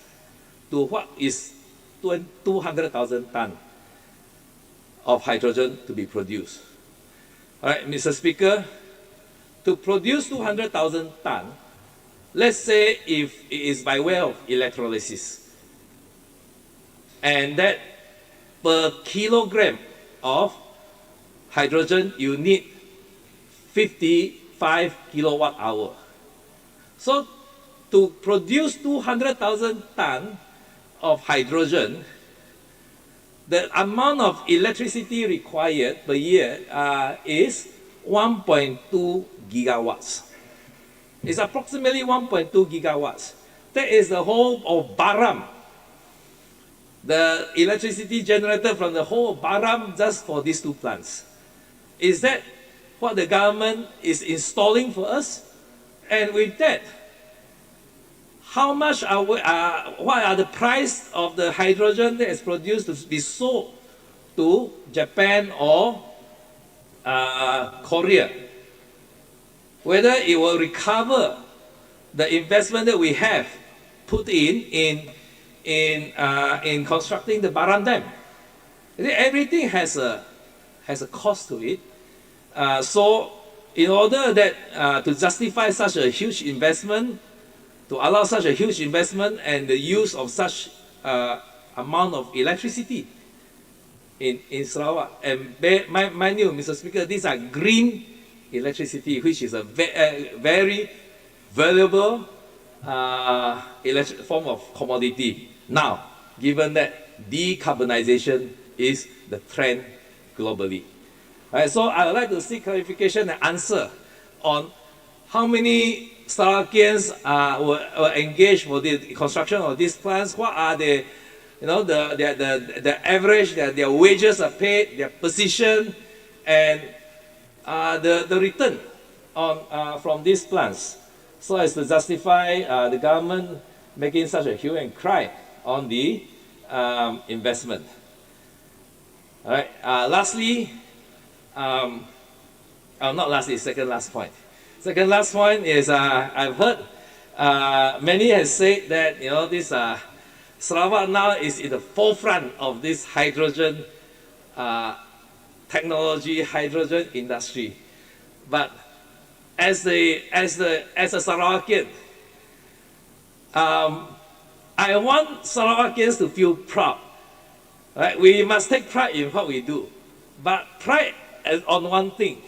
to what is 200,000 tons of hydrogen to be produced. All right, Mr. Speaker, to produce 200,000 tons, let's say if it is by way of electrolysis, and that per kilogram of hydrogen you need 55 kilowatt hour. So to produce 200,000 tons of hydrogen, the amount of electricity required per year is 1.2 gigawatts. It's approximately 1.2 gigawatts. That is the whole of Baram. The electricity generated from the whole of Baram just for these two plants. Is that what the government is installing for us? And with that, how much what are the price of the hydrogen that is produced to be sold to Japan or Korea? Whether it will recover the investment that we have put in constructing the Baram Dam. Everything has a cost to it. So in order that to justify such a huge investment, to allow such a huge investment and the use of such amount of electricity in Sarawak, and mind you, Mr. Speaker, these are green electricity, which is a very valuable form of commodity. Now, given that decarbonization is the trend globally. Right, so I would like to seek clarification and answer on how many Sarawakians were engaged for the construction of these plants. What are the, the average, their wages are paid, their position, and the return on from these plants, so as to justify the government making such a hue and cry on the investment. All right. Lastly, not lastly, second last point. Second last point is I've heard many have said that this Sarawak now is in the forefront of this hydrogen technology, hydrogen industry. But as a Sarawakian, I want Sarawakians to feel proud. Right? We must take pride in what we do. But pride on one thing.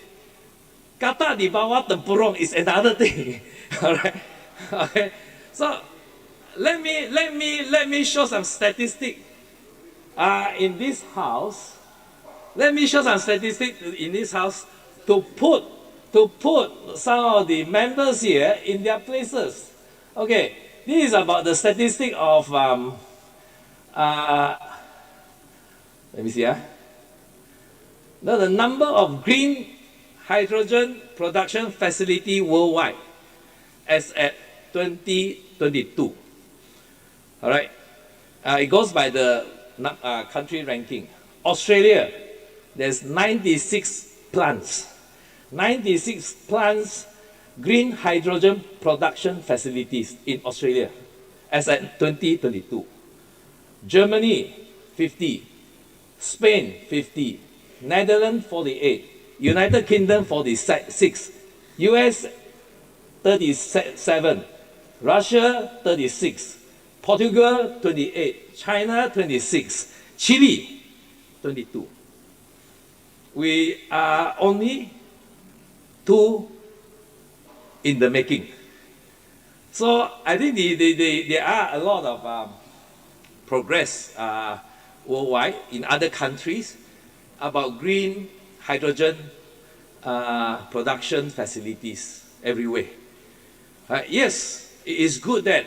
Kata di bawah tempurung is another thing. Alright? Okay. So let me show some statistics in this house. Let me show some statistics in this house to put some of the members here in their places. Okay, this is about the statistic of let me see. Now the number of green hydrogen production facility worldwide as at 2022. All right, it goes by the country ranking. Australia, there's 96 plants. 96 plants, green hydrogen production facilities in Australia as at 2022. Germany, 50. Spain, 50. Netherlands, 48. United Kingdom, 46. US, 37. Russia, 36. Portugal, 28. China, 26. Chile, 22. We are only 2 in the making. So I think there are a lot of progress worldwide in other countries about green hydrogen production facilities everywhere. Yes, it is good that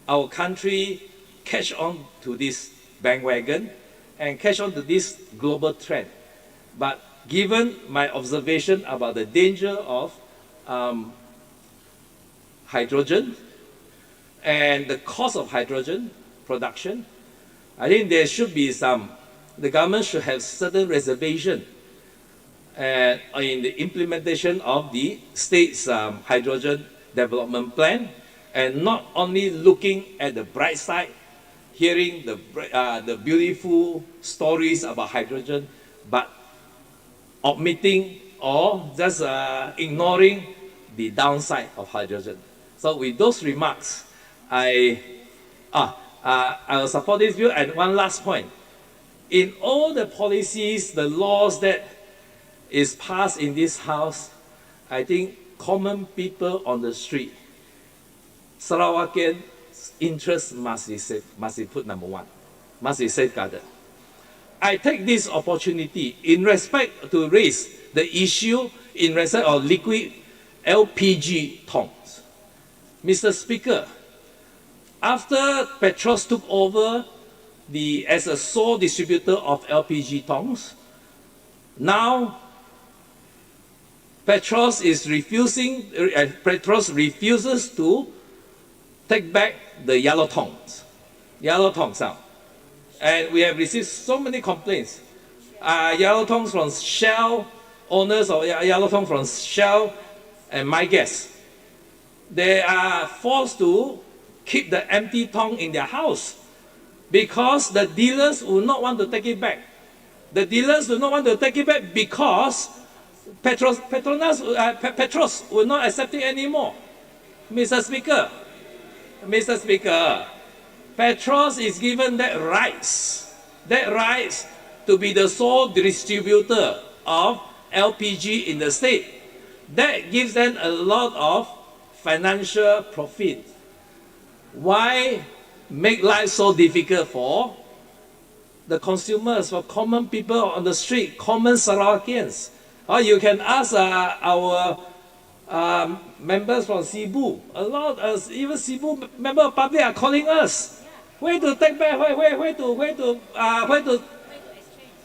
our country catch on to this bandwagon and catch on to this global trend. But given my observation about the danger of hydrogen and the cost of hydrogen production, I think there should be the government should have certain reservation in the implementation of the state's hydrogen development plan, and not only looking at the bright side, hearing the beautiful stories about hydrogen, but omitting or just ignoring the downside of hydrogen. So with those remarks, I will support this view. And one last point. In all the policies, the laws that is passed in this house, I think common people on the street, Sarawakian interests must be put number one, must be safeguarded. I take this opportunity in respect to raise the issue in respect of liquid LPG tongs. Mr. Speaker, after Petros took over as a sole distributor of LPG tongs, now Petros refuses to take back the yellow tongs out. And we have received so many complaints. Yellow tongs from Shell, owners of yellow tongs from Shell, and my guess, they are forced to keep the empty tong in their house because the dealers will not want to take it back. The dealers do not want to take it back because Petros will not accept it anymore. Mr. Speaker, Petros is given that rights to be the sole distributor of LPG in the state. That gives them a lot of financial profit. Why make life so difficult for the consumers, for common people on the street, common Sarawakians? Or you can ask our members from Cebu. A lot, even Cebu member of public are calling us. Where to take back? Where to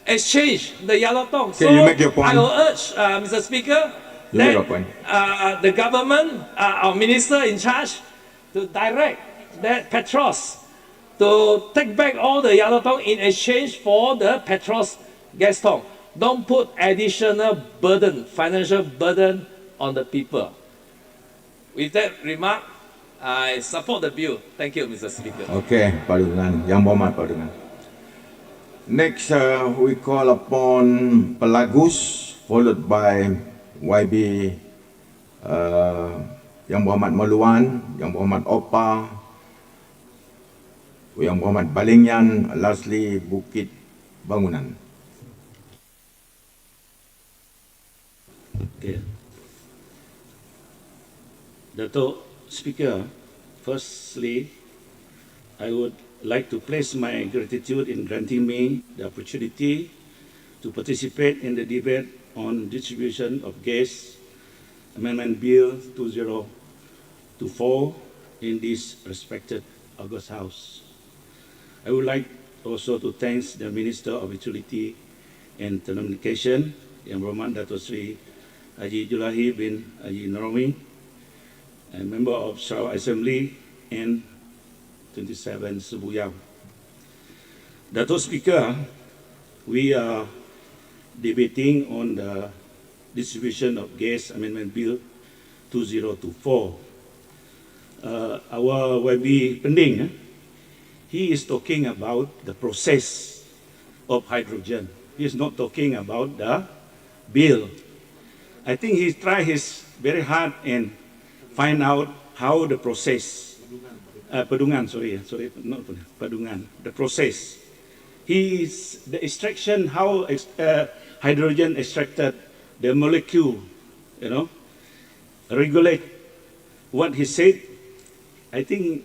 exchange the yellow tong? Can you make your point? I will urge, Mr. Speaker, You make your point. the government, our minister in charge, to direct that Petros to take back all the yellow tong in exchange for the Petros gas tong. Don't put additional burden, financial burden on the people. With that remark, I support the bill. Thank you, Mr. Speaker. Okay, Pak Dengan. Yang berhormat Pak Dengan. Next, we call upon Pelagus, followed by YB Yang Berhormat Meluan, Yang Berhormat Opa, Yang Berhormat Balingyan, lastly Bukit Bangunan. Okay. Dato' Speaker, firstly, I would like to place my gratitude in granting me the opportunity to participate in the debate on distribution of gas Amendment Bill 2024 in this respected August House. I would like also to thank the Minister of Utility and Telecommunication, Yang Berhormat Dato' Sri Haji Julahi bin Haji Noromi, a member of Sarawak Assembly and 27 Sebuyau. Dato' Speaker, we are debating on the distribution of gas Amendment Bill 2024. Our YB Pending, he is talking about the process of hydrogen. He is not talking about the bill. I think he tried his very hard and find out how the process, Padungan, the process. The extraction, how hydrogen extracted, the molecule, regulate what he said. I think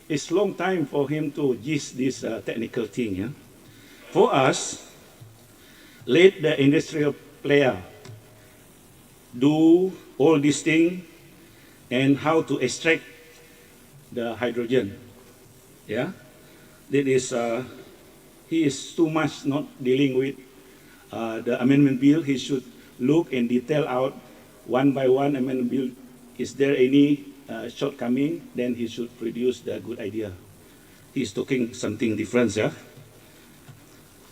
it's long time for him to gist this technical thing. Yeah? For us, let the industrial player do all these things and how to extract the hydrogen. Yeah, that is he is too much not dealing with the amendment bill. He should look and detail out one by one amendment bill. Is there any shortcoming? Then he should produce the good idea. He's talking something different, yeah.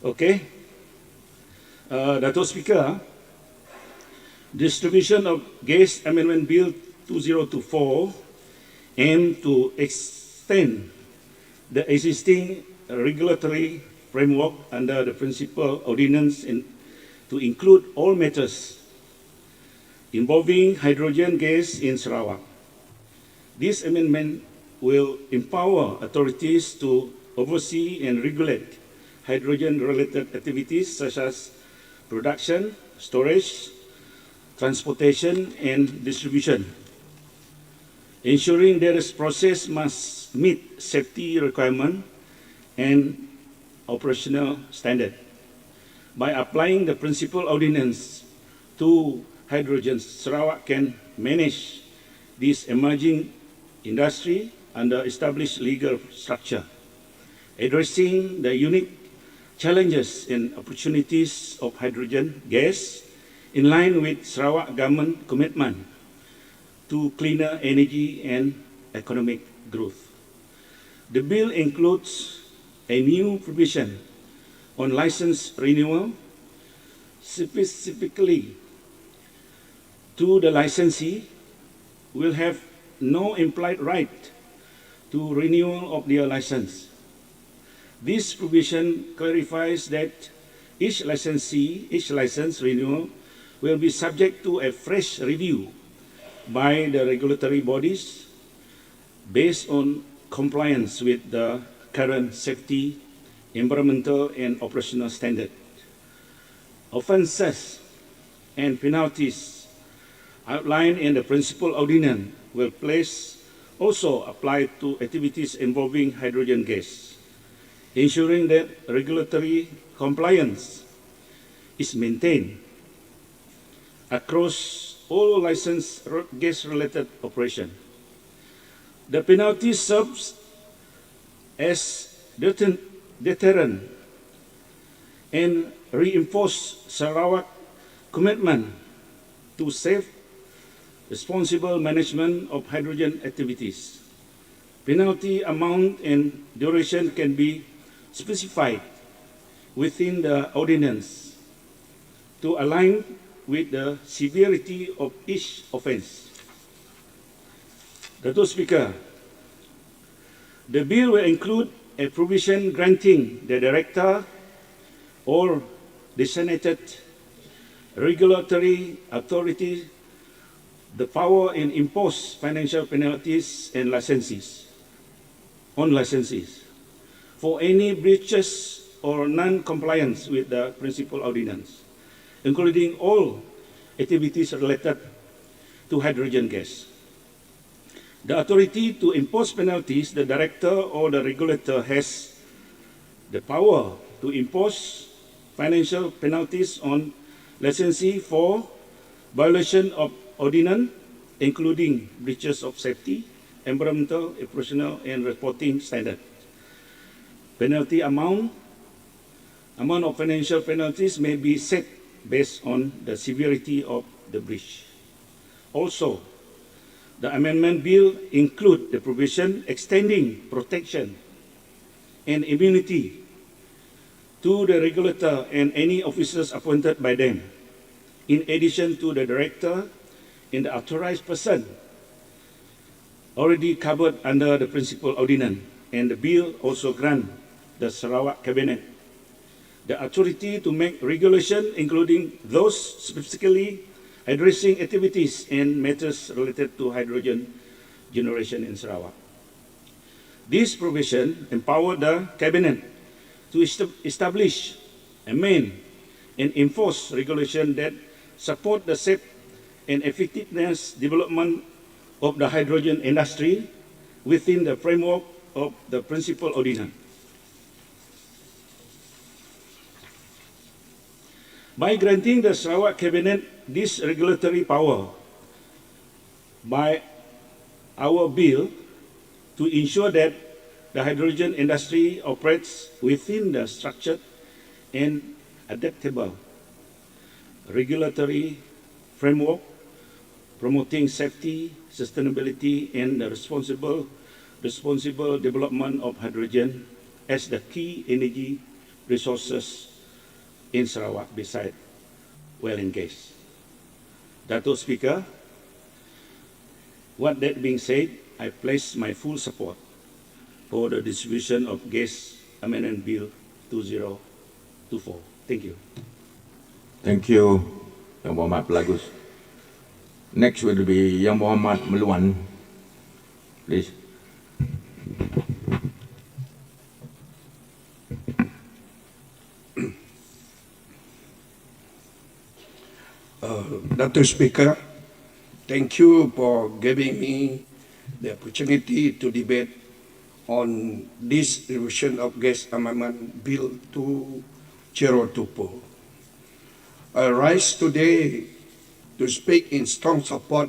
Okay, Dato' Speaker. Distribution of Gas Amendment Bill 2024 aim to extend the existing regulatory framework under the principal ordinance to include all matters involving hydrogen gas in Sarawak. This amendment will empower authorities to oversee and regulate hydrogen-related activities such as production, storage, transportation and distribution, ensuring that this process must meet safety requirements and operational standard. By applying the principal ordinance to hydrogen, Sarawak can manage this emerging industry under established legal structure, addressing the unique challenges and opportunities of hydrogen gas in line with Sarawak government commitment to cleaner energy and economic growth. The bill includes a new provision on license renewal, specifically to the licensee will have no implied right to renewal of their license. This provision clarifies that each license renewal will be subject to a fresh review by the regulatory bodies based on compliance with the current safety, environmental and operational standard. Offences and penalties outlined in the principal ordinance will place also apply to activities involving hydrogen gas, ensuring that regulatory compliance is maintained across all licensed gas-related operations. The penalty serves as deterrent and reinforce Sarawak commitment to safe, responsible management of hydrogen activities. Penalty amount and duration can be specified within the ordinance to align with the severity of each offence. Dato' Speaker, the bill will include a provision granting the Director or designated regulatory authority the power and impose financial penalties and licenses on licenses for any breaches or non-compliance with the principal ordinance, including all activities related to hydrogen gas. The authority to impose penalties, the director or the regulator has the power to impose financial penalties on licensee for violation of ordinance, including breaches of safety, environmental, operational, and reporting standards. Penalty amount of financial penalties may be set based on the severity of the breach. Also, the amendment bill includes the provision extending protection and immunity to the regulator and any officers appointed by them, in addition to the director and the authorized person already covered under the principal ordinance. And the bill also grants the Sarawak Cabinet the authority to make regulation, including those specifically addressing activities and matters related to hydrogen generation in Sarawak. This provision empowered the Cabinet to establish, amend, and enforce regulation that support the safe and effectiveness development of the hydrogen industry within the framework of the principal ordinance. By granting the Sarawak Cabinet this regulatory power by our bill to ensure that the hydrogen industry operates within the structured and adaptable regulatory framework promoting safety, sustainability, and the responsible development of hydrogen as the key energy resources in Sarawak beside oil and gas. Dato' Speaker, what that being said, I place my full support for the distribution of gas amendment bill 2024. Thank you. Thank you, Yang Berhormat Pelagus. Next will be Yang Berhormat Meluan, please. Dr. Speaker, thank you for giving me the opportunity to debate on this distribution of gas amendment bill 2024. I rise today to speak in strong support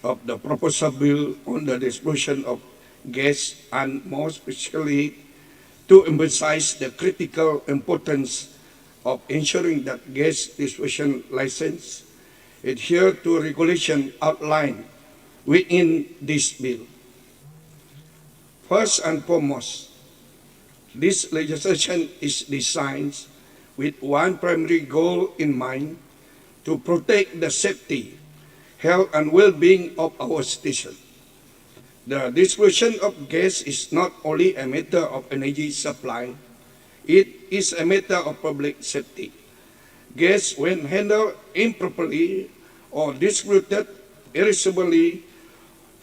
of the proposal bill on the distribution of gas and more specifically to emphasize the critical importance of ensuring that gas distribution license adhere to regulation outlined within this bill. First and foremost, this legislation is designed with one primary goal in mind: to protect the safety, health, and well-being of our citizens. The distribution of gas is not only a matter of energy supply, it is a matter of public safety. Gas, when handled improperly or distributed irresponsibly,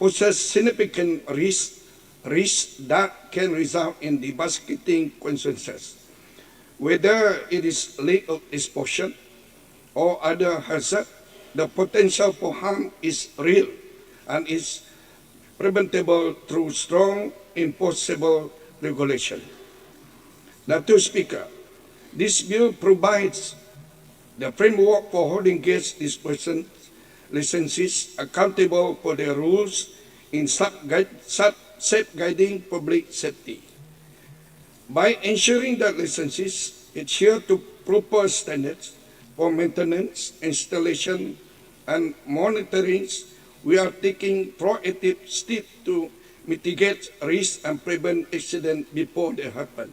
poses significant risks that can result in devastating consequences. Whether it is leak of disposal or other hazard, the potential for harm is real and is preventable through strong enforceable regulation. Mr. Speaker, this bill provides the framework for holding gas disposal licenses accountable for their rules in safeguarding public safety. By ensuring that licenses adhere to proper standards for maintenance, installation, and monitoring, we are taking proactive steps to mitigate risks and prevent accidents before they happen.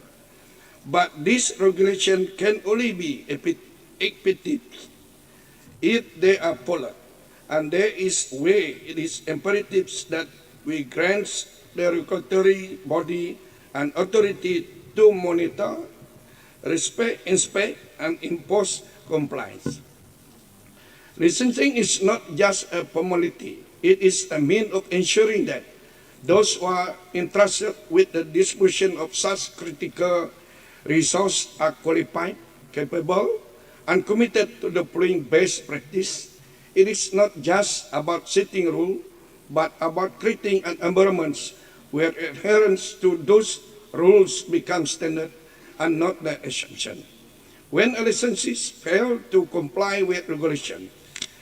But this regulation can only be effective if they are followed. And there is way it is imperative that we grant the regulatory body an authority to monitor, inspect, and enforce compliance. Licensing is not just a formality, it is a means of ensuring that those who are entrusted with the disposition of such critical resources are qualified, capable, and committed to deploying best practice. It is not just about setting rules, but about creating an environment where adherence to those rules becomes standard and not the exception. When licenses fail to comply with regulation,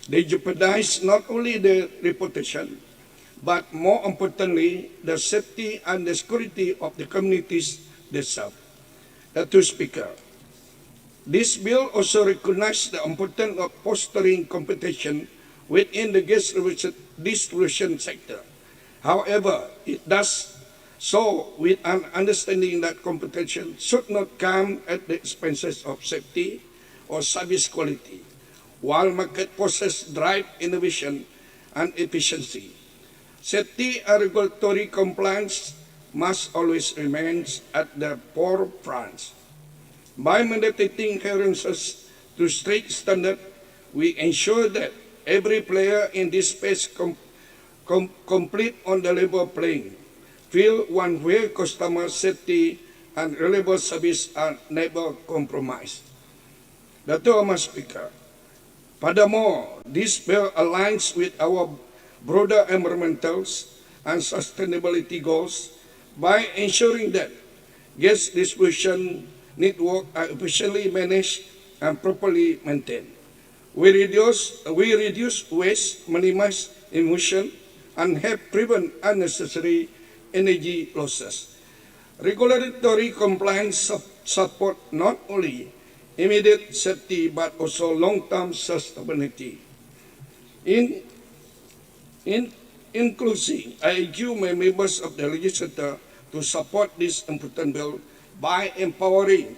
they jeopardize not only their reputation, but more importantly, the safety and the security of the communities themselves. Mr. Speaker, this bill also recognizes the importance of fostering competition within the gas distribution sector. However, it does so with an understanding that competition should not come at the expenses of safety or service quality, while market forces drive innovation and efficiency. Safety and regulatory compliance must always remain at the forefront. By mandating adherence to strict standards, we ensure that every player in this space complete on the level playing field, one where customer safety and reliable service are never compromised. Mr. Speaker, furthermore, this bill aligns with our broader environmental and sustainability goals by ensuring that gas distribution networks are efficiently managed and properly maintained. We reduce waste, minimize emission, and help prevent unnecessary energy losses. Regulatory compliance support not only immediate safety but also long-term sustainability. In closing, I urge my members of the legislature to support this important bill by empowering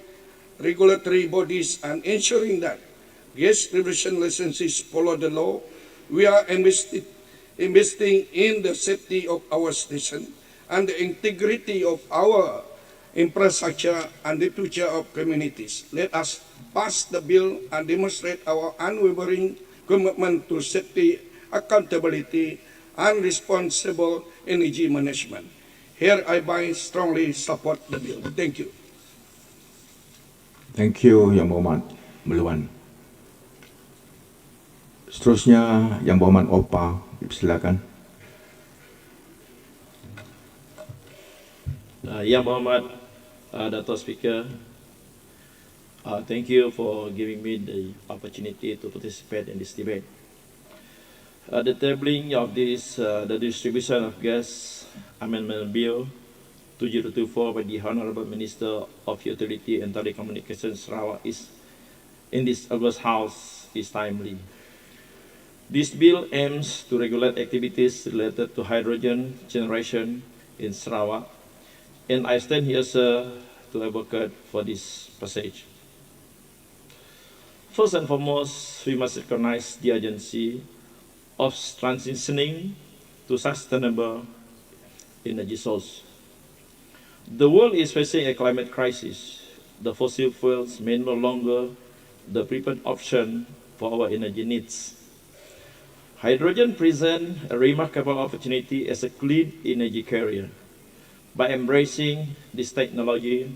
regulatory bodies and ensuring that gas distribution licenses follow the law. We are investing in the safety of our station and the integrity of our infrastructure and the future of communities. Let us pass the bill and demonstrate our unwavering commitment to safety, accountability, and responsible energy management. Hereby strongly support the bill. Thank you. Thank you, Yang Berhormat Meluan. Seterusnya, Yang Berhormat Opa, silakan. Yang Berhormat Dato' Speaker, thank you for giving me the opportunity to participate in this debate. The tabling of this, the distribution of gas amendment bill 2024 by the Honorable Minister of Utility and Telecommunications Sarawak is in this August House is timely. This bill aims to regulate activities related to hydrogen generation in Sarawak, and I stand here, sir, to advocate for this passage. First and foremost, we must recognize the urgency of transitioning to sustainable energy source. The world is facing a climate crisis. The fossil fuels may no longer the preferred option for our energy needs. Hydrogen presents a remarkable opportunity as a clean energy carrier. By embracing this technology,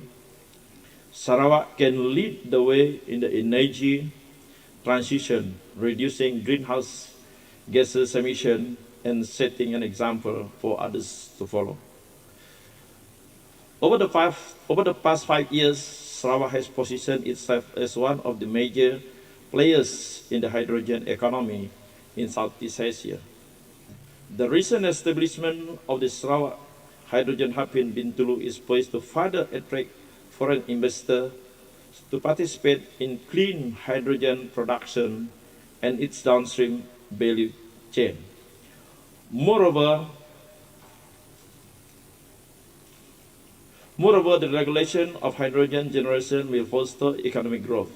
Sarawak can lead the way in the energy transition, reducing greenhouse gases emission and setting an example for others to follow. Over the past 5 years, Sarawak has positioned itself as one of the major players in the hydrogen economy in Southeast Asia. The recent establishment of the Sarawak Hydrogen Hub in Bintulu is poised to further attract foreign investors to participate in clean hydrogen production and its downstream value chain. Moreover, the regulation of hydrogen generation will foster economic growth.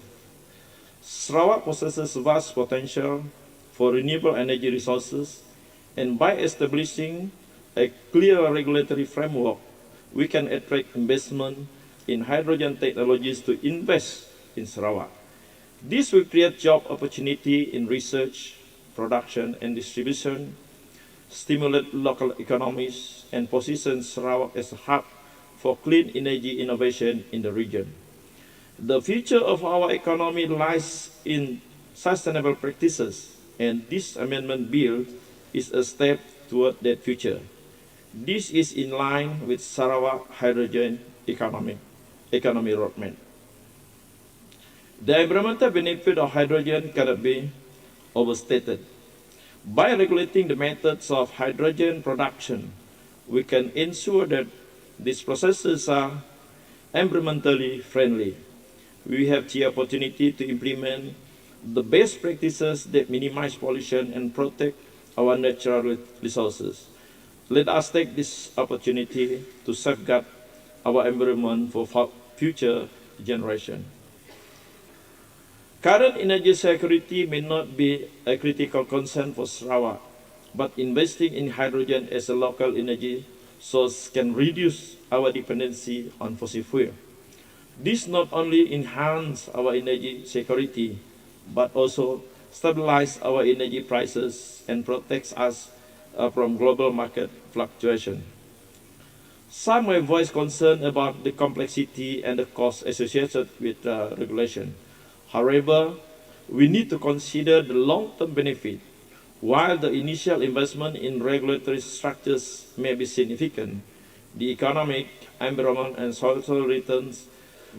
Sarawak possesses vast potential for renewable energy resources, and by establishing a clear regulatory framework, we can attract investment in hydrogen technologies to invest in Sarawak. This will create job opportunity in research, production, and distribution, stimulate local economies, and position Sarawak as a hub for clean energy innovation in the region. The future of our economy lies in sustainable practices, and this amendment bill is a step toward that future. This is in line with Sarawak hydrogen economy roadmap. The environmental benefit of hydrogen cannot be overstated. By regulating the methods of hydrogen production, we can ensure that these processes are environmentally friendly. We have the opportunity to implement the best practices that minimize pollution and protect our natural resources. Let us take this opportunity to safeguard our environment for future generations. Current energy security may not be a critical concern for Sarawak, but investing in hydrogen as a local energy source can reduce our dependency on fossil fuel. This not only enhances our energy security, but also stabilizes our energy prices and protects us from global market fluctuation. Some may voice concern about the complexity and the cost associated with regulation. However, we need to consider the long-term benefit. While the initial investment in regulatory structures may be significant, the economic, environmental, and social returns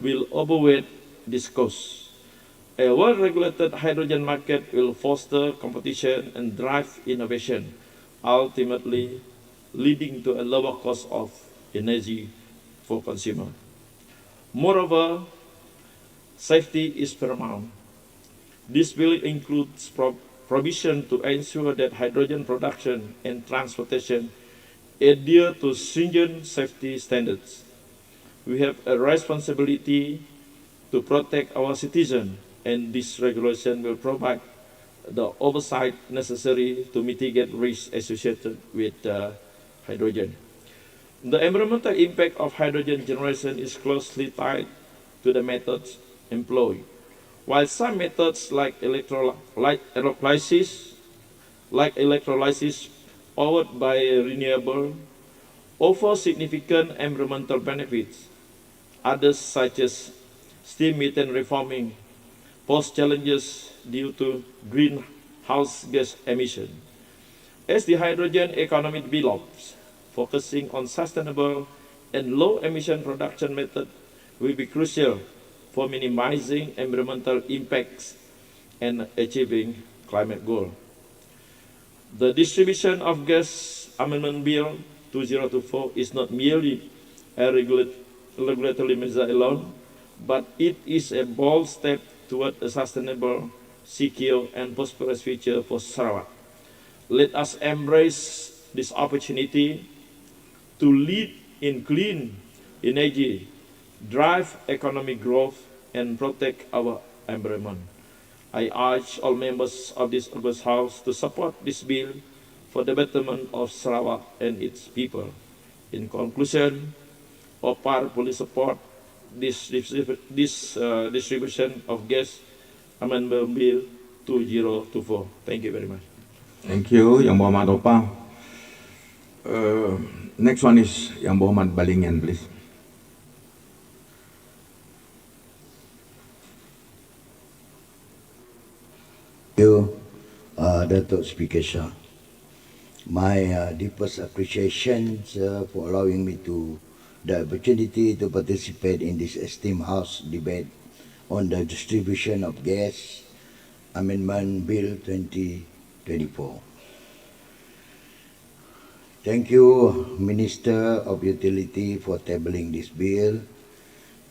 will overweight this cost. A well-regulated hydrogen market will foster competition and drive innovation, ultimately leading to a lower cost of energy for consumers. Moreover, safety is paramount. This bill includes provision to ensure that hydrogen production and transportation adhere to stringent safety standards. We have a responsibility to protect our citizens, and this regulation will provide the oversight necessary to mitigate risks associated with hydrogen. The environmental impact of hydrogen generation is closely tied to the methods employed. While some methods like electrolysis powered by renewable offer significant environmental benefits, others such as steam methane reforming pose challenges due to greenhouse gas emission. As the hydrogen economy develops, focusing on sustainable and low-emission production methods will be crucial for minimizing environmental impacts and achieving climate goals. The Distribution of Gas Amendment Bill 2024 is not merely a regulatory measure alone, but it is a bold step toward a sustainable, secure, and prosperous future for Sarawak. Let us embrace this opportunity to lead in clean energy, drive economic growth, and protect our environment. I urge all members of this August House to support this bill for the betterment of Sarawak and its people. In conclusion, OPAR fully support this distribution of gas amendment bill 2024. Thank you very much. Thank you, Yang Berhormat Opar. Next one is Yang Berhormat Balingan, please. Thank you, Datuk Speaker Shah. My deepest appreciation, sir, for allowing me the opportunity to participate in this esteemed House debate on the distribution of gas Amendment Bill 2024. Thank you, Minister of Utility, for tabling this bill,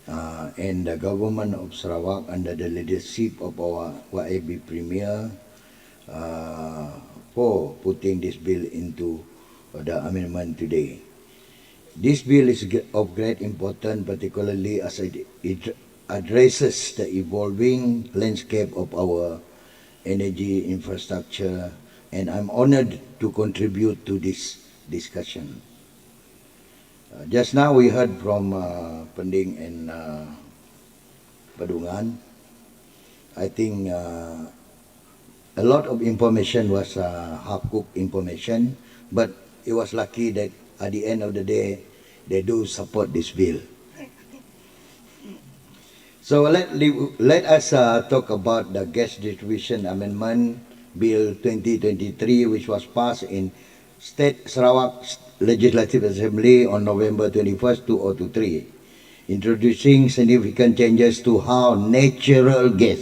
and the government of Sarawak under the leadership of our YAB Premier for putting this bill into the amendment today. This bill is of great importance, particularly as it addresses the evolving landscape of our energy infrastructure, and I'm honored to contribute to this discussion. Just now we heard from Pending and Padungan. I think a lot of information was half-cooked information, but it was lucky that at the end of the day, they do support this bill. So let us talk about the Gas Distribution Amendment Bill 2023, which was passed in State Sarawak Legislative Assembly on November 21st, 2023, introducing significant changes to how natural gas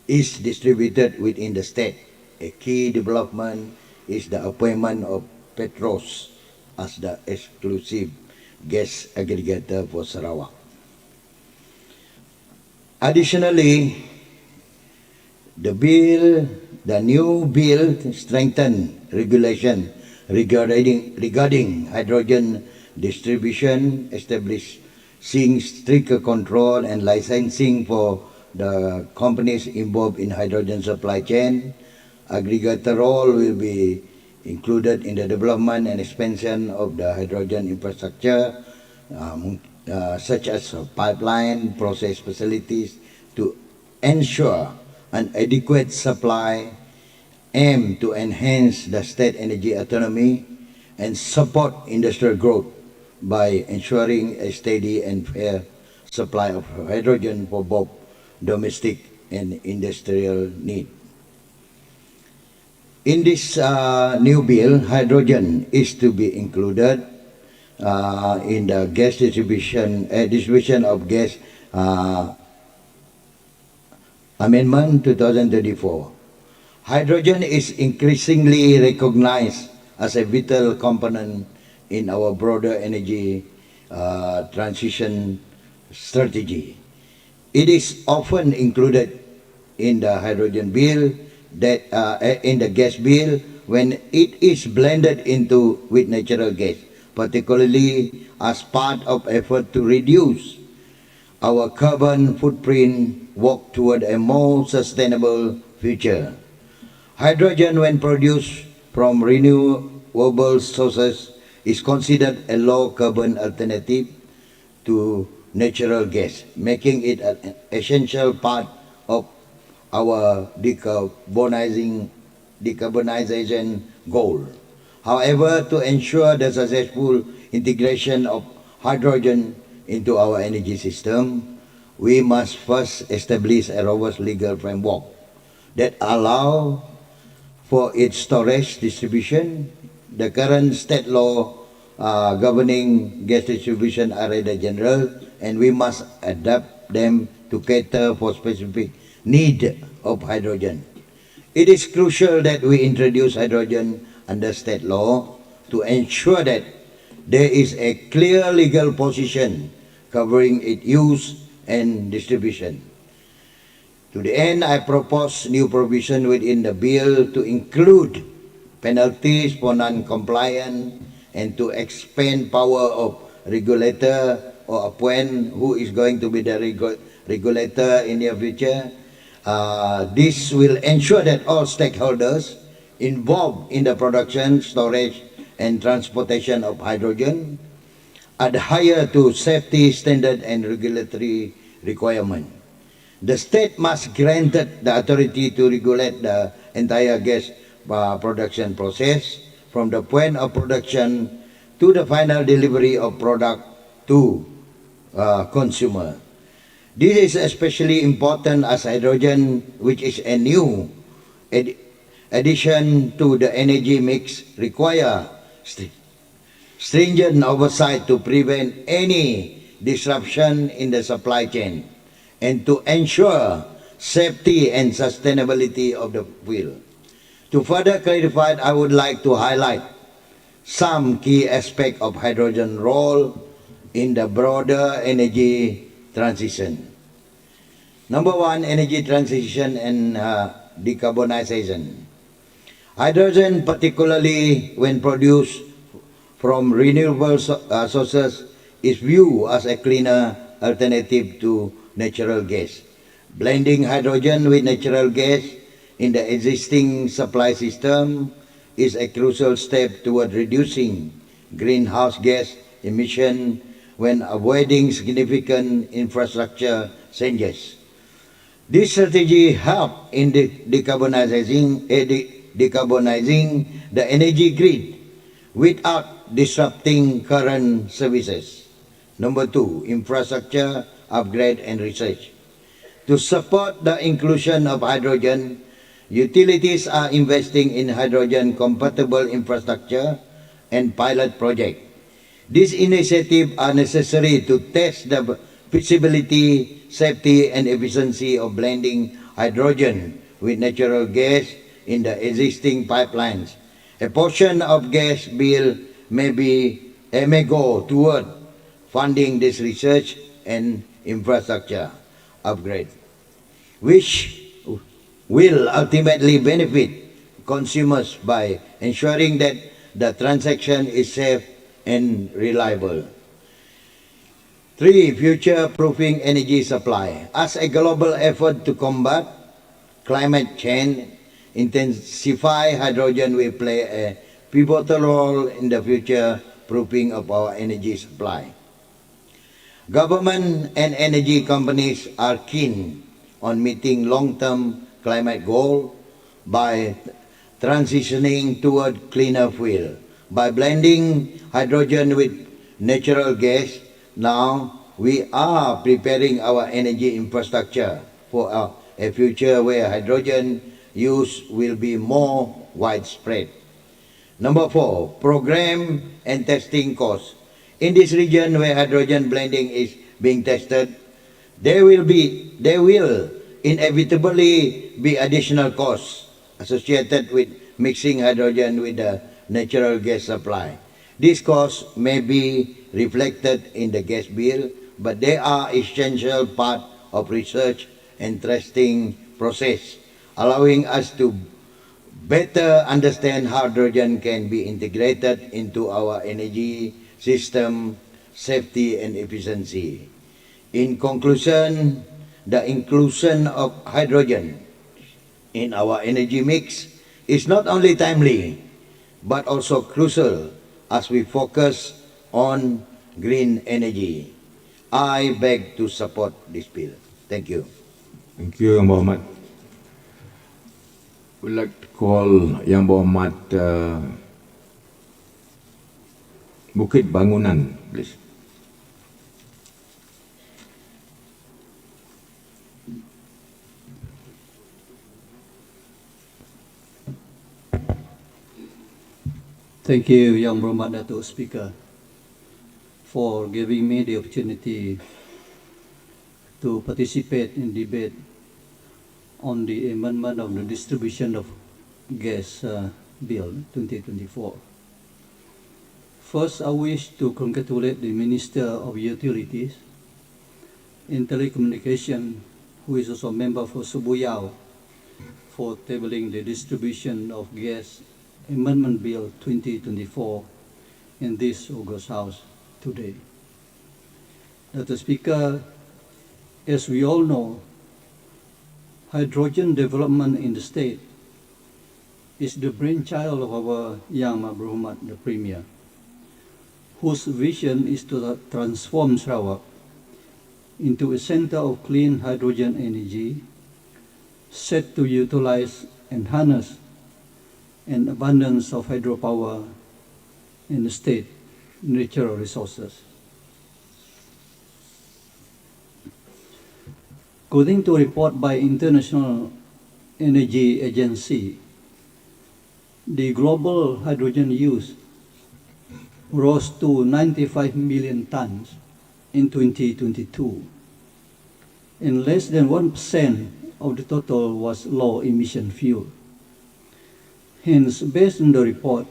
is distributed within the state. A key development is the appointment of Petros as the exclusive gas aggregator for Sarawak. Additionally, the new bill strengthened regulation regarding hydrogen distribution, establishing stricter control and licensing for the companies involved in hydrogen supply chain. Aggregator role will be included in the development and expansion of the hydrogen infrastructure, such as pipeline process facilities, to ensure an adequate supply, aim to enhance the state energy autonomy, and support industrial growth by ensuring a steady and fair supply of hydrogen for both domestic and industrial need. In this new bill, hydrogen is to be included in the gas distribution of gas Amendment 2024. Hydrogen is increasingly recognized as a vital component in our broader energy transition strategy. It is often included in the hydrogen bill, in the gas bill, when it is blended with natural gas, particularly as part of effort to reduce our carbon footprint, work toward a more sustainable future. Hydrogen, when produced from renewable sources, is considered a low carbon alternative to natural gas, making it an essential part of our decarbonization goal. However, to ensure the successful integration of hydrogen into our energy system, we must first establish a robust legal framework that allows for its storage distribution. The current state law governing gas distribution are rather general, and we must adapt them to cater for specific need of hydrogen. It is crucial that we introduce hydrogen under state law to ensure that there is a clear legal position covering its use and distribution. To the end, I propose new provision within the bill to include penalties for non-compliance and to expand power of regulator or appoint who is going to be the regulator in the future. This will ensure that all stakeholders involved in the production, storage, and transportation of hydrogen adhere to safety standard and regulatory requirement. The state must grant the authority to regulate the entire gas production process from the point of production to the final delivery of product to consumer. This is especially important as hydrogen, which is a new addition to the energy mix require stringent oversight to prevent any disruption in the supply chain and to ensure safety and sustainability of the fuel. To further clarify, I would like to highlight some key aspects of hydrogen role in the broader energy transition. Number one, energy transition and decarbonization. Hydrogen, particularly when produced from renewable sources, is viewed as a cleaner alternative to natural gas. Blending hydrogen with natural gas in the existing supply system is a crucial step toward reducing greenhouse gas emission when avoiding significant infrastructure changes. This strategy helps in decarbonizing the energy grid without disrupting current services. Number two, infrastructure upgrade and research. To support the inclusion of hydrogen, utilities are investing in hydrogen-compatible infrastructure and pilot projects. These initiatives are necessary to test the feasibility, safety, and efficiency of blending hydrogen with natural gas in the existing pipelines. A portion of gas bill may go toward funding this research and infrastructure upgrade, which will ultimately benefit consumers by ensuring that the transaction is safe and reliable. 3. Future-proofing energy supply. As a global effort to combat climate change, intensify hydrogen will play a pivotal role in the future-proofing of our energy supply. Government and energy companies are keen on meeting long-term climate goals by transitioning toward cleaner fuel. By blending hydrogen with natural gas, now we are preparing our energy infrastructure for a future where hydrogen use will be more widespread. Number 4, program and testing costs. In this region where hydrogen blending is being tested, there will inevitably be additional costs associated with mixing hydrogen with the natural gas supply. These costs may be reflected in the gas bill, but they are essential part of research and testing process, allowing us to better understand how hydrogen can be integrated into our energy system, safety and efficiency. In conclusion, the inclusion of hydrogen in our energy mix is not only timely, but also crucial as we focus on green energy. I beg to support this bill. Thank you. Thank you, Yang Berhormat. We'd like to call Yang Berhormat Bukit Bangunan, please. Thank you, Yang Berhormat Datuk Speaker, for giving me the opportunity to participate in debate on the amendment of the Distribution of Gas Bill 2024. First, I wish to congratulate the Minister of Utilities in Telecommunication, who is also a member for Subuyao, for tabling the Distribution of Gas Amendment Bill 2024 in this August House today. Mr. Speaker, as we all know, hydrogen development in the state is the brainchild of our Yang Berhormat the Premier, whose vision is to transform Sarawak into a center of clean hydrogen energy, set to utilize and harness an abundance of hydropower in the state natural resources. According to a report by International Energy Agency, the global hydrogen use rose to 95 million tons in 2022, and less than 1% of the total was low-emission fuel. Hence, based on the report,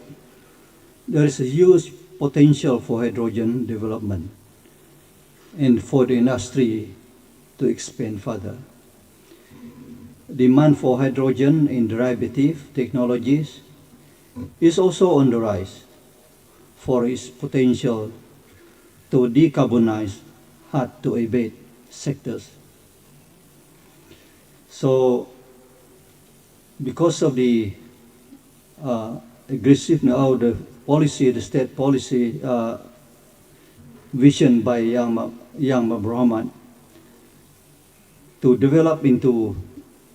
there is a huge potential for hydrogen development and for the industry to expand further. Demand for hydrogen and derivative technologies is also on the rise for its potential to decarbonize hard-to-abate sectors. So, because of the aggressiveness of the policy, the state policy vision by Yang Muhammad to develop into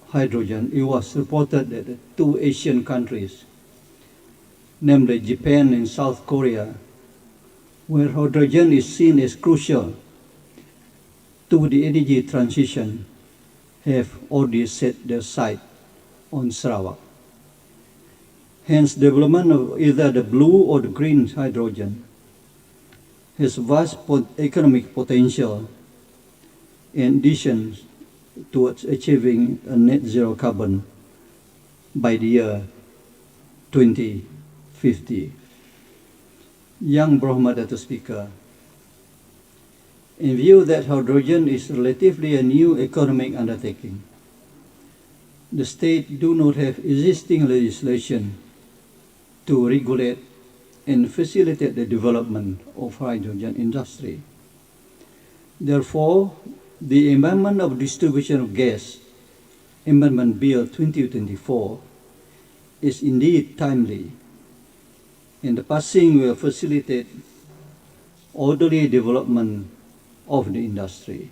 hydrogen, it was reported that the two Asian countries, namely Japan and South Korea, where hydrogen is seen as crucial to the energy transition, have already set their sight on Sarawak. Hence, development of either the blue or the green hydrogen has vast economic potential in addition towards achieving a net zero carbon by the year 2050. Yang Berhormat Speaker, in view that hydrogen is relatively a new economic undertaking, the state do not have existing legislation to regulate and facilitate the development of hydrogen industry. Therefore, the Amendment of Distribution of Gas, Amendment Bill 2024, is indeed timely, and the passing will facilitate orderly development of the industry.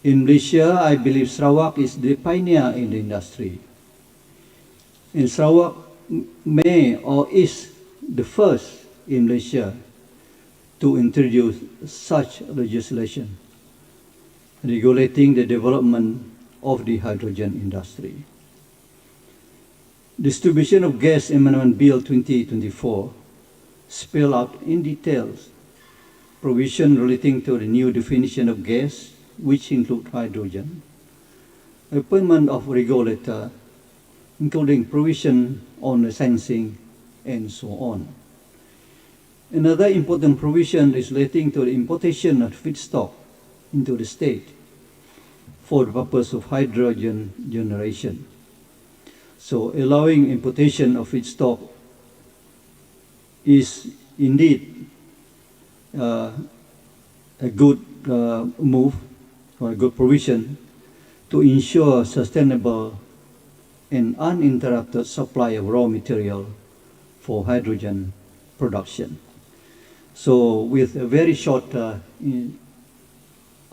In Malaysia, I believe Sarawak is the pioneer in the industry. And Sarawak may or is the first in Malaysia to introduce such legislation regulating the development of the hydrogen industry. Distribution of Gas Amendment Bill 2024 spell out in details provision relating to the new definition of gas, which include hydrogen, appointment of regulator, including provision on licensing, and so on. Another important provision is relating to the importation of feedstock into the state for the purpose of hydrogen generation. So allowing importation of feedstock is indeed a good move or a good provision to ensure sustainable and uninterrupted supply of raw material for hydrogen production. So with a very short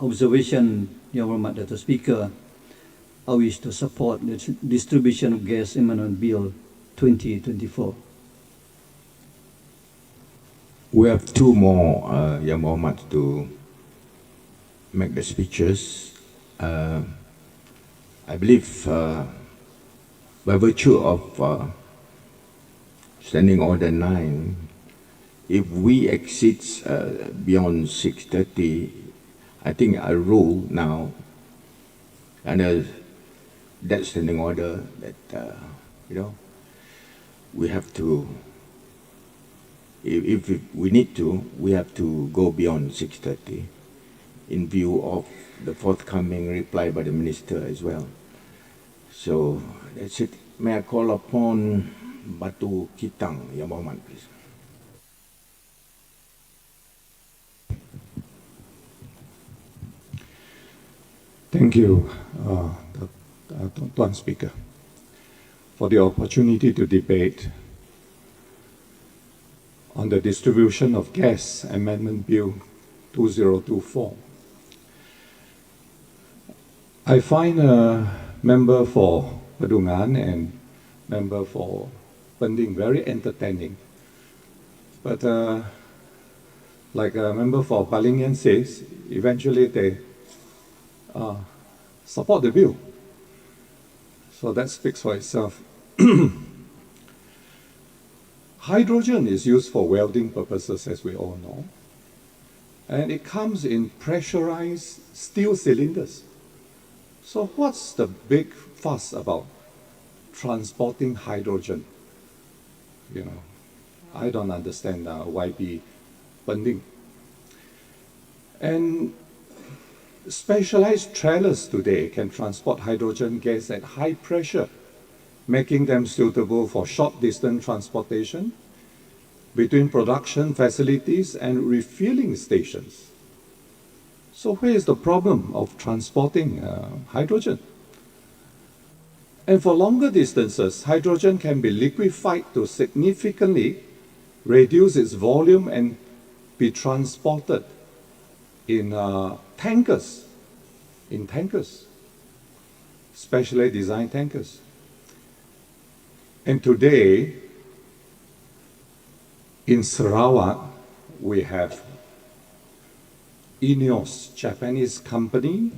observation, Your Honour, Mr. Speaker, I wish to support the Distribution of Gas Amendment Bill 2024. We have two more, Yang Muhammad, to make the speeches. I believe by virtue of Standing Order 9, if we exceed beyond 6:30, I think a rule now under that standing order that we have to, if we need to, we have to go beyond 6:30 in view of the forthcoming reply by the minister as well. So that's it. May I call upon Batu Kitang, Yang Muhammad, please. Thank you, Tuan Speaker, for the opportunity to debate on the Distribution of Gas Amendment Bill 2024. I find a member for Persidangan and member for Pending very entertaining. But like a member for Balingan says, eventually they support the bill. So that speaks for itself. Hydrogen is used for welding purposes, as we all know, and it comes in pressurized steel cylinders. So what's the big fuss about transporting hydrogen? You know, I don't understand YB funding. And specialized trailers today can transport hydrogen gas at high pressure, making them suitable for short-distance transportation between production facilities and refueling stations. So where is the problem of transporting hydrogen? And for longer distances, hydrogen can be liquefied to significantly reduce its volume and be transported in tankers, specially designed tankers. And today, in Sarawak, we have INEOS, Japanese company,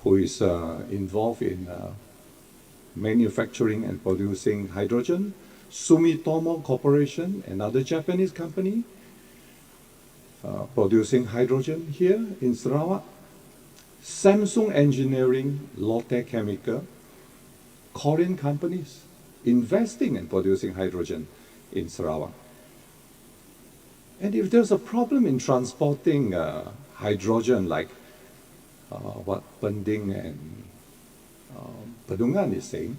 who is involved in manufacturing and producing hydrogen. Sumitomo Corporation, another Japanese company, producing hydrogen here in Sarawak. Samsung Engineering, Lotte Chemical, Korean companies investing and producing hydrogen in Sarawak. And if there's a problem in transporting hydrogen, like what Pending and Pedungan is saying,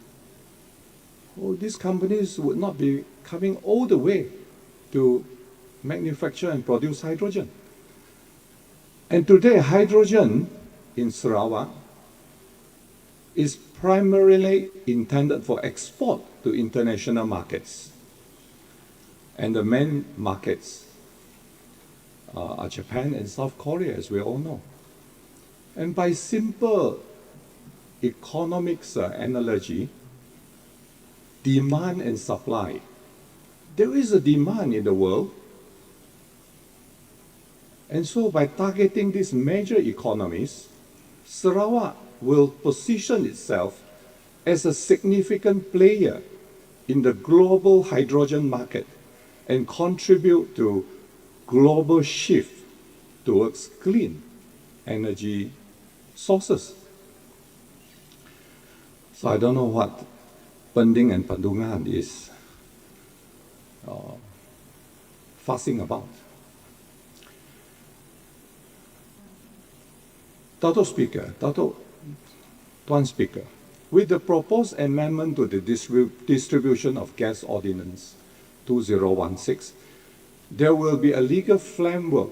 well, these companies would not be coming all the way to manufacture and produce hydrogen. And today, hydrogen in Sarawak is primarily intended for export to international markets. And the main markets are Japan and South Korea, as we all know. And by simple economics analogy, demand and supply, there is a demand in the world. And so by targeting these major economies, Sarawak will position itself as a significant player in the global hydrogen market and contribute to global shift towards clean energy sources. So I don't know what Pending and Pedungan is fussing about. Tuan Speaker, with the proposed amendment to the Distribution of Gas Ordinance 2016, there will be a legal framework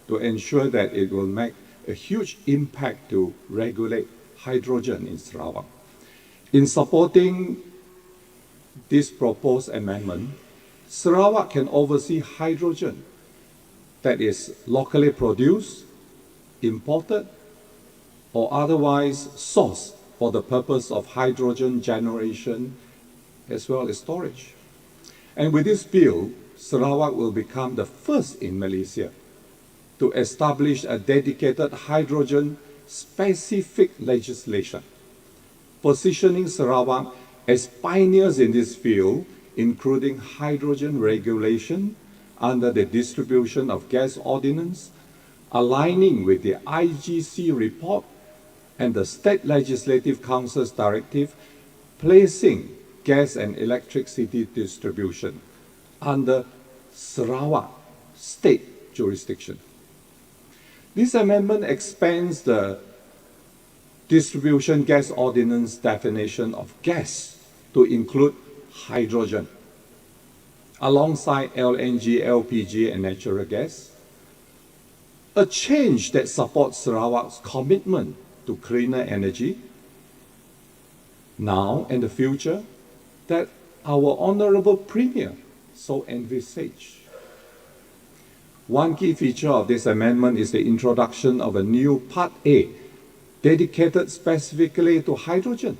to ensure that it will make a huge impact to regulate hydrogen in Sarawak. In supporting this proposed amendment, Sarawak can oversee hydrogen that is locally produced, imported, or otherwise sourced for the purpose of hydrogen generation as well as storage. And with this bill, Sarawak will become the first in Malaysia to establish a dedicated hydrogen-specific legislation, positioning Sarawak as pioneers in this field, including hydrogen regulation under the Distribution of Gas Ordinance, aligning with the IGC report and the State Legislative Council's directive, placing gas and electricity distribution under Sarawak state jurisdiction. This amendment expands the Distribution Gas Ordinance definition of gas to include hydrogen, alongside LNG, LPG, and natural gas, a change that supports Sarawak's commitment to cleaner energy now and the future that our Honourable Premier so envisaged. One key feature of this amendment is the introduction of a new Part A dedicated specifically to hydrogen.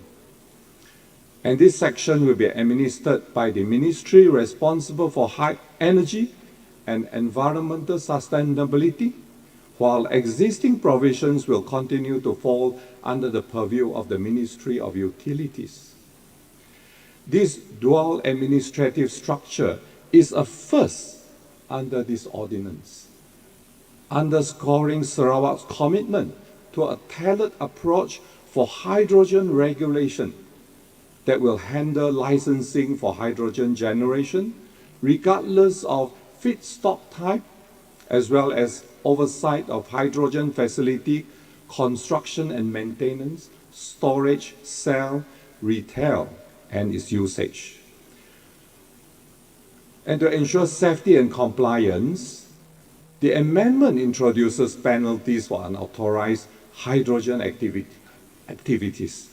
And this section will be administered by the ministry responsible for high energy and environmental sustainability, while existing provisions will continue to fall under the purview of the Ministry of Utilities. This dual administrative structure is a first under this ordinance, underscoring Sarawak's commitment to a tailored approach for hydrogen regulation that will handle licensing for hydrogen generation, regardless of feedstock type, as well as oversight of hydrogen facility, construction and maintenance, storage, sale, retail, and its usage. And to ensure safety and compliance, the amendment introduces penalties for unauthorized hydrogen activities.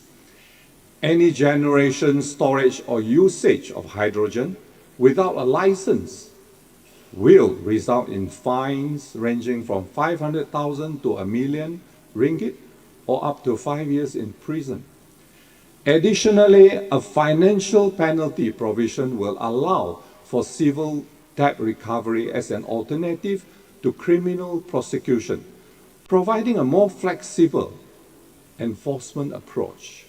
Any generation, storage, or usage of hydrogen without a license will result in fines ranging from 500,000 to R1 million or up to 5 years in prison. Additionally, a financial penalty provision will allow for civil debt recovery as an alternative to criminal prosecution, providing a more flexible enforcement approach.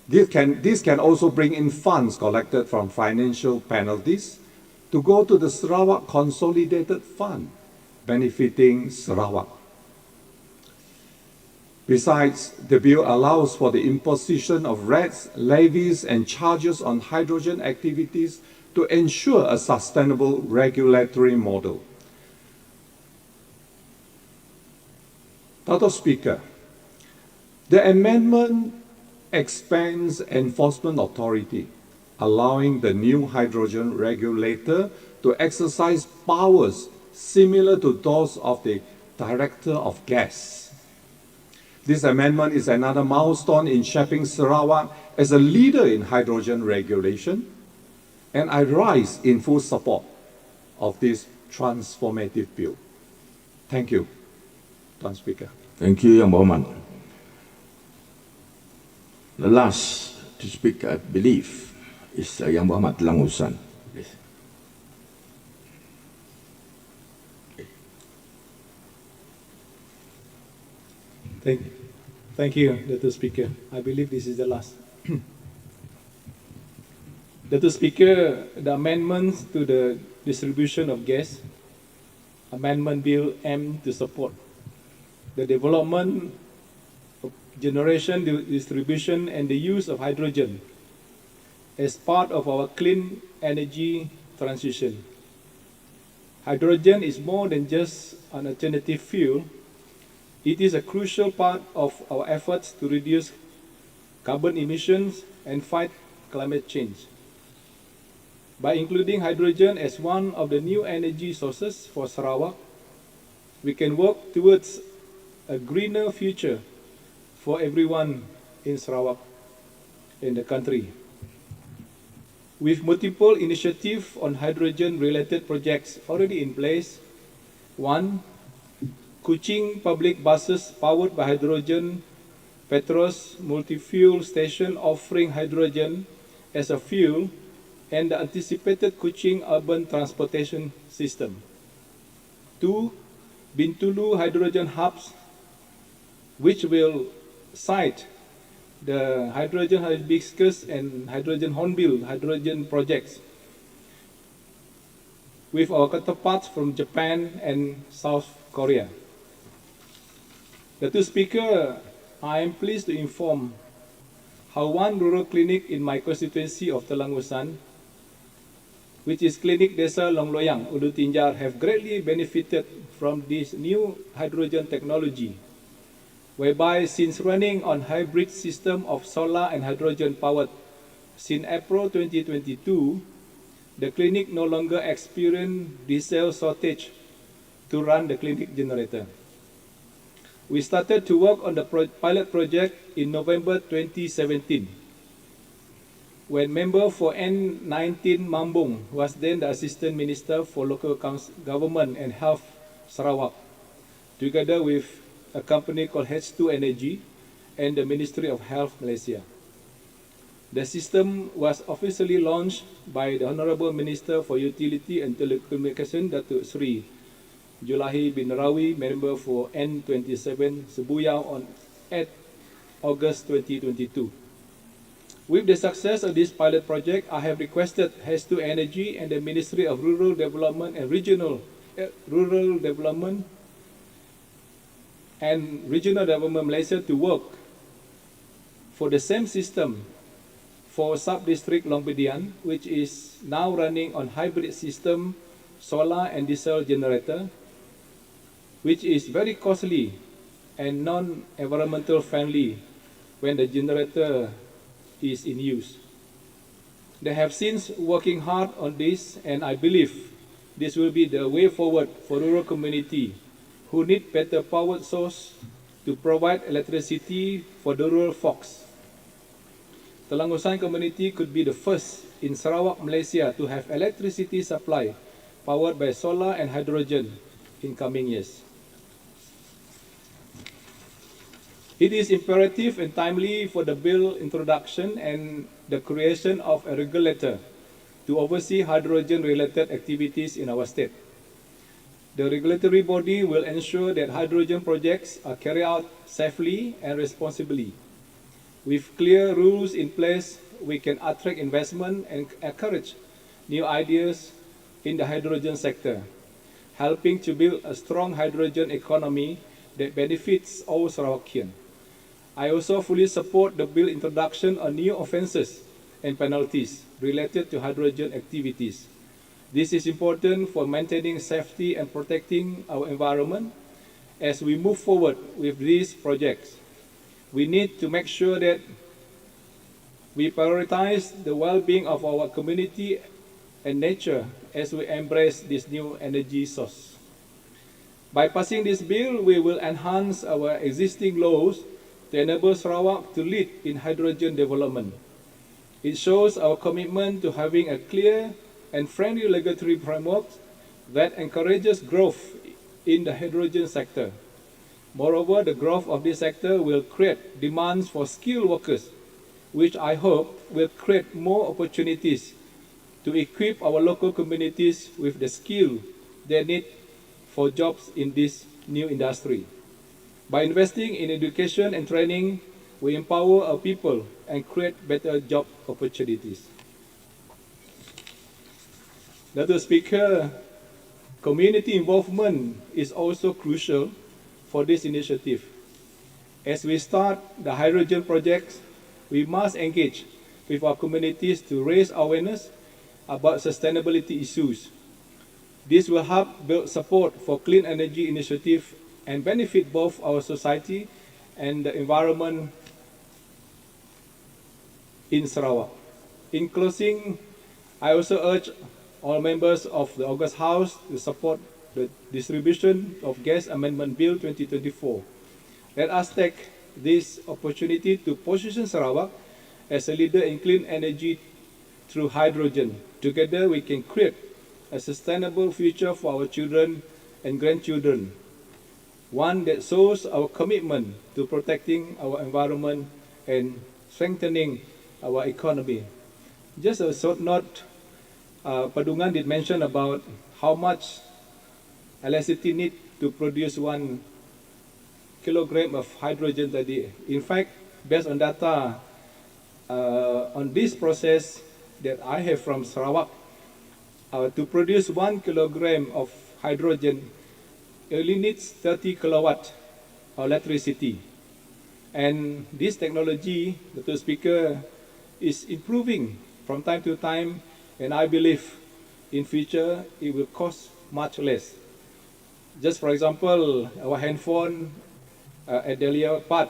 This can also bring in funds collected from financial penalties to go to the Sarawak Consolidated Fund, benefiting Sarawak. Besides, the bill allows for the imposition of rates, levies, and charges on hydrogen activities to ensure a sustainable regulatory model. Dato' Speaker, the amendment expands enforcement authority, allowing the new hydrogen regulator to exercise powers similar to those of the Director of Gas. This amendment is another milestone in shaping Sarawak as a leader in hydrogen regulation, and I rise in full support of this transformative bill. Thank you, Tuan Speaker. Thank you, Yang Berhormat. The last to speak, I believe, is Yang Berhormat Langusan. Please. Thank you, Dato' Speaker. I believe this is the last. Dato' Speaker, the amendments to the distribution of gas amendment bill aim to support the development of generation, distribution, and the use of hydrogen as part of our clean energy transition. Hydrogen is more than just an alternative fuel. It is a crucial part of our efforts to reduce carbon emissions and fight climate change. By including hydrogen as one of the new energy sources for Sarawak, we can work towards a greener future for everyone in Sarawak, in the country. With multiple initiatives on hydrogen-related projects already in place, one, Kuching public buses powered by hydrogen, Petros multi-fuel station offering hydrogen as a fuel, and the anticipated Kuching urban transportation system. Two, Bintulu hydrogen hubs, which will site the hydrogen hibiscus and hydrogen hornbill hydrogen projects with our counterparts from Japan and South Korea. Dato' Speaker, I am pleased to inform how one rural clinic in my constituency of Telangusan, which is Clinic Desa Longloyang, Ulu Tinjar, have greatly benefited from this new hydrogen technology, whereby since running on hybrid system of solar and hydrogen powered since April 2022, the clinic no longer experience diesel shortage to run the clinic generator. We started to work on the pilot project in November 2017, when member for N19 Mambung was then the Assistant Minister for Local Government and Health Sarawak, together with a company called H2 Energy and the Ministry of Health Malaysia. The system was officially launched by the Honorable Minister for Utility and Telecommunication, Datuk Sri Julahi bin Rawi, member for N27 Sebuyau on 8 August 2022. With the success of this pilot project, I have requested H2 Energy and the Ministry of Rural Development and Rural Development and Regional Development Malaysia to work for the same system for sub-district Long Bedian, which is now running on hybrid system, solar and diesel generator, which is very costly and non-environmental friendly when the generator is in use. They have since working hard on this, and I believe this will be the way forward for rural community who need better power source to provide electricity for the rural folks. Telangusan community could be the first in Sarawak, Malaysia to have electricity supply powered by solar and hydrogen in coming years. It is imperative and timely for the bill introduction and the creation of a regulator to oversee hydrogen-related activities in our state. The regulatory body will ensure that hydrogen projects are carried out safely and responsibly. With clear rules in place, we can attract investment and encourage new ideas in the hydrogen sector, helping to build a strong hydrogen economy that benefits all Sarawakian. I also fully support the bill introduction on new offences and penalties related to hydrogen activities. This is important for maintaining safety and protecting our environment as we move forward with these projects. We need to make sure that we prioritize the well-being of our community and nature as we embrace this new energy source. By passing this bill, we will enhance our existing laws to enable Sarawak to lead in hydrogen development. It shows our commitment to having a clear and friendly regulatory framework that encourages growth in the hydrogen sector. Moreover, the growth of this sector will create demands for skilled workers, which I hope will create more opportunities to equip our local communities with the skill they need for jobs in this new industry. By investing in education and training, we empower our people and create better job opportunities. Mr. Speaker, community involvement is also crucial for this initiative. As we start the hydrogen projects, we must engage with our communities to raise awareness about sustainability issues. This will help build support for clean energy initiative and benefit both our society and the environment in Sarawak. In closing, I also urge all members of the August House to support the distribution of Gas Amendment Bill 2024. Let us take this opportunity to position Sarawak as a leader in clean energy through hydrogen. Together we can create a sustainable future for our children and grandchildren, one that shows our commitment to protecting our environment and strengthening our economy. Just a short note, Padungan did mention about how much electricity need to produce 1 kilogram of hydrogen tadi. In fact, based on data on this process that I have from Sarawak, to produce 1 kilogram of hydrogen, it only needs 30 kilowatt of electricity. And this technology, Mr. Speaker, is improving from time to time, and I believe in future it will cost much less. Just for example, our handphone at the earlier part,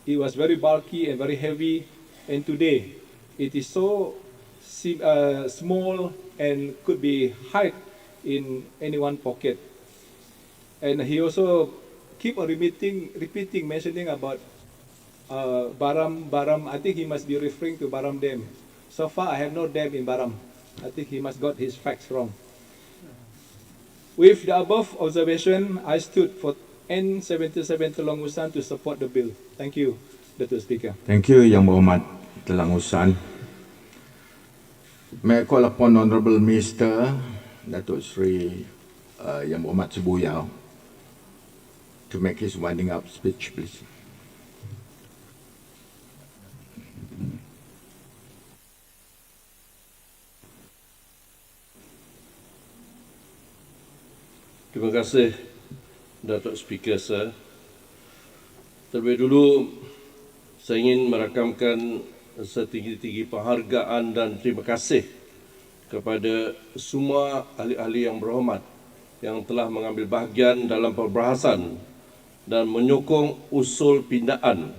it was very bulky and very heavy, and today it is so small and could be hide in any one pocket. And he also keep on repeating, mentioning about Baram. I think he must be referring to Baram Dam. So far, I have no dam in Baram. I think he must got his facts wrong. With the above observation, I stood for N77 Telangusan to support the bill. Thank you, Dr. Speaker. Thank you, Yang Berhormat Telangusan. May I call upon Honourable Minister Datuk Sri Yang Berhormat Sebuyau to make his winding up speech, please. Terima kasih, Datuk Speaker, Sir. Terlebih dulu, saya ingin merakamkan setinggi-tinggi penghargaan dan terima kasih kepada semua ahli-ahli yang berhormat yang telah mengambil bahagian dalam perbahasan dan menyokong usul pindaan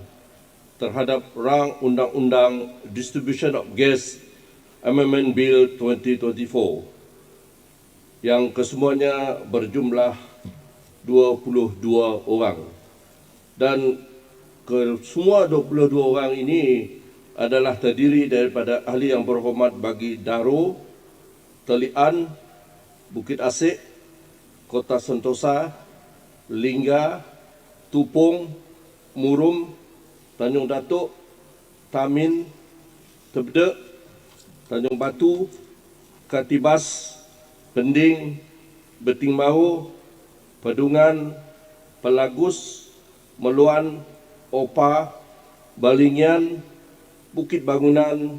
terhadap rang Undang-Undang Distribution of Gas Amendment Bill 2024 yang kesemuanya berjumlah 22 orang. Dan semua 22 orang ini adalah terdiri daripada ahli yang berhormat bagi Daro, Telian, Bukit Asik, Kota Sentosa, Lingga, Tupong, Murum, Tanjung Datuk, Tamin, Tebdek, Tanjung Batu, Katibas, Pending, Beting Mahu, Pedungan, Pelagus, Meluan, Opa, Balingian, Bukit Bangunan,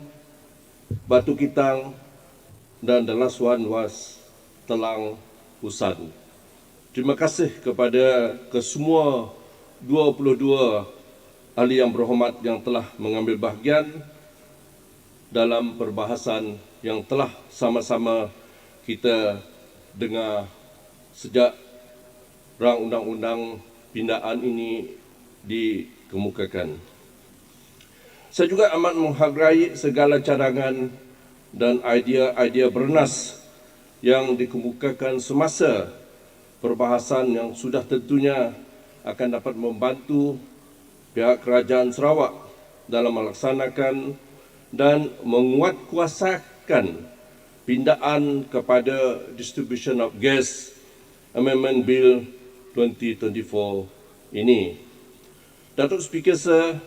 Batu Kitang, dan The Last One was Telang Usan. Terima kasih kepada kesemua 22 ahli yang berhormat yang telah mengambil bahagian dalam perbahasan yang telah sama-sama kita dengar sejak rang undang-undang pindaan ini dikemukakan. Saya juga amat menghargai segala cadangan dan idea-idea bernas yang dikemukakan semasa perbahasan yang sudah tentunya akan dapat membantu pihak kerajaan Sarawak dalam melaksanakan dan menguatkuasakan pindaan kepada Distribution of Gas Amendment Bill 2024 ini. Datuk Speaker, Sir,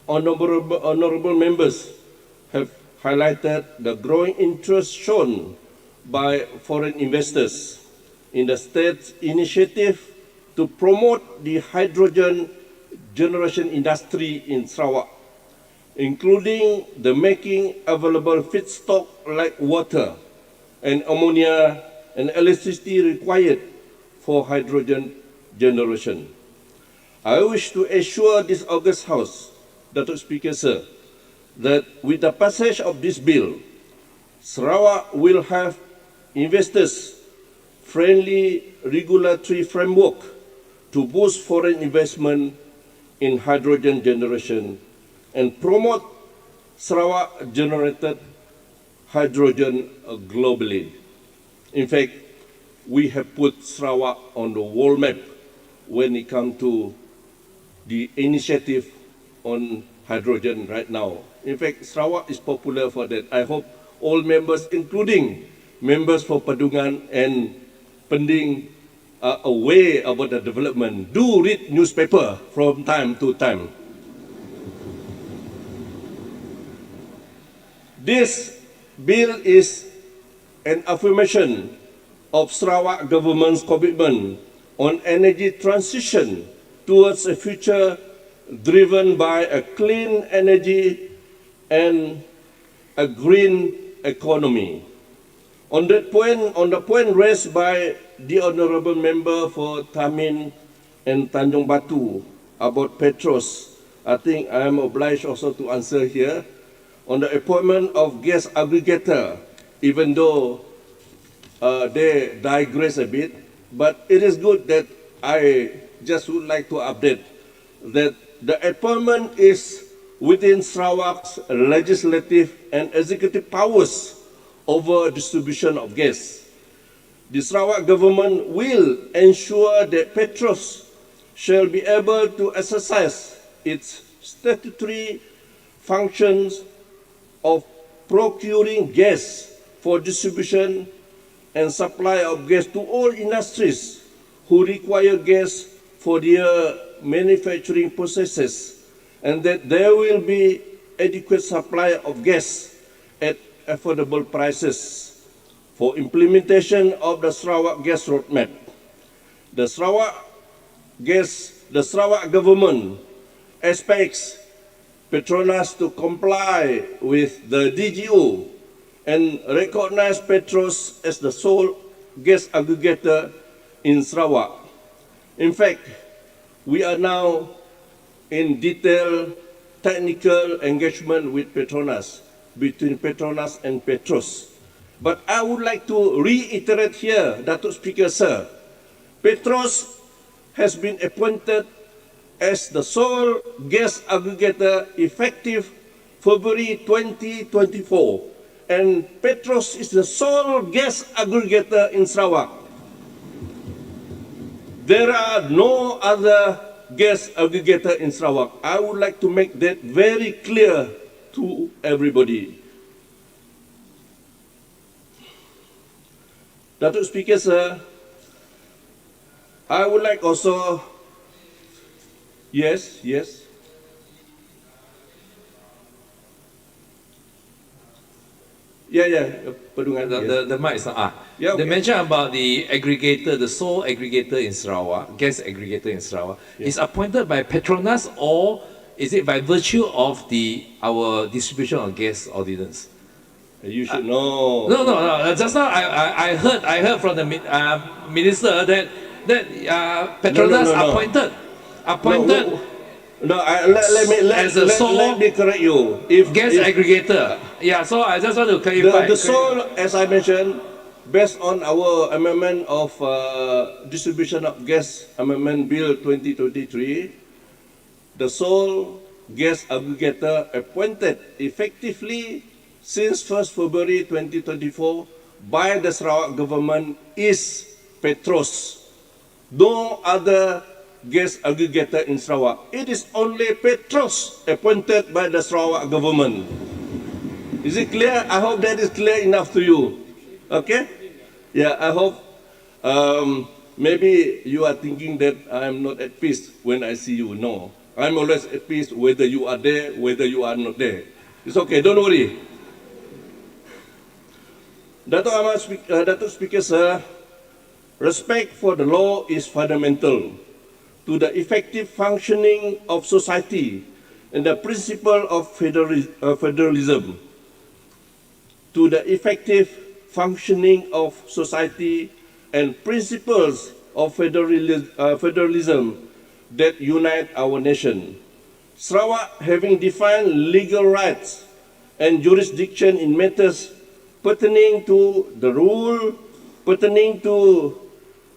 honourable members have highlighted the growing interest shown by foreign investors in the state's initiative to promote the hydrogen generation industry in Sarawak, including the making available feedstock like water and ammonia and electricity required for hydrogen generation. I wish to assure this august House, Datuk Speaker, Sir, that with the passage of this bill, Sarawak will have investors-friendly regulatory framework to boost foreign investment in hydrogen generation and promote Sarawak-generated hydrogen globally. In fact, we have put Sarawak on the world map when it comes to the initiative on hydrogen right now. In fact, Sarawak is popular for that. I hope all members, including members for Pedungan and Pending, are aware about the development. Do read newspaper from time to time. This bill is an affirmation of Sarawak government's commitment on energy transition towards a future driven by a clean energy and a green economy. On the point raised by the honourable member for Tamin and Tanjung Batu about Petros, I think I am obliged also to answer here. On the appointment of gas aggregator, even though they digress a bit, but it is good that I just would like to update that the appointment is within Sarawak's legislative and executive powers over distribution of gas. The Sarawak government will ensure that Petros shall be able to exercise its statutory functions of procuring gas for distribution and supply of gas to all industries who require gas for their manufacturing processes, and that there will be adequate supply of gas at affordable prices for implementation of the Sarawak Gas Roadmap. The Sarawak government expects Petronas to comply with the DGO and recognize Petros as the sole gas aggregator in Sarawak. In fact, we are now in detailed technical engagement with Petronas, between Petronas and Petros. But I would like to reiterate here, Datuk Speaker Sir, Petros has been appointed as the sole gas aggregator effective February 2024, and Petros is the sole gas aggregator in Sarawak. There are no other gas aggregator in Sarawak. I would like to make that very clear to everybody. Datuk Speaker Sir, I would like also, yes. Pedungan. The mic is not. Yeah, okay. They mentioned about the aggregator, the sole aggregator in Sarawak, gas aggregator in Sarawak, is appointed by Petronas, or is it by virtue of our distribution of gas ordinance? You should know. No. Just now I heard from the minister that Petronas appointed. Let me correct you. If gas aggregator. Yeah, so I just want to clarify. The sole, as I mentioned, based on our amendment of Distribution of Gas Amendment Bill 2023, the sole gas aggregator appointed effectively since 1st February 2024 by the Sarawak government is Petros. No other gas aggregator in Sarawak. It is only Petros appointed by the Sarawak government. Is it clear? I hope that is clear enough to you. Okay? Yeah, I hope. Maybe you are thinking that I am not at peace when I see you. No. I'm always at peace whether you are there, whether you are not there. It's okay, don't worry. Datuk Speaker Sir, respect for the law is fundamental to the effective functioning of society and the principle of federalism. To the effective functioning of society and principles of federalism that unite our nation. Sarawak, having defined legal rights and jurisdiction in matters pertaining to the rule, pertaining to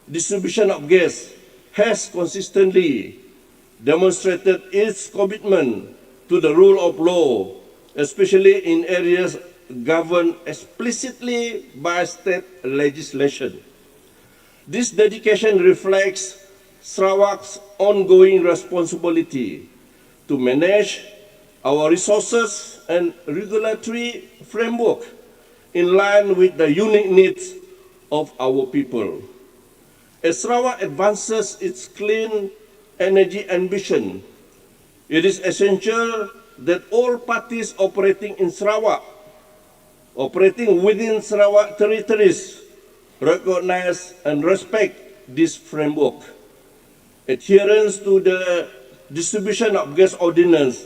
distribution of gas, has consistently demonstrated its commitment to the rule of law, especially in areas governed explicitly by state legislation. This dedication reflects Sarawak's ongoing responsibility to manage our resources and regulatory framework in line with the unique needs of our people. As Sarawak advances its clean energy ambition, it is essential that all parties operating within Sarawak territories recognize and respect this framework. Adherence to the distribution of gas ordinance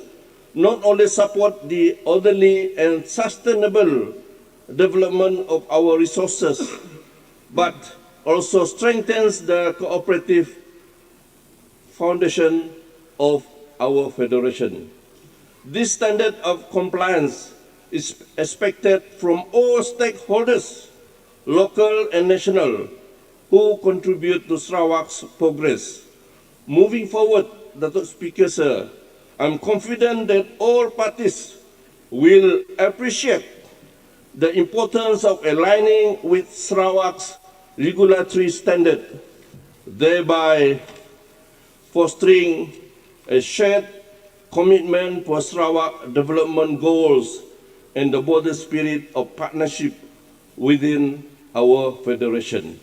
not only support the orderly and sustainable development of our resources, but also strengthens the cooperative foundation of our federation. This standard of compliance is expected from all stakeholders, local and national, who contribute to Sarawak's progress. Moving forward, Datuk Speaker Sir, I'm confident that all parties will appreciate the importance of aligning with Sarawak's regulatory standard, thereby fostering a shared commitment for Sarawak development goals and the broader spirit of partnership within our federation.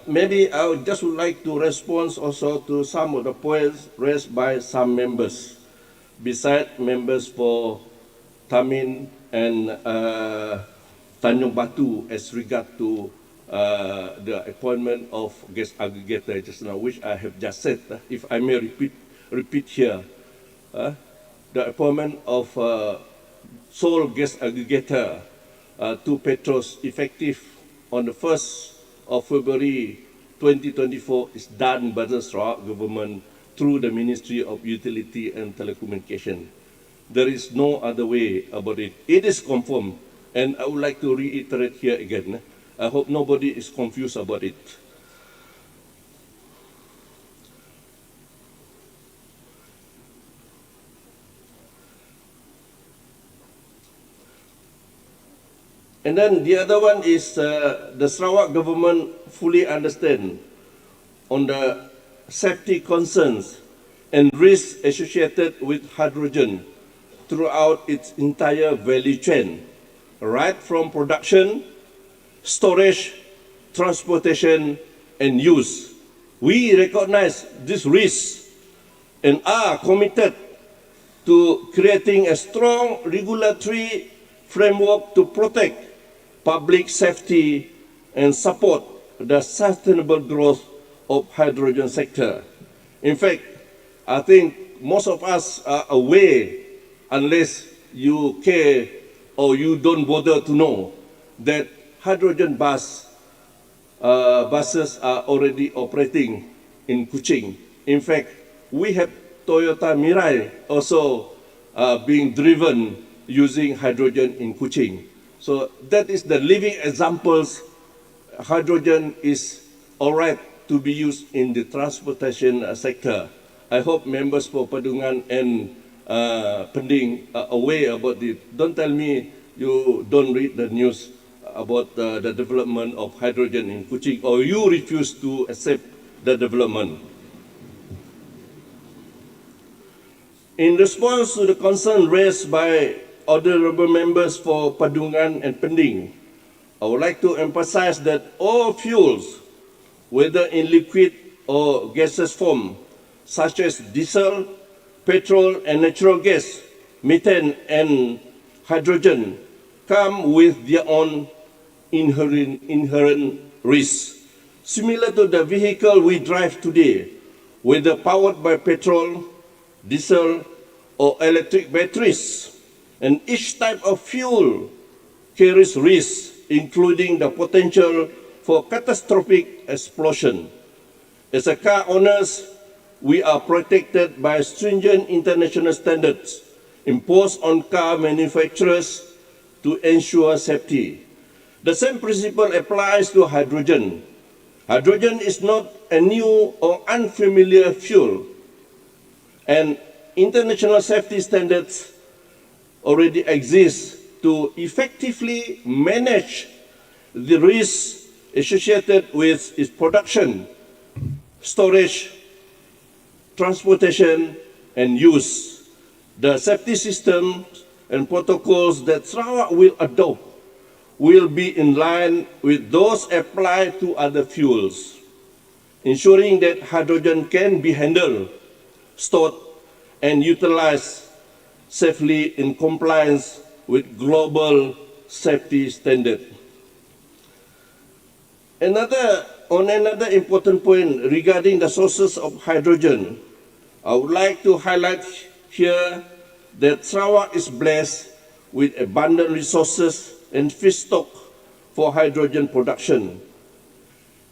Maybe I would just like to respond also to some of the points raised by some members, besides members for Tamin and Tanjung Batu as regard to the appointment of gas aggregator just now, which I have just said. If I may repeat here, the appointment of sole gas aggregator to Petros effective on the 1st of February 2024 is done by the Sarawak government through the Ministry of Utility and Telecommunication. There is no other way about it. It is confirmed, and I would like to reiterate here again. I hope nobody is confused about it. And then the other one is the Sarawak government fully understand on the safety concerns and risks associated with hydrogen throughout its entire value chain, right from production, storage, transportation, and use. We recognize this risk and are committed to creating a strong regulatory framework to protect public safety and support the sustainable growth of hydrogen sector. In fact, I think most of us are aware, unless you care or you don't bother to know, that hydrogen buses are already operating in Kuching. In fact, we have Toyota Mirai also being driven using hydrogen in Kuching. So that is the living examples. Hydrogen is all right to be used in the transportation sector. I hope members for Padungan and Pending are aware about it. Don't tell me you don't read the news about the development of hydrogen in Kuching, or you refuse to accept the development. In response to the concern raised by honorable members for Padungan and Pending, I would like to emphasize that all fuels, whether in liquid or gaseous form, such as diesel, petrol and natural gas, methane and hydrogen, come with their own inherent risks. Similar to the vehicle we drive today, whether powered by petrol, diesel or electric batteries, and each type of fuel carries risks, including the potential for catastrophic explosion. As a car owners, we are protected by stringent international standards imposed on car manufacturers to ensure safety. The same principle applies to hydrogen. Hydrogen is not a new or unfamiliar fuel, and international safety standards already exist to effectively manage the risks associated with its production, storage, transportation, and use. The safety systems and protocols that Sarawak will adopt will be in line with those applied to other fuels, ensuring that hydrogen can be handled, stored, and utilized safely in compliance with global safety standards. On another important point regarding the sources of hydrogen, I would like to highlight here that Sarawak is blessed with abundant resources and feedstock for hydrogen production.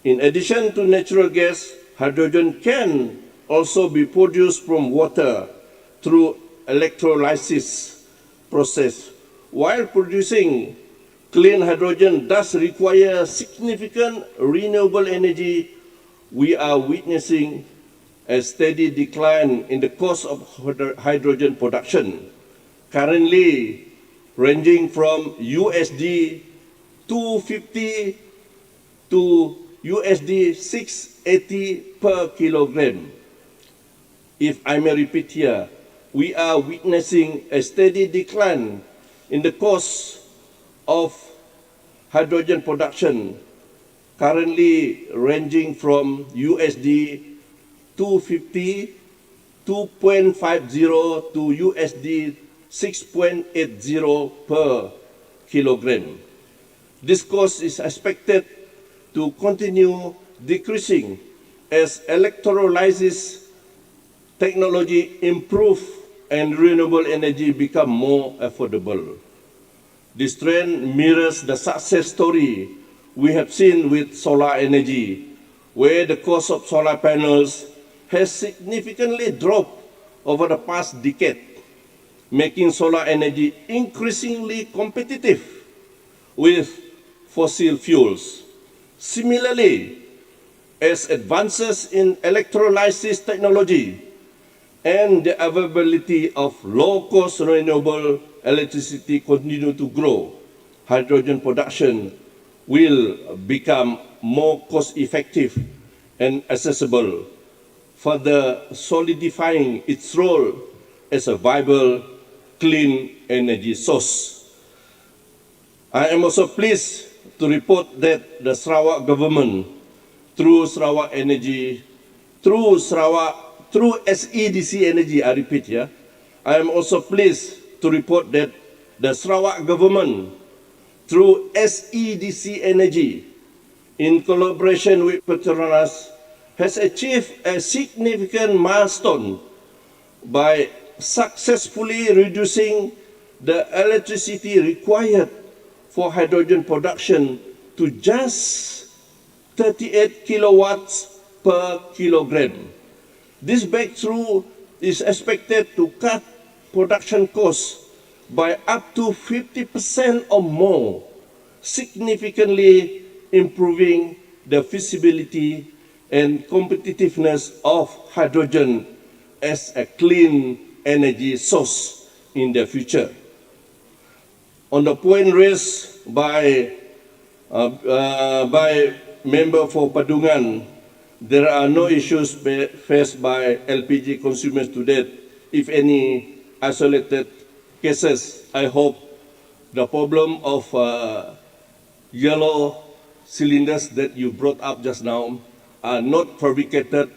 In addition to natural gas, hydrogen can also be produced from water through electrolysis process. While producing clean hydrogen does require significant renewable energy, we are witnessing a steady decline in the cost of hydrogen production, currently ranging from USD 250 to USD 680 per kilogram. If I may repeat here, we are witnessing a steady decline in the cost of hydrogen production, currently ranging from USD 250, 2.50 to USD 6.80 per kilogram. This cost is expected to continue decreasing as electrolysis technology improve and renewable energy become more affordable. This trend mirrors the success story we have seen with solar energy, where the cost of solar panels has significantly dropped over the past decade, making solar energy increasingly competitive with fossil fuels. Similarly, as advances in electrolysis technology and the availability of low-cost renewable electricity continue to grow, hydrogen production will become more cost-effective and accessible, further solidifying its role as a viable, clean energy source. I am also pleased to report that the Sarawak government, through Sarawak Energy, through SEDC Energy, I repeat here, I am also pleased to report that the Sarawak government, through SEDC Energy, in collaboration with Petronas, has achieved a significant milestone by successfully reducing the electricity required for hydrogen production to just 38 kilowatts per kilogram. This breakthrough is expected to cut production costs by up to 50% or more, significantly improving the feasibility and competitiveness of hydrogen as a clean energy source in the future. On the point raised by member for Padungan, there are no issues faced by LPG consumers to date, if any isolated cases. I hope the problem of yellow cylinders that you brought up just now are not fabricated,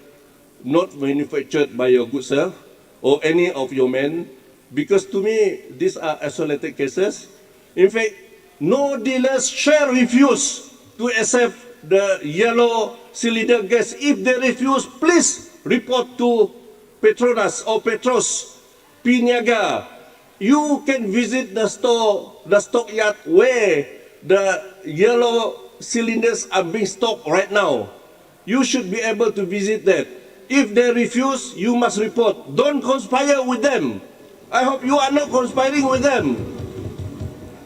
not manufactured by your good self or any of your men, because to me, these are isolated cases. In fact, no dealers shall refuse to accept the yellow cylinder gas. If they refuse, please report to Petronas or Petros, Piniaga. You can visit the store, the stockyard where the yellow cylinders are being stocked right now. You should be able to visit that. If they refuse, you must report. Don't conspire with them. I hope you are not conspiring with them,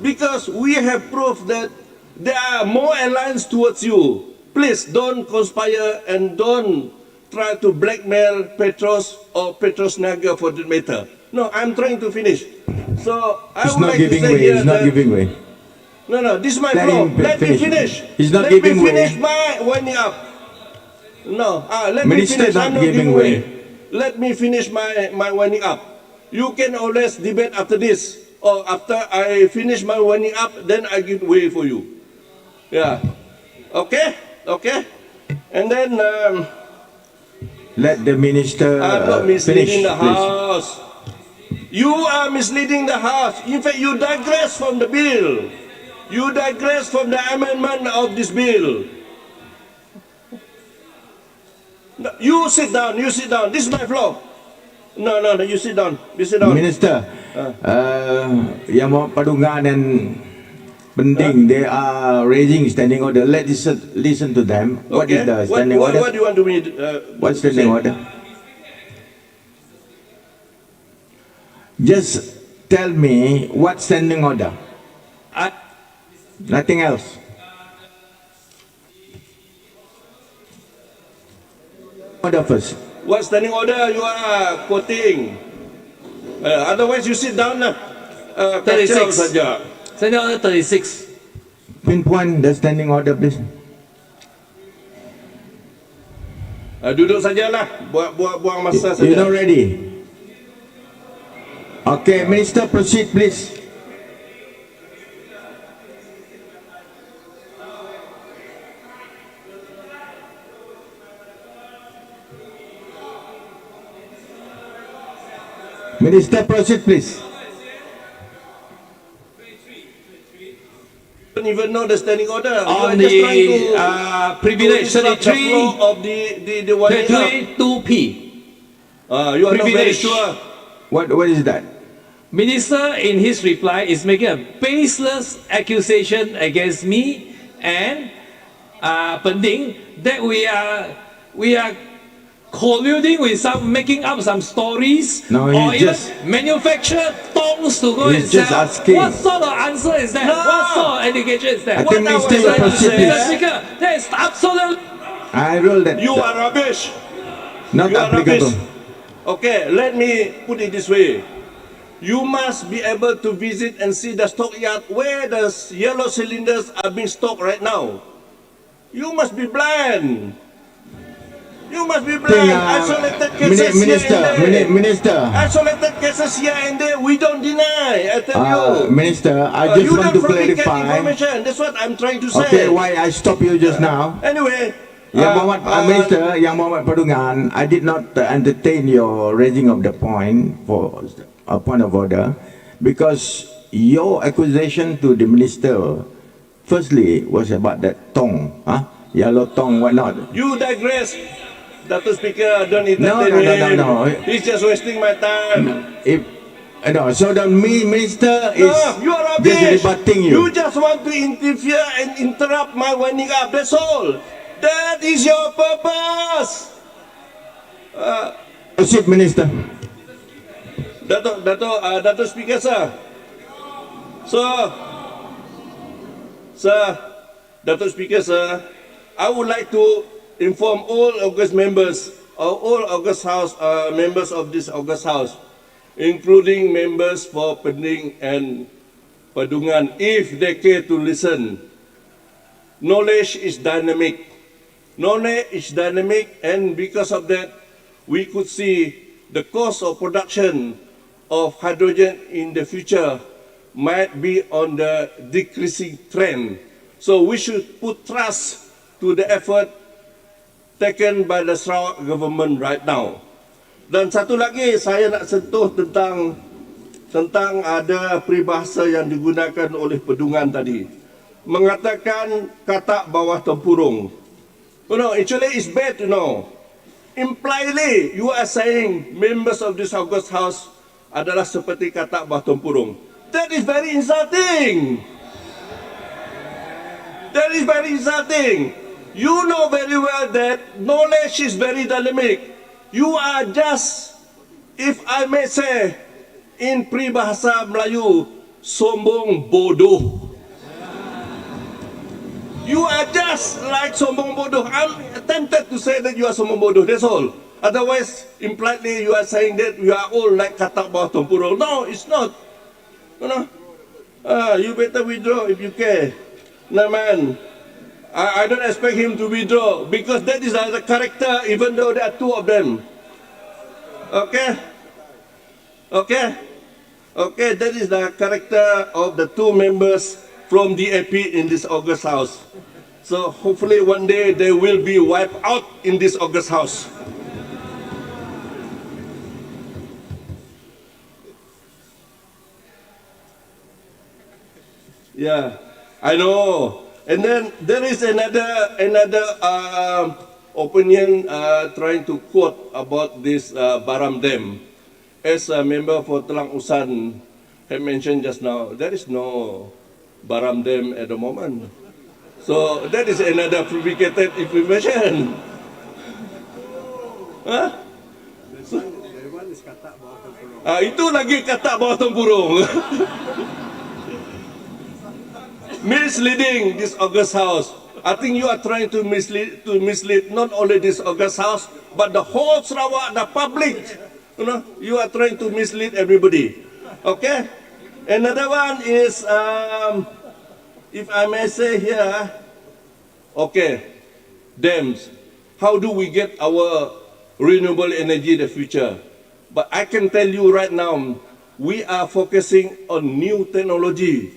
because we have proof that there are more alliance towards you. Please don't conspire and don't try to blackmail Petros or Petros Naga for that matter. No, I'm trying to finish. So I would like to say here that... He's not giving way. No, this is my floor. Let me finish. He's not let giving me finish way. my winding up. No, let Minister me finish. I'm not giving way. way. Let me finish my winding up. You can always debate after this, or after I finish my winding up, then I give way for you. Yeah. Okay? And then... let the minister I'm not misleading finish, the House. You are misleading the House. In fact, you digress from the bill. You digress from the amendment of this bill. No, you sit down. This is my floor. No, you sit down. Minister, yang mau Padungan dan Penting, they are raising standing order. Let's listen to them. What is the standing order? What do you want to me? What's standing order? Just tell me what standing order. Nothing else. Order first. What standing order you are quoting? Otherwise you sit down lah. 36 saja. Standing order 36. Pinpoint the standing order, please. Duduk sajalah. Buang masa saja. You're not ready. Okay, Minister, proceed, please. Minister, proceed, please. don't even know the standing order. On you are just trying to, privilege to disrupt the 33, flow of the winding up. 2P. You are not very Privilege. sure. What is that? Minister in his reply is making a baseless accusation against me and Pending that we are colluding with making up some stories No, or he's even just- manufacture tongs to go and He's just sell. asking. What sort of answer is that? What sort of education is that? I think What Mr. I was Proceed, saying, please. Mr. Speaker, that is absolute. I rule that. You are rubbish. Not You are applicable. rubbish. Okay, let me put it this way. You must be able to visit and see the stockyard where the yellow cylinders are being stocked right now. You must be blind. You must be blind. Isolated cases here and there. Minister. Isolated cases here and there. We don't deny. I tell you. Minister, I just you want don't to fabricate clarify. information. That's what I'm trying to say. Okay, why I stop you just now? Anyway. Yang Muhammad Minister, Yang Muhammad Padungan, I did not entertain your raising of the point for a point of order because your accusation to the minister, firstly, was about that tong, yellow tong, whatnot. You digress. Dr. Speaker, don't entertain No. him. He's just wasting my time. So the minister is No, you are just rubbish. rebutting you. You just want to interfere and interrupt my winding up. That's all. That is your purpose. Proceed, Minister. Dato' Speaker, sir. Dato' Speaker, sir, I would like to inform all August members, all August House members of this August House, including members for Pending and Padungan, if they care to listen. Knowledge is dynamic. Knowledge is dynamic, and because of that, we could see the cost of production of hydrogen in the future might be on the decreasing trend. So we should put trust to the effort taken by the Sarawak government right now. Dan satu lagi saya nak sentuh tentang ada peribahasa yang digunakan oleh Pedungan tadi. Mengatakan katak bawah tempurung. Actually it's bad, Impliedly, you are saying members of this August House adalah seperti katak bawah tempurung. That is very insulting. That is very insulting. You know very well that knowledge is very dynamic. You are just, if I may say, in peribahasa Melayu, sombong bodoh. You are just like sombong bodoh. I'm tempted to say that you are sombong bodoh, that's all. Otherwise, impliedly you are saying that we are all like katak bawah tempurung. No, it's not. You better withdraw if you care. No, man. I don't expect him to withdraw because that is the character, even though there are two of them. Okay? That is the character of the two members from DAP in this August House. So hopefully one day they will be wiped out in this August House. Yeah, I know. And then there is another opinion trying to quote about this Baram Dam. As a member for Telang Usan had mentioned just now, there is no Baram Dam at the moment. So that is another fabricated information. Itu lagi katak bawah tempurung. Misleading this August House. I think you are trying to mislead not only this August House, but the whole Sarawak, the public. You are trying to mislead everybody. Okay? Another one is, if I may say here, dams. How do we get our renewable energy in the future? But I can tell you right now, we are focusing on new technology,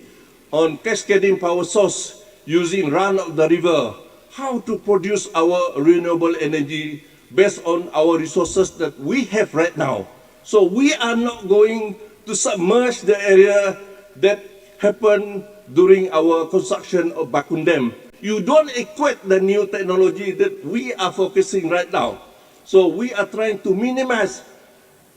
on cascading power source using run of the river, how to produce our renewable energy based on our resources that we have right now. So we are not going to submerge the area that happened during our construction of Bakun Dam. You don't equate the new technology that we are focusing right now. So we are trying to minimize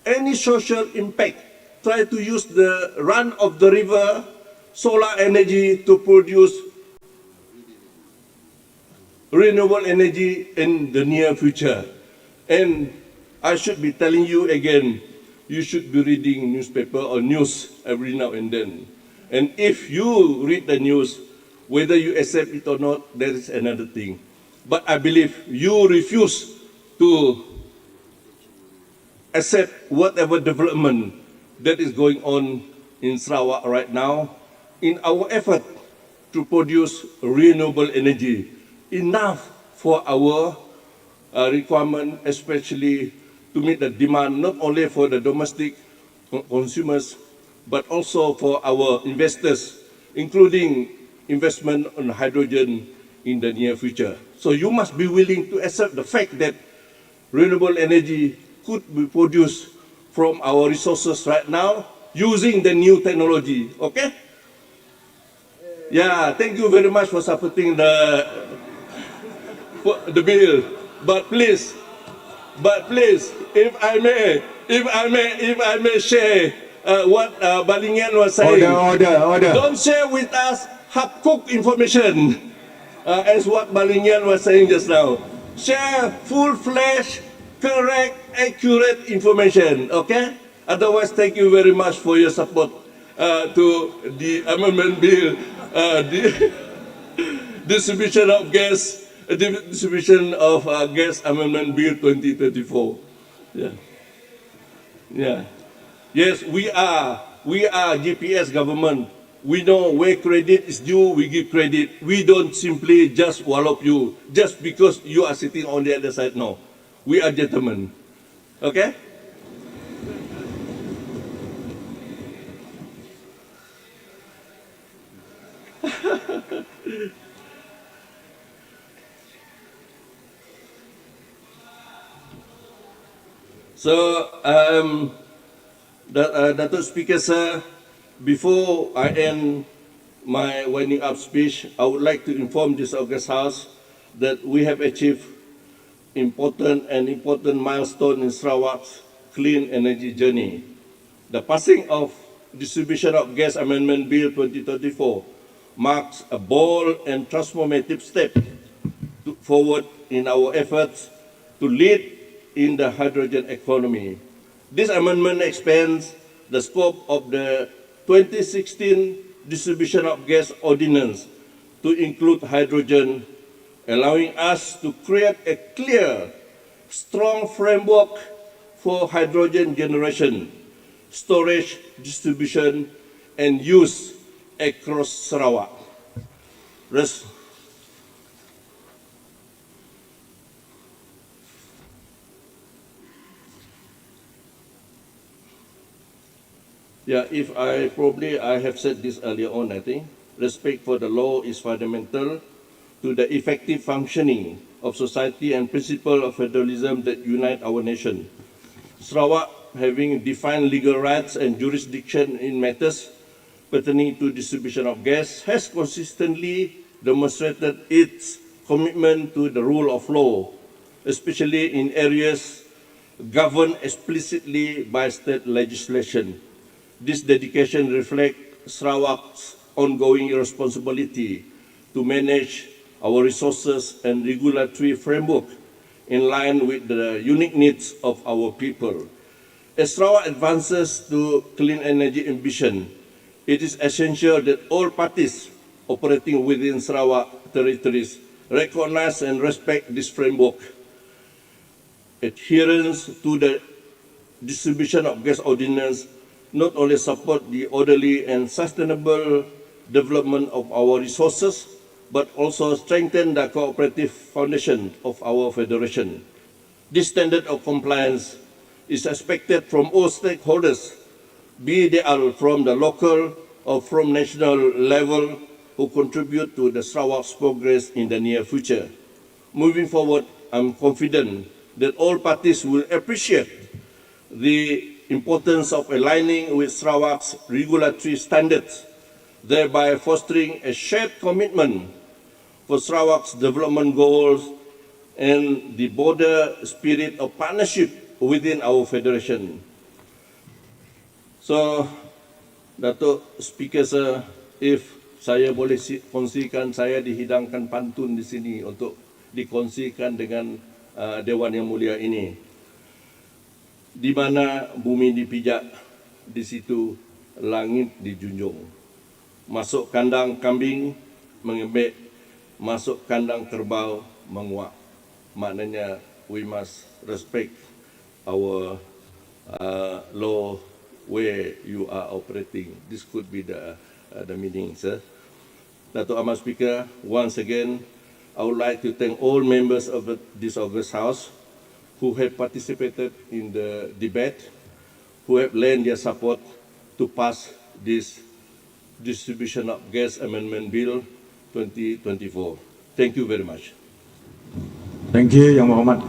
any social impact. Try to use the run of the river, solar energy to produce renewable energy in the near future. And I should be telling you again, you should be reading newspaper or news every now and then. And if you read the news, whether you accept it or not, that is another thing. But I believe you refuse to accept whatever development that is going on in Sarawak right now in our effort to produce renewable energy, enough for our requirement, especially to meet the demand not only for the domestic consumers, but also for our investors, including investment on hydrogen in the near future. So you must be willing to accept the fact that renewable energy could be produced from our resources right now using the new technology, okay? Yeah, thank you very much for supporting the bill. But please, if I may share what Balingian was saying. Order. Don't share with us half-cooked information, as what Balingian was saying just now. Share full-fledged, correct, accurate information, okay? Otherwise, thank you very much for your support to the amendment bill, the distribution of gas amendment bill 2034. Yeah. Yes, we are GPS government. We know where credit is due, we give credit. We don't simply just wallop you just because you are sitting on the other side. No, we are gentlemen. Okay? So, Datuk Speaker, sir, before I end my winding up speech, I would like to inform this August House that we have achieved important milestone in Sarawak's clean energy journey. The passing of Distribution of Gas Amendment Bill 2034 marks a bold and transformative step forward in our efforts to lead in the hydrogen economy. This amendment expands the scope of the 2016 Distribution of Gas Ordinance to include hydrogen, allowing us to create a clear, strong framework for hydrogen generation, storage, distribution, and use across Sarawak. Yeah, I have said this earlier on, I think. Respect for the law is fundamental to the effective functioning of society and principle of federalism that unite our nation. Sarawak, having defined legal rights and jurisdiction in matters pertaining to distribution of gas, has consistently demonstrated its commitment to the rule of law, especially in areas governed explicitly by state legislation. This dedication reflects Sarawak's ongoing responsibility to manage our resources and regulatory framework in line with the unique needs of our people. As Sarawak advances to clean energy ambition, it is essential that all parties operating within Sarawak territories recognize and respect this framework. Adherence to the Distribution of Gas Ordinance not only support the orderly and sustainable development of our resources, but also strengthen the cooperative foundation of our federation. This standard of compliance is expected from all stakeholders, be they are from the local or from national level, who contribute to the Sarawak's progress in the near future. Moving forward, I'm confident that all parties will appreciate the importance of aligning with Sarawak's regulatory standards thereby fostering a shared commitment for Sarawak's development goals and the broader spirit of partnership within our federation. So, Datuk Speaker Sir, if saya boleh kongsikan, saya dihidangkan pantun di sini untuk dikongsikan dengan Dewan yang mulia ini. Di mana bumi dipijak, di situ langit dijunjung. Masuk kandang kambing mengembek, masuk kandang kerbau menguak. Maknanya we must respect our law where you are operating. This could be the meaning, sir. Datuk Ahmad Speaker, once again, I would like to thank all members of this August House who have participated in the debate, who have lent their support to pass this Distribution of Gas Amendment Bill 2024. Thank you very much. Thank you, Yang Mohamad.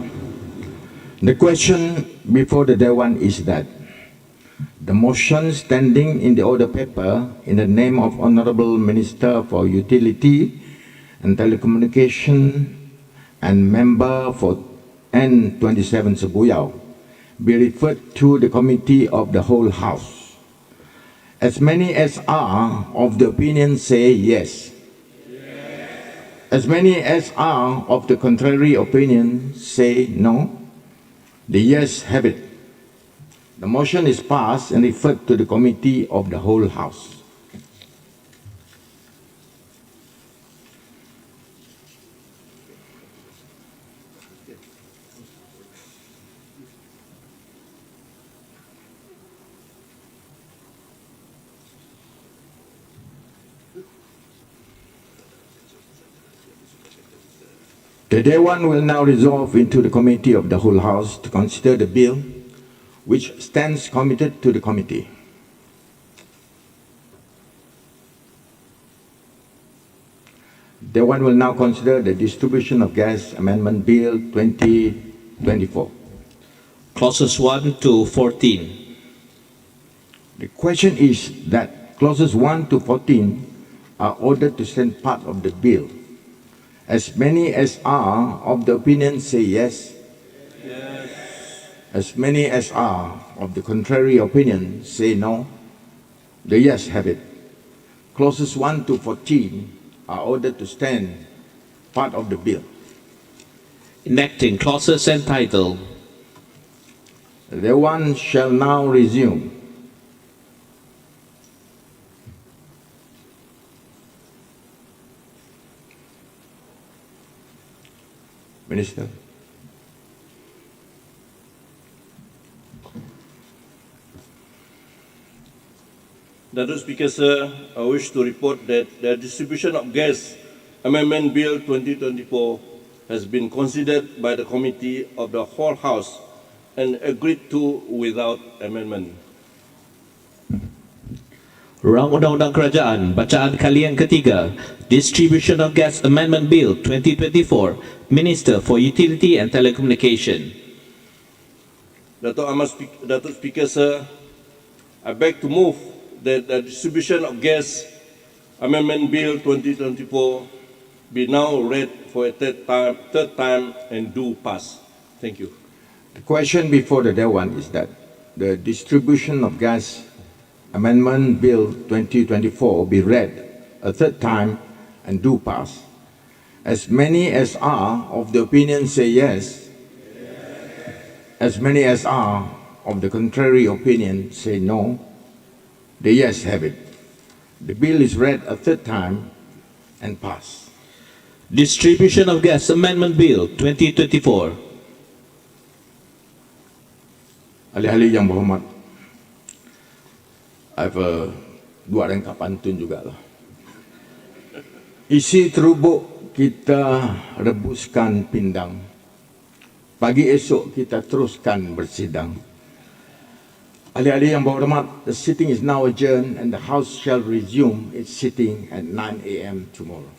The question before the Dewan is that the motion standing in the order paper in the name of Honorable Minister for Utility and Telecommunication and Member for N27 Sebuyau be referred to the Committee of the Whole House. As many as are of the opinion say yes. As many as are of the contrary opinion say no. The yes have it. The motion is passed and referred to the Committee of the Whole House. The Dewan will now resolve into the Committee of the Whole House to consider the bill, which stands committed to the committee. Dewan will now consider the Distribution of Gas Amendment Bill 2024. Clauses 1 to 14. The question is that clauses 1 to 14 are ordered to stand part of the bill. As many as are of the opinion say yes. Yes. As many as are of the contrary opinion say no. The yes have it. Clauses 1 to 14 are ordered to stand part of the bill. Enacting clauses entitled. The one shall now resume. Minister. Datuk Speaker Sir, I wish to report that the Distribution of Gas Amendment Bill 2024 has been considered by the Committee of the Whole House and agreed to without amendment. Rang Undang-Undang Kerajaan, bacaan kali yang ketiga, Distribution of Gas Amendment Bill 2024, Minister for Utility and Telecommunication. Datuk Speaker Sir, I beg to move that the Distribution of Gas Amendment Bill 2024 be now read for a third time and do pass. Thank you. The question before the Dewan is that the Distribution of Gas Amendment Bill 2024 be read a third time and do pass. As many as are of the opinion say yes. As many as are of the contrary opinion say no. The yes have it. The bill is read a third time and pass. Distribution of Gas Amendment Bill 2024. Ahli-ahli yang berhormat, I have dua rangkap pantun jugalah. Isi terubuk kita rebuskan pindang. Pagi esok kita teruskan bersidang. Ahli-ahli yang berhormat, the sitting is now adjourned and the House shall resume its sitting at 9 a.m. tomorrow.